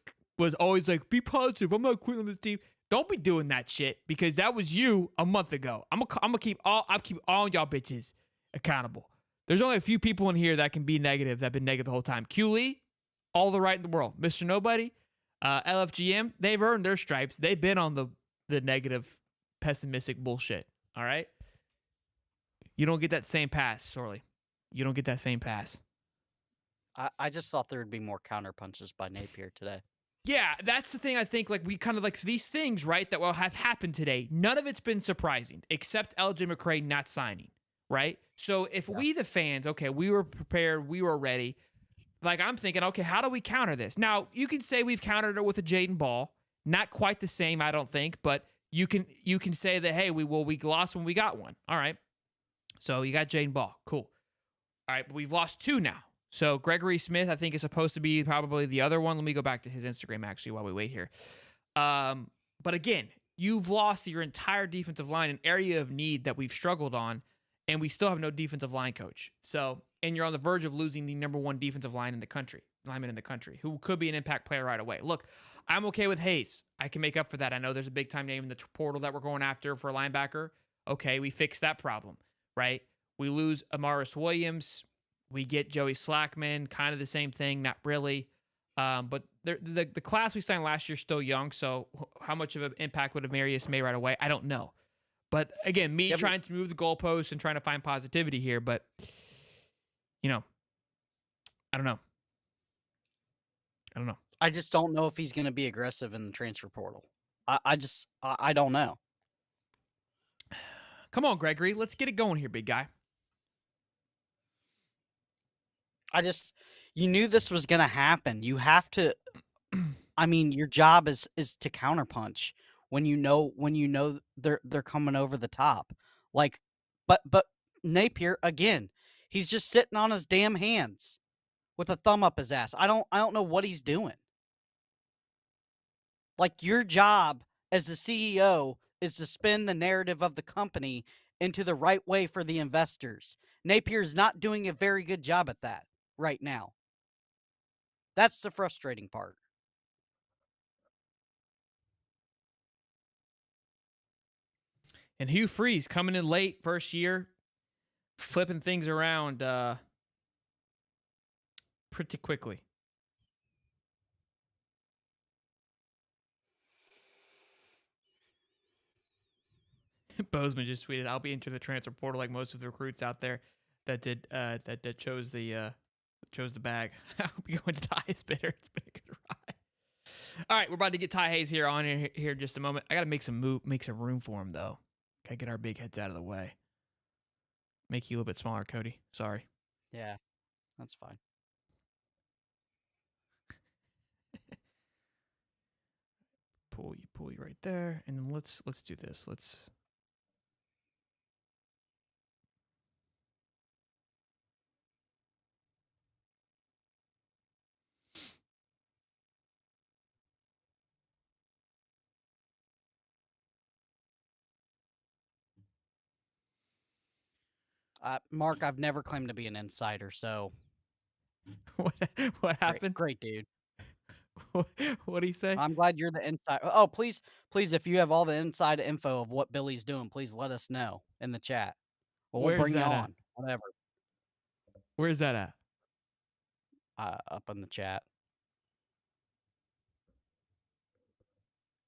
always like, be positive. I'm not quitting on this team. Don't be doing that shit because that was you a month ago. I'll keep all y'all bitches accountable. There's only a few people in here that can be negative, that have been negative the whole time. Q Lee, all the right in the world. Mr. Nobody, LFGM, they've earned their stripes. They've been on the negative, pessimistic bullshit. All right? You don't get that same pass, Sorley. You don't get that same pass. I just thought there would be more counter punches by Napier today. Yeah, that's the thing. I think like we kind of like these things, right, that will have happened today. None of it's been surprising except LJ McCray not signing, right? So if we, the fans, okay, we were prepared, we were ready. Like I'm thinking, okay, how do we counter this? Now you can say we've countered it with a Jaden Ball, not quite the same, I don't think, but you can say that hey, we lost when we got one. All right, so you got Jaden Ball, cool. All right, but we've lost two now. So Gregory Smith, I think, is supposed to be probably the other one. Let me go back to his Instagram, actually, while we wait here. But again, you've lost your entire defensive line, an area of need that we've struggled on, and we still have no defensive line coach. So, and you're on the verge of losing the number one defensive lineman in the country, who could be an impact player right away. Look, I'm okay with Hayes. I can make up for that. I know there's a big time name in the portal that we're going after for a linebacker. Okay, we fixed that problem, right? We lose Amaris Williams. We get Joey Slackman, kind of the same thing, not really. But the class we signed last year is still young, so how much of an impact would Amarius make right away? I don't know. But again, trying to move the goalposts and trying to find positivity here, but I don't know. I just don't know if he's going to be aggressive in the transfer portal. I don't know. Come on, Gregory. Let's get it going here, big guy. You knew this was going to happen. You have to, I mean, your job is to counterpunch when you know they're coming over the top. Like, but Napier, again, he's just sitting on his damn hands with a thumb up his ass. I don't know what he's doing. Like, your job as the CEO is to spin the narrative of the company into the right way for the investors. Napier's not doing a very good job at that right now. That's the frustrating part. And Hugh Freeze coming in late, first year, flipping things around pretty quickly. Bozeman just tweeted, "I'll be entering the transfer portal like most of the recruits out there that chose the bag. I hope you go into the highest bidder. It's been a good ride." All right, we're about to get Ty Hayes here on here in just a moment. I got to make some room for him though. Gotta get our big heads out of the way. Make you a little bit smaller, Cody. Sorry. Yeah, that's fine. pull you right there, and then let's do this. Let's. Mark, I've never claimed to be an insider, so What happened? Great dude. What did he say? I'm glad you're the insider. Oh, please, if you have all the inside info of what Billy's doing, please let us know in the chat. Well, we'll bring you on. Whatever. Where's that at? Up in the chat.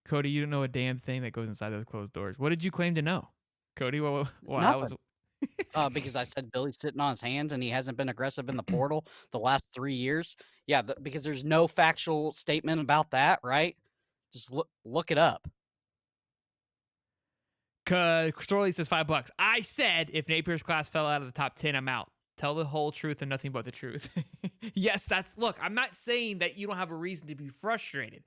Cody, you don't know a damn thing that goes inside those closed doors. What did you claim to know, Cody? Well, because I said Billy's sitting on his hands and he hasn't been aggressive in the portal the last 3 years. Yeah, because there's no factual statement about that, right? Just look it up. Storley says $5. I said if Napier's class fell out of the top 10, I'm out. Tell the whole truth and nothing but the truth. Yes, look, I'm not saying that you don't have a reason to be frustrated,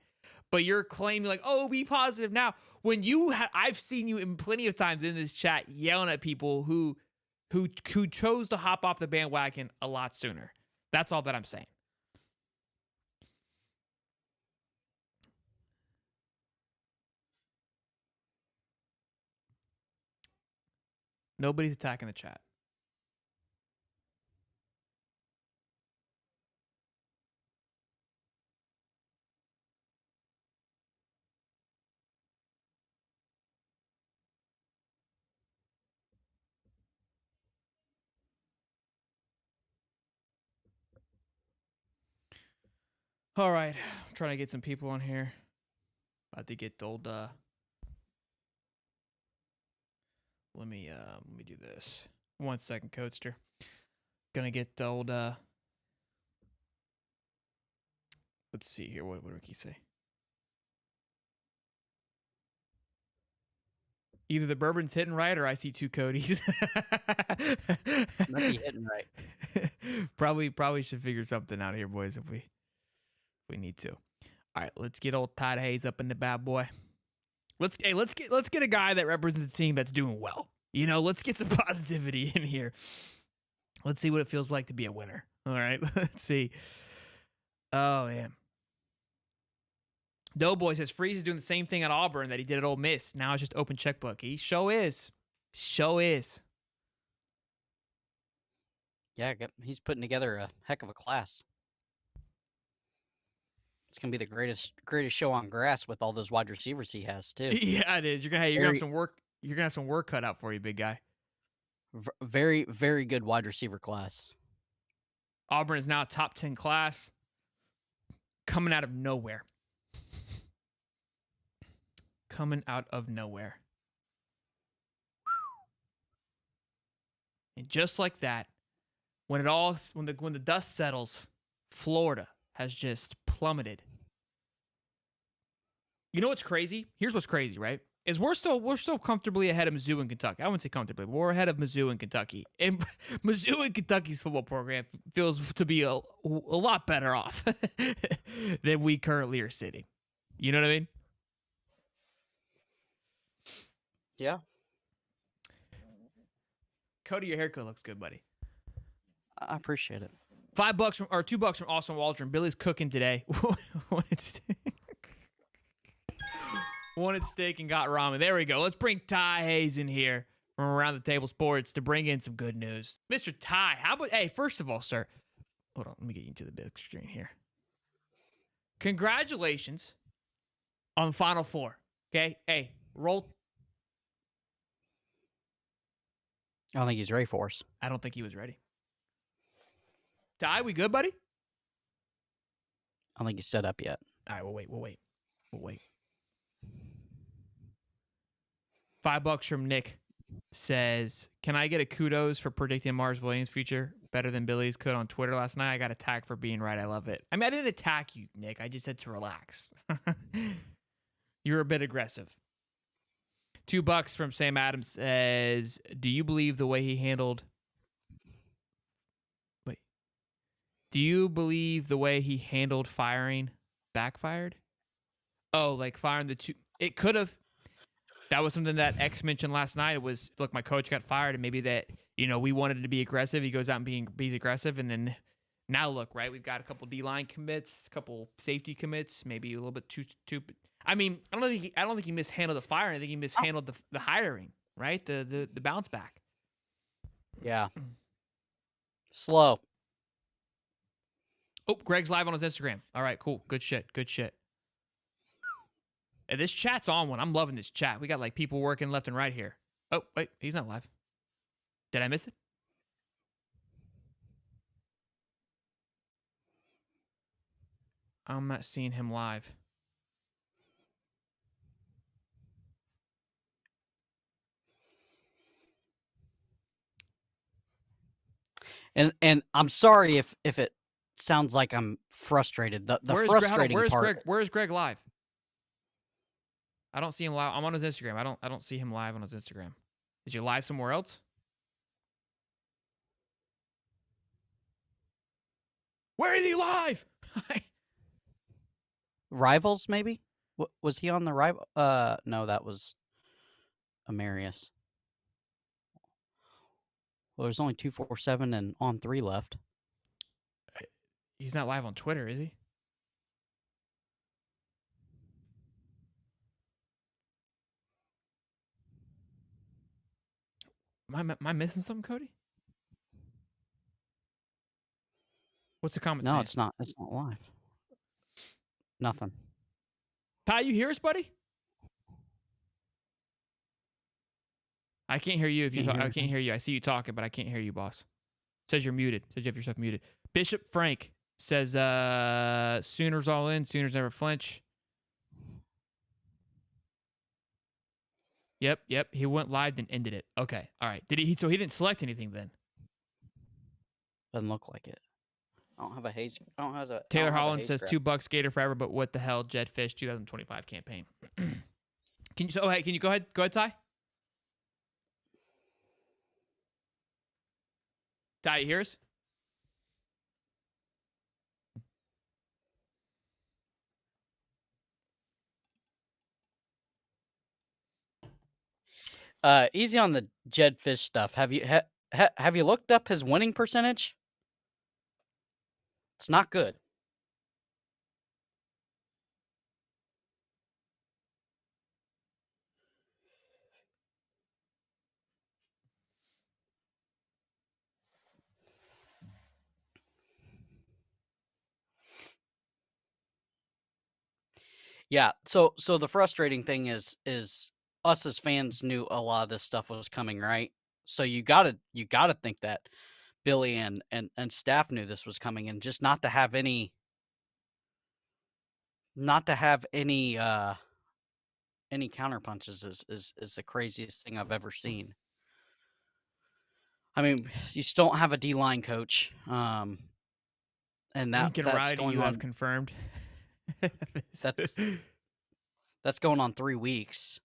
but you're claiming like, oh, be positive now. When I've seen you in plenty of times in this chat yelling at people who chose to hop off the bandwagon a lot sooner. That's all that I'm saying. Nobody's attacking the chat. All right, I'm trying to get some people on here. About to get old. Let me do this. 1 second, Coaster. Gonna get old. Let's see here. What did Ricky say? Either the bourbon's hitting right, or I see two Codys. Might be hitting right. Probably should figure something out here, boys. If we need to. All right, let's get old Todd Hayes up in the bad boy. Let's get a guy that represents a team that's doing well. Let's get some positivity in here. Let's see what it feels like to be a winner. All right, let's see. Oh man, Doughboy says Freeze is doing the same thing at Auburn that he did at Ole Miss. Now it's just open checkbook. He show is. Show is. Yeah, he's putting together a heck of a class. It's gonna be the greatest show on grass with all those wide receivers he has too. Yeah, it is. You're gonna have some work. You're gonna have some work cut out for you, big guy. Very, very good wide receiver class. Auburn is now a top 10 class, coming out of nowhere. Coming out of nowhere. And just like that, when the dust settles, Florida has just plummeted. You know what's crazy? Here's what's crazy, right? Is we're still comfortably ahead of Mizzou and Kentucky. I wouldn't say comfortably, but we're ahead of Mizzou and Kentucky. And Mizzou and Kentucky's football program feels to be a lot better off than we currently are sitting. You know what I mean? Yeah. Cody, your haircut looks good, buddy. I appreciate it. $2 from Austin Waldron. Billy's cooking today. Wanted steak and got ramen. There we go. Let's bring Ty Hayes in here from Around the Table Sports to bring in some good news. Mr. Ty, hey, first of all, sir, hold on. Let me get you to the big screen here. Congratulations on Final Four. Okay? Hey, roll. I don't think he's ready for us. I don't think he was ready. Ty, we good, buddy? I don't think he's set up yet. All right, we'll wait. $5 from Nick says, can I get a kudos for predicting Mars Williams' future better than Billy's could on Twitter last night? I got attacked for being right. I love it. I mean, I didn't attack you, Nick. I just said to relax. You're a bit aggressive. $2 from Sam Adams says, do you believe the way he handled firing backfired? Oh, like firing the two. It could have. That was something that X mentioned last night. It was, look, my coach got fired, and maybe that, we wanted to be aggressive. He goes out and being aggressive, and then now look, right? We've got a couple D-line commits, a couple safety commits, maybe a little bit too. I mean, I don't think he mishandled the firing. I think he mishandled the hiring, right? The bounce back. Yeah. Slow. Oh, Greg's live on his Instagram. All right, cool. Good shit. Hey, this chat's on one. I'm loving this chat. We got like people working left and right here. Oh, wait, he's not live. Did I miss it? I'm not seeing him live. And I'm sorry if it sounds like I'm frustrated. The frustrating part. Where's Greg live? I don't see him live. I'm on his Instagram. I don't see him live on his Instagram. Is he live somewhere else? Where is he live? Rivals, maybe? Was he on the rival? No, that was Amarius. Well, there's only 247 and on 3 left. He's not live on Twitter, is he? Am I missing something, Cody? What's the comment saying? No, it's not. It's not live. Nothing. Ty, you hear us, buddy? I can't hear you. I can't hear you. I see you talking, but I can't hear you, boss. Says you're muted. Says you have yourself muted. Bishop Frank says, Sooners all in. Sooners never flinch. Yep. He went live and ended it. Okay. All right. So he didn't select anything then? Doesn't look like it. I don't have a haze. Taylor Holland says $2 Gator forever, but what the hell? Jetfish 2025 campaign. Can you go ahead? Go ahead, Ty. Ty, you hear us? Easy on the Jedfish stuff. Have you looked up his winning percentage? It's not good. Yeah. So the frustrating thing is us as fans knew a lot of this stuff was coming, right? So you gotta think that Billy and staff knew this was coming, and just not to have any any counterpunches is the craziest thing I've ever seen. I mean, you still don't have a D-line coach, and Lincoln that's Riley, going you have on. confirmed. That's going on 3 weeks.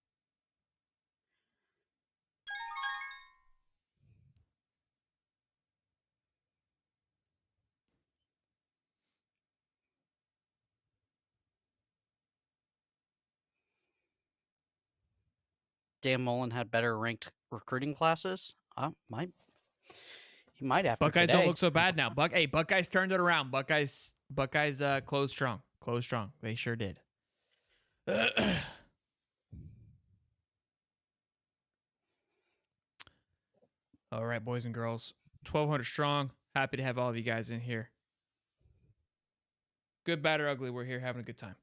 Dan Mullen had better ranked recruiting classes. He might after Buckeyes today. don't look so bad now. Buckeyes turned it around. Buckeyes closed strong. Closed strong. They sure did. All right, boys and girls. 1,200 strong. Happy to have all of you guys in here. Good, bad, or ugly, we're here having a good time.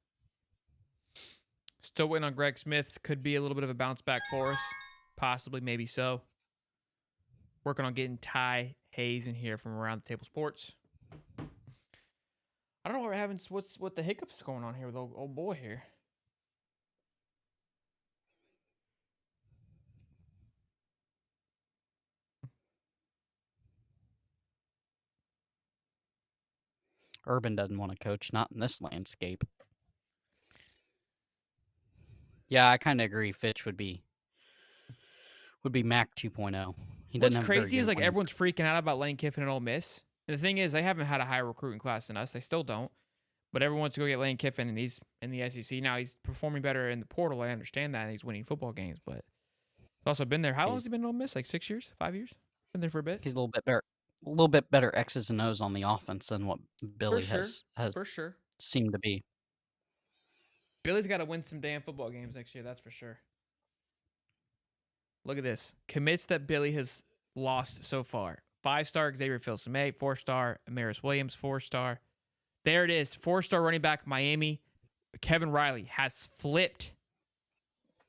Still waiting on Greg Smith. Could be a little bit of a bounce back for us. Possibly, maybe so. Working on getting Ty Hayes in here from Around the Table Sports. I don't know what we're having. What the hiccups going on here with old boy here. Urban doesn't want to coach, not in this landscape. Yeah, I kind of agree. Fitch would be Mac 2.0. What's crazy is like everyone's freaking out about Lane Kiffin and Ole Miss. And the thing is, they haven't had a higher recruiting class than us. They still don't. But everyone wants to go get Lane Kiffin, and he's in the SEC now. He's performing better in the portal. I understand that. And he's winning football games, but he's also been there. How long has he been in Ole Miss? Like 6 years, 5 years? Been there for a bit. He's a little bit better X's and O's on the offense than what Billy has for sure seemed to be. Billy's got to win some damn football games next year. That's for sure. Look at this. Commits that Billy has lost so far. 5-star Xavier Filsaime, 4-star Amaris Williams, 4-star. There it is. 4-star running back Miami. Kevin Riley has flipped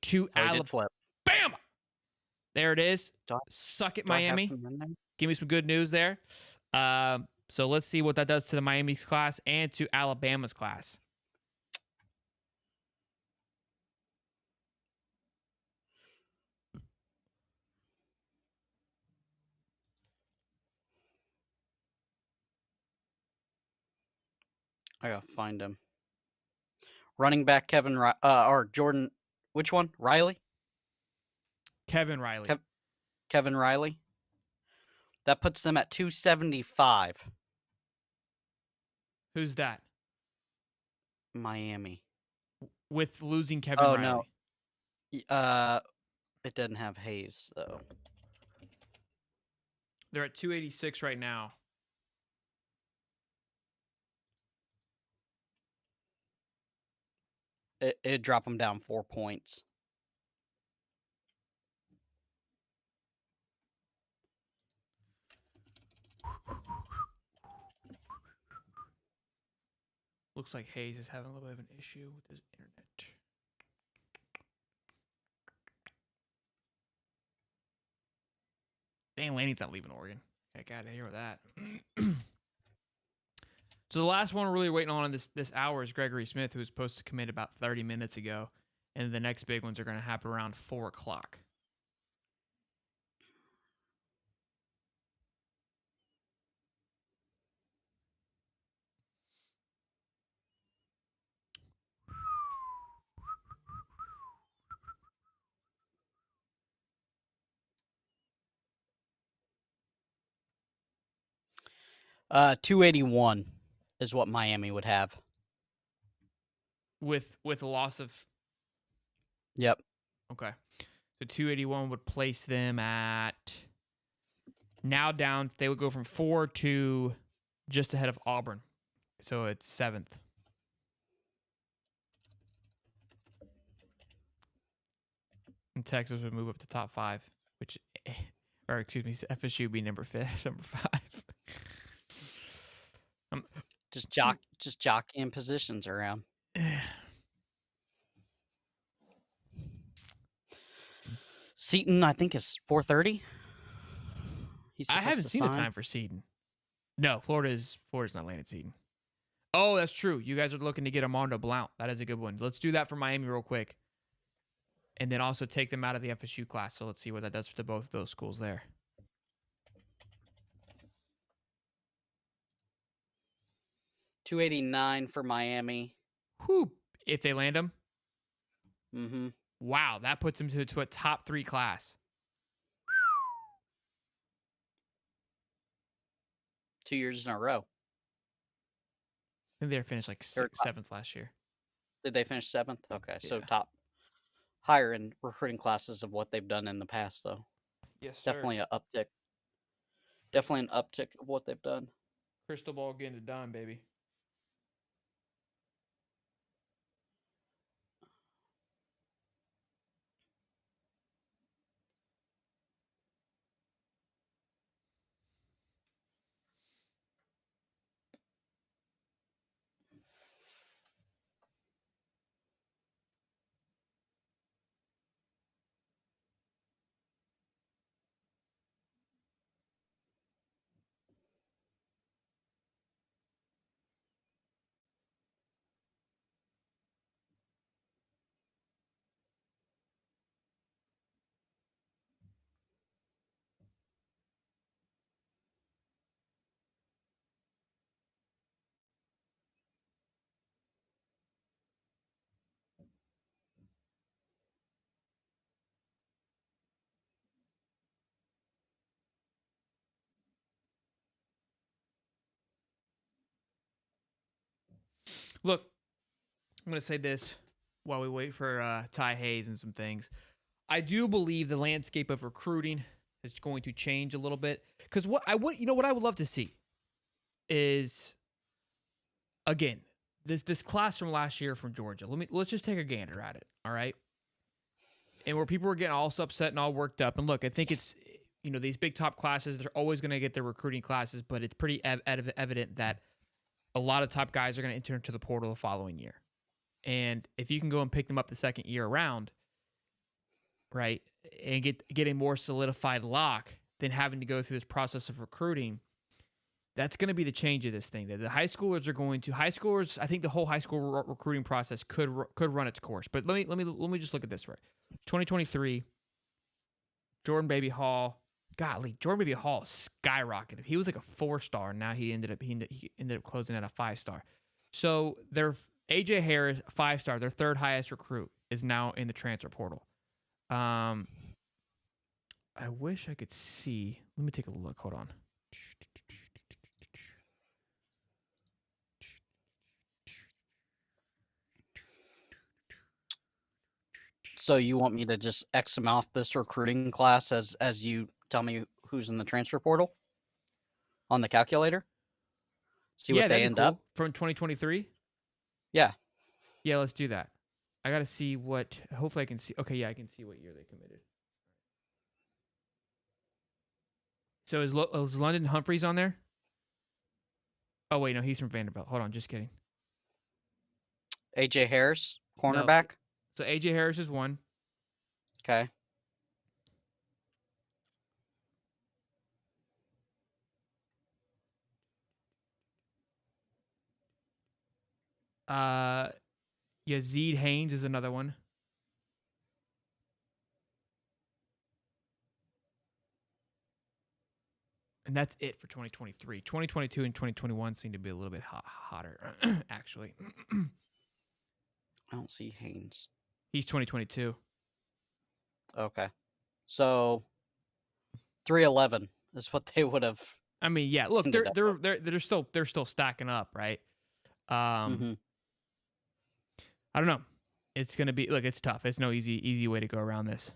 to Alabama. There it is. Suck it, Miami. Give me some good news there. So let's see what that does to the Miami's class and to Alabama's class. I gotta find him. Running back Kevin or Jordan, which one? Riley? Kevin Riley. Kevin Riley. That puts them at 275. Who's that? Miami. With losing Kevin Riley. No. It doesn't have Hayes though. They're at 286 right now. It'd drop them down 4 points. Looks like Hayes is having a little bit of an issue with his internet. Dan Laney's not leaving Oregon. Heck out of here with that. So the last one we're really waiting on in this hour is Gregory Smith, who was supposed to commit about 30 minutes ago. And the next big ones are going to happen around 4 o'clock. Uh, 281 is what Miami would have. With a loss of... Yep. Okay. So 281 would place them at... Now down, they would go from 4 to just ahead of Auburn. So it's 7th. And Texas would move up to top 5, which... Or excuse me, FSU would be number 5. Just jockeying positions around. Seton, I think, is 4:30. I haven't seen the time for Seton. No, Florida's not landing Seton. Oh, that's true. You guys are looking to get Armando Blount. That is a good one. Let's do that for Miami real quick. And then also take them out of the FSU class. So let's see what that does for both of those schools there. $289 for Miami. Whew. If they land them. Mm-hmm. Wow, that puts them to a top 3 class. 2 years in a row. I think they finished like 7th last year. Did they finish 7th? Okay, Yeah. so higher in recruiting classes of what they've done in the past, though. Yes, sir. Definitely an uptick. Definitely an uptick of what they've done. Crystal ball getting it done, baby. Look, I'm going to say this while we wait for Ty Hayes and some things. I do believe the landscape of recruiting is going to change a little bit. Because what I would love to see is, again, this class from last year from Georgia. Let's just take a gander at it, all right? And where people were getting all upset and all worked up. And look, I think it's, these big top classes, they're always going to get their recruiting classes, but it's pretty evident that a lot of top guys are going to enter into the portal the following year. And if you can go and pick them up the second year around, right, and get a more solidified lock than having to go through this process of recruiting, that's going to be the change of this thing. The high schoolers, I think the whole high school recruiting process could run its course. But let me just look at this right. 2023, Jordan Baby Hall. Golly, Jordan Baby Hall skyrocketed. He was like a 4-star. Now he ended up closing at a 5-star. So their AJ Harris, 5-star, their 3rd highest recruit, is now in the transfer portal. I wish I could see. Let me take a look. Hold on. So you want me to just X them off this recruiting class as you tell me who's in the transfer portal on the calculator? See what they end up from 2023. Yeah. Yeah, let's do that. I gotta see what. Hopefully, I can see. Okay, yeah, I can see what year they committed. So is London Humphreys on there? Oh wait, no, he's from Vanderbilt. Hold on, just kidding. AJ Harris, cornerback. No. So AJ Harris is one. Okay. Yazid Haynes is another one. And that's it for 2023. 2022 and 2021 seem to be a little bit hotter, actually. I don't see Haynes. He's 2022. Okay. So 311 is what they would have. I mean, yeah. Look, they're still stacking up, right? Mm-hmm. I don't know. It's gonna be it's tough. It's no easy way to go around this.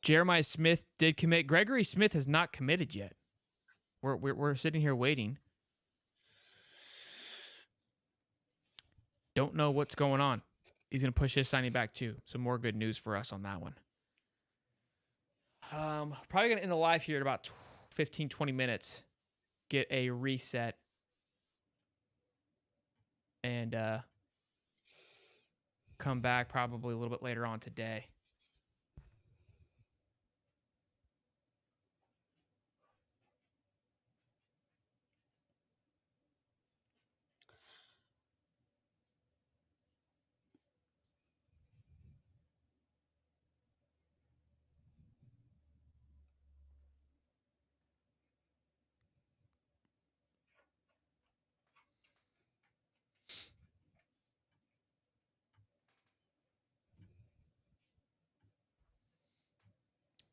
Jeremiah Smith did commit. Gregory Smith has not committed yet. We're sitting here waiting. Don't know what's going on. He's going to push his signing back too. So more good news for us on that one. Probably going to end the live here in about 15, 20 minutes. Get a reset. And come back probably a little bit later on today.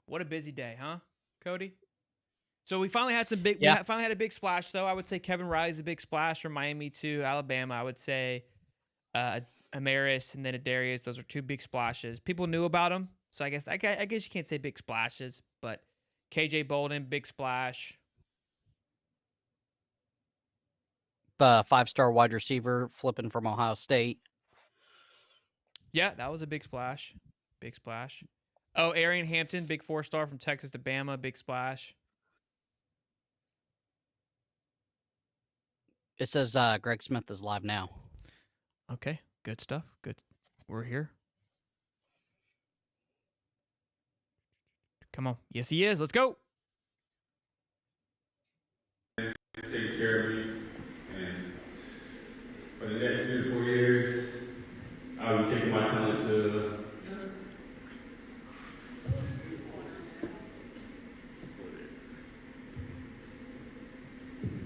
What a busy day, huh, Cody? So we finally had some big. Yeah. We finally had a big splash, though. I would say Kevin Riley's a big splash from Miami to Alabama. I would say Amaris and then Adarius. Those are two big splashes. People knew about them, so I guess you can't say big splashes, but KJ Bolden, big splash. The 5-star wide receiver flipping from Ohio State. Yeah, that was a big splash. Big splash. Oh, Arian Hampton, big 4-star from Texas to Bama, big splash. It says Greg Smith is live now. Okay, good stuff. Good. We're here. Come on. Yes, he is. Let's go. Take care of me, and for the next 3 to 4 years, I'll be taking my talent to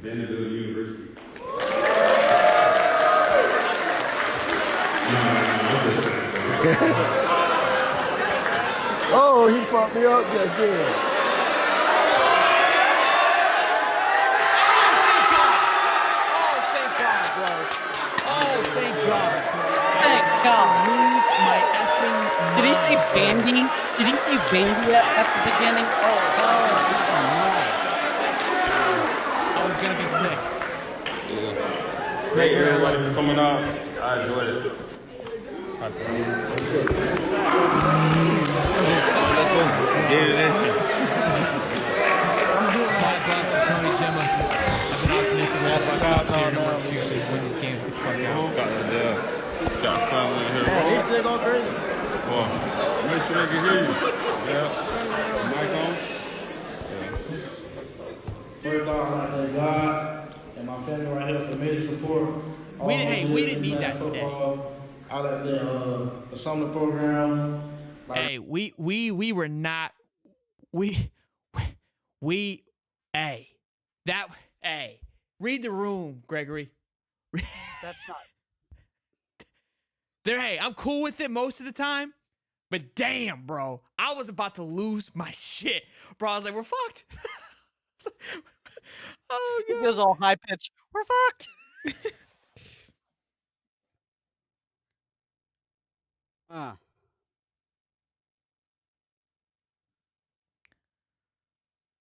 Vanderbilt University. Oh, he pumped me up just then. Thank God. Lose my effing mind. Did he say Bandy? Did he say Bandy at the beginning? Oh, God. I was going to be sick. Yeah. Thank you everybody for coming out. I enjoyed it. Tony Gemma. I've been optimistic about top tier number 2 since win this game. Get the fuck out. Got family in here. Man, they still going crazy. Well, make sure they can hear you. Yeah. Mic on? First off, I thank God and my family right here for major support. We didn't need that today. I like the summer program. Hey, we were not hey, read the room, Gregory. That's not. Hey, I'm cool with it most of the time, but damn, bro, I was about to lose my shit, bro. I was like, we're fucked. Oh, God. He goes all high pitch. We're fucked.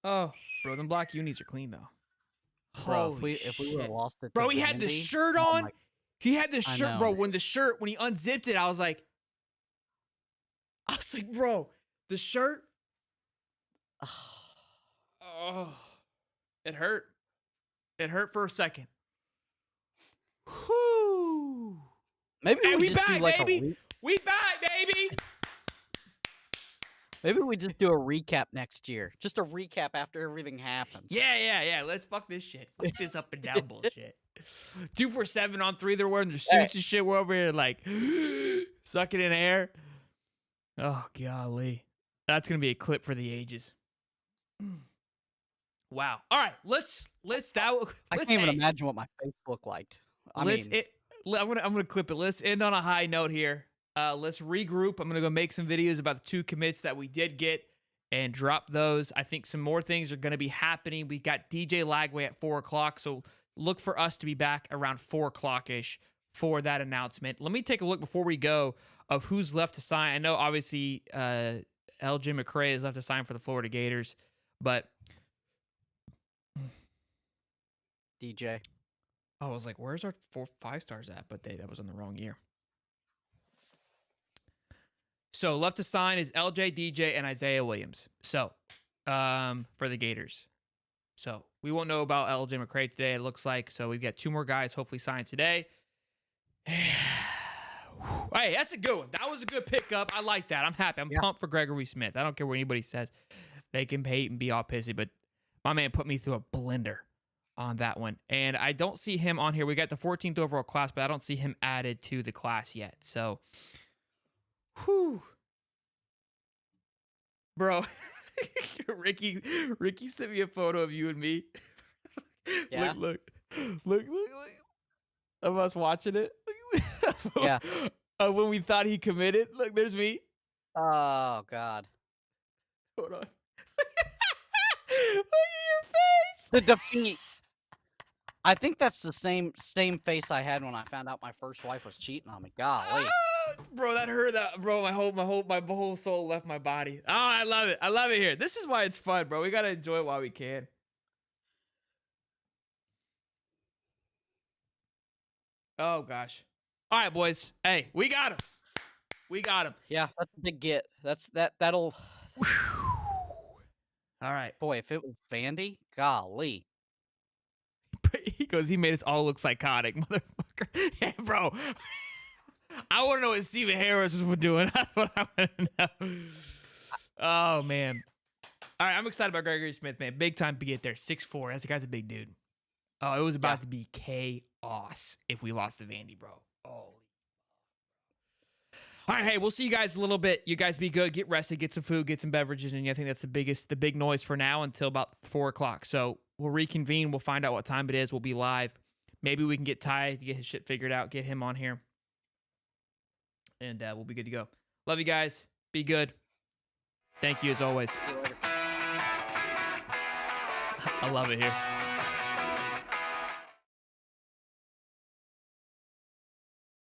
Oh, bro, them black unis are clean though. Bro, if we would have lost it, bro, he had the shirt on. He had the shirt, bro. When he unzipped it, I was like, bro, the shirt. Oh, it hurt. It hurt for a second. Whoo. Maybe we just back, do like baby. We back, baby. Maybe we just do a recap next year. Just a recap after everything happens. Yeah. Let's fuck this shit. Fuck this up and down bullshit. 247 on 3. They're wearing their suits and shit. We're over here like sucking in air. Oh, golly. That's going to be a clip for the ages. Wow. All right. Let's I can't even imagine what my face looked like. I'm gonna clip it. Let's end on a high note here. Let's regroup. I'm gonna go make some videos about the 2 commits that we did get and drop those. I think some more things are gonna be happening. We got DJ Lagway at 4:00, so look for us to be back around 4:00-ish for that announcement. Let me take a look before we go of who's left to sign. I know obviously LJ McCray is left to sign for the Florida Gators, but DJ. I was like, where's our 4-5 stars at? But that was in the wrong year. So left to sign is LJ, DJ, and Isaiah Williams. So for the Gators. So we won't know about LJ McCray today, it looks like. So we've got 2 more guys hopefully signed today. Hey, that's a good one. That was a good pickup. I like that. I'm happy. I'm pumped for Gregory Smith. I don't care what anybody says. They can hate and be all pissy, but my man put me through a blender on that one. And I don't see him on here. We got the 14th overall class, but I don't see him added to the class yet. So, whew. Bro, Ricky sent me a photo of you and me. Yeah. Look of us watching it. Yeah. When we thought he committed. Look, there's me. Oh God. Hold on. Look at your face. The defeat. I think that's the same face I had when I found out my first wife was cheating on me. Golly. Bro, that hurt. Bro, my whole soul left my body. Oh, I love it. I love it here. This is why it's fun, bro. We gotta enjoy it while we can. Oh gosh. All right, boys. Hey, we got him. We got him. Yeah, that's a big get. That'll. All right. Boy, if it was Vandy, golly. He goes, he made us all look psychotic, motherfucker. Yeah, bro. I want to know what Steven Harris was doing. That's what I want to know. Oh, man. All right, I'm excited about Gregory Smith, man. Big time to get there. 6'4". That guy's a big dude. Oh, it was about to be chaos if we lost to Vandy, bro. Oh. All right, hey, we'll see you guys a little bit. You guys be good. Get rested, get some food, get some beverages, and I think that's the big noise for now until about 4 o'clock. So we'll reconvene. We'll find out what time it is. We'll be live. Maybe we can get Ty to get his shit figured out, get him on here. And we'll be good to go. Love you guys. Be good. Thank you as always. See you later. I love it here.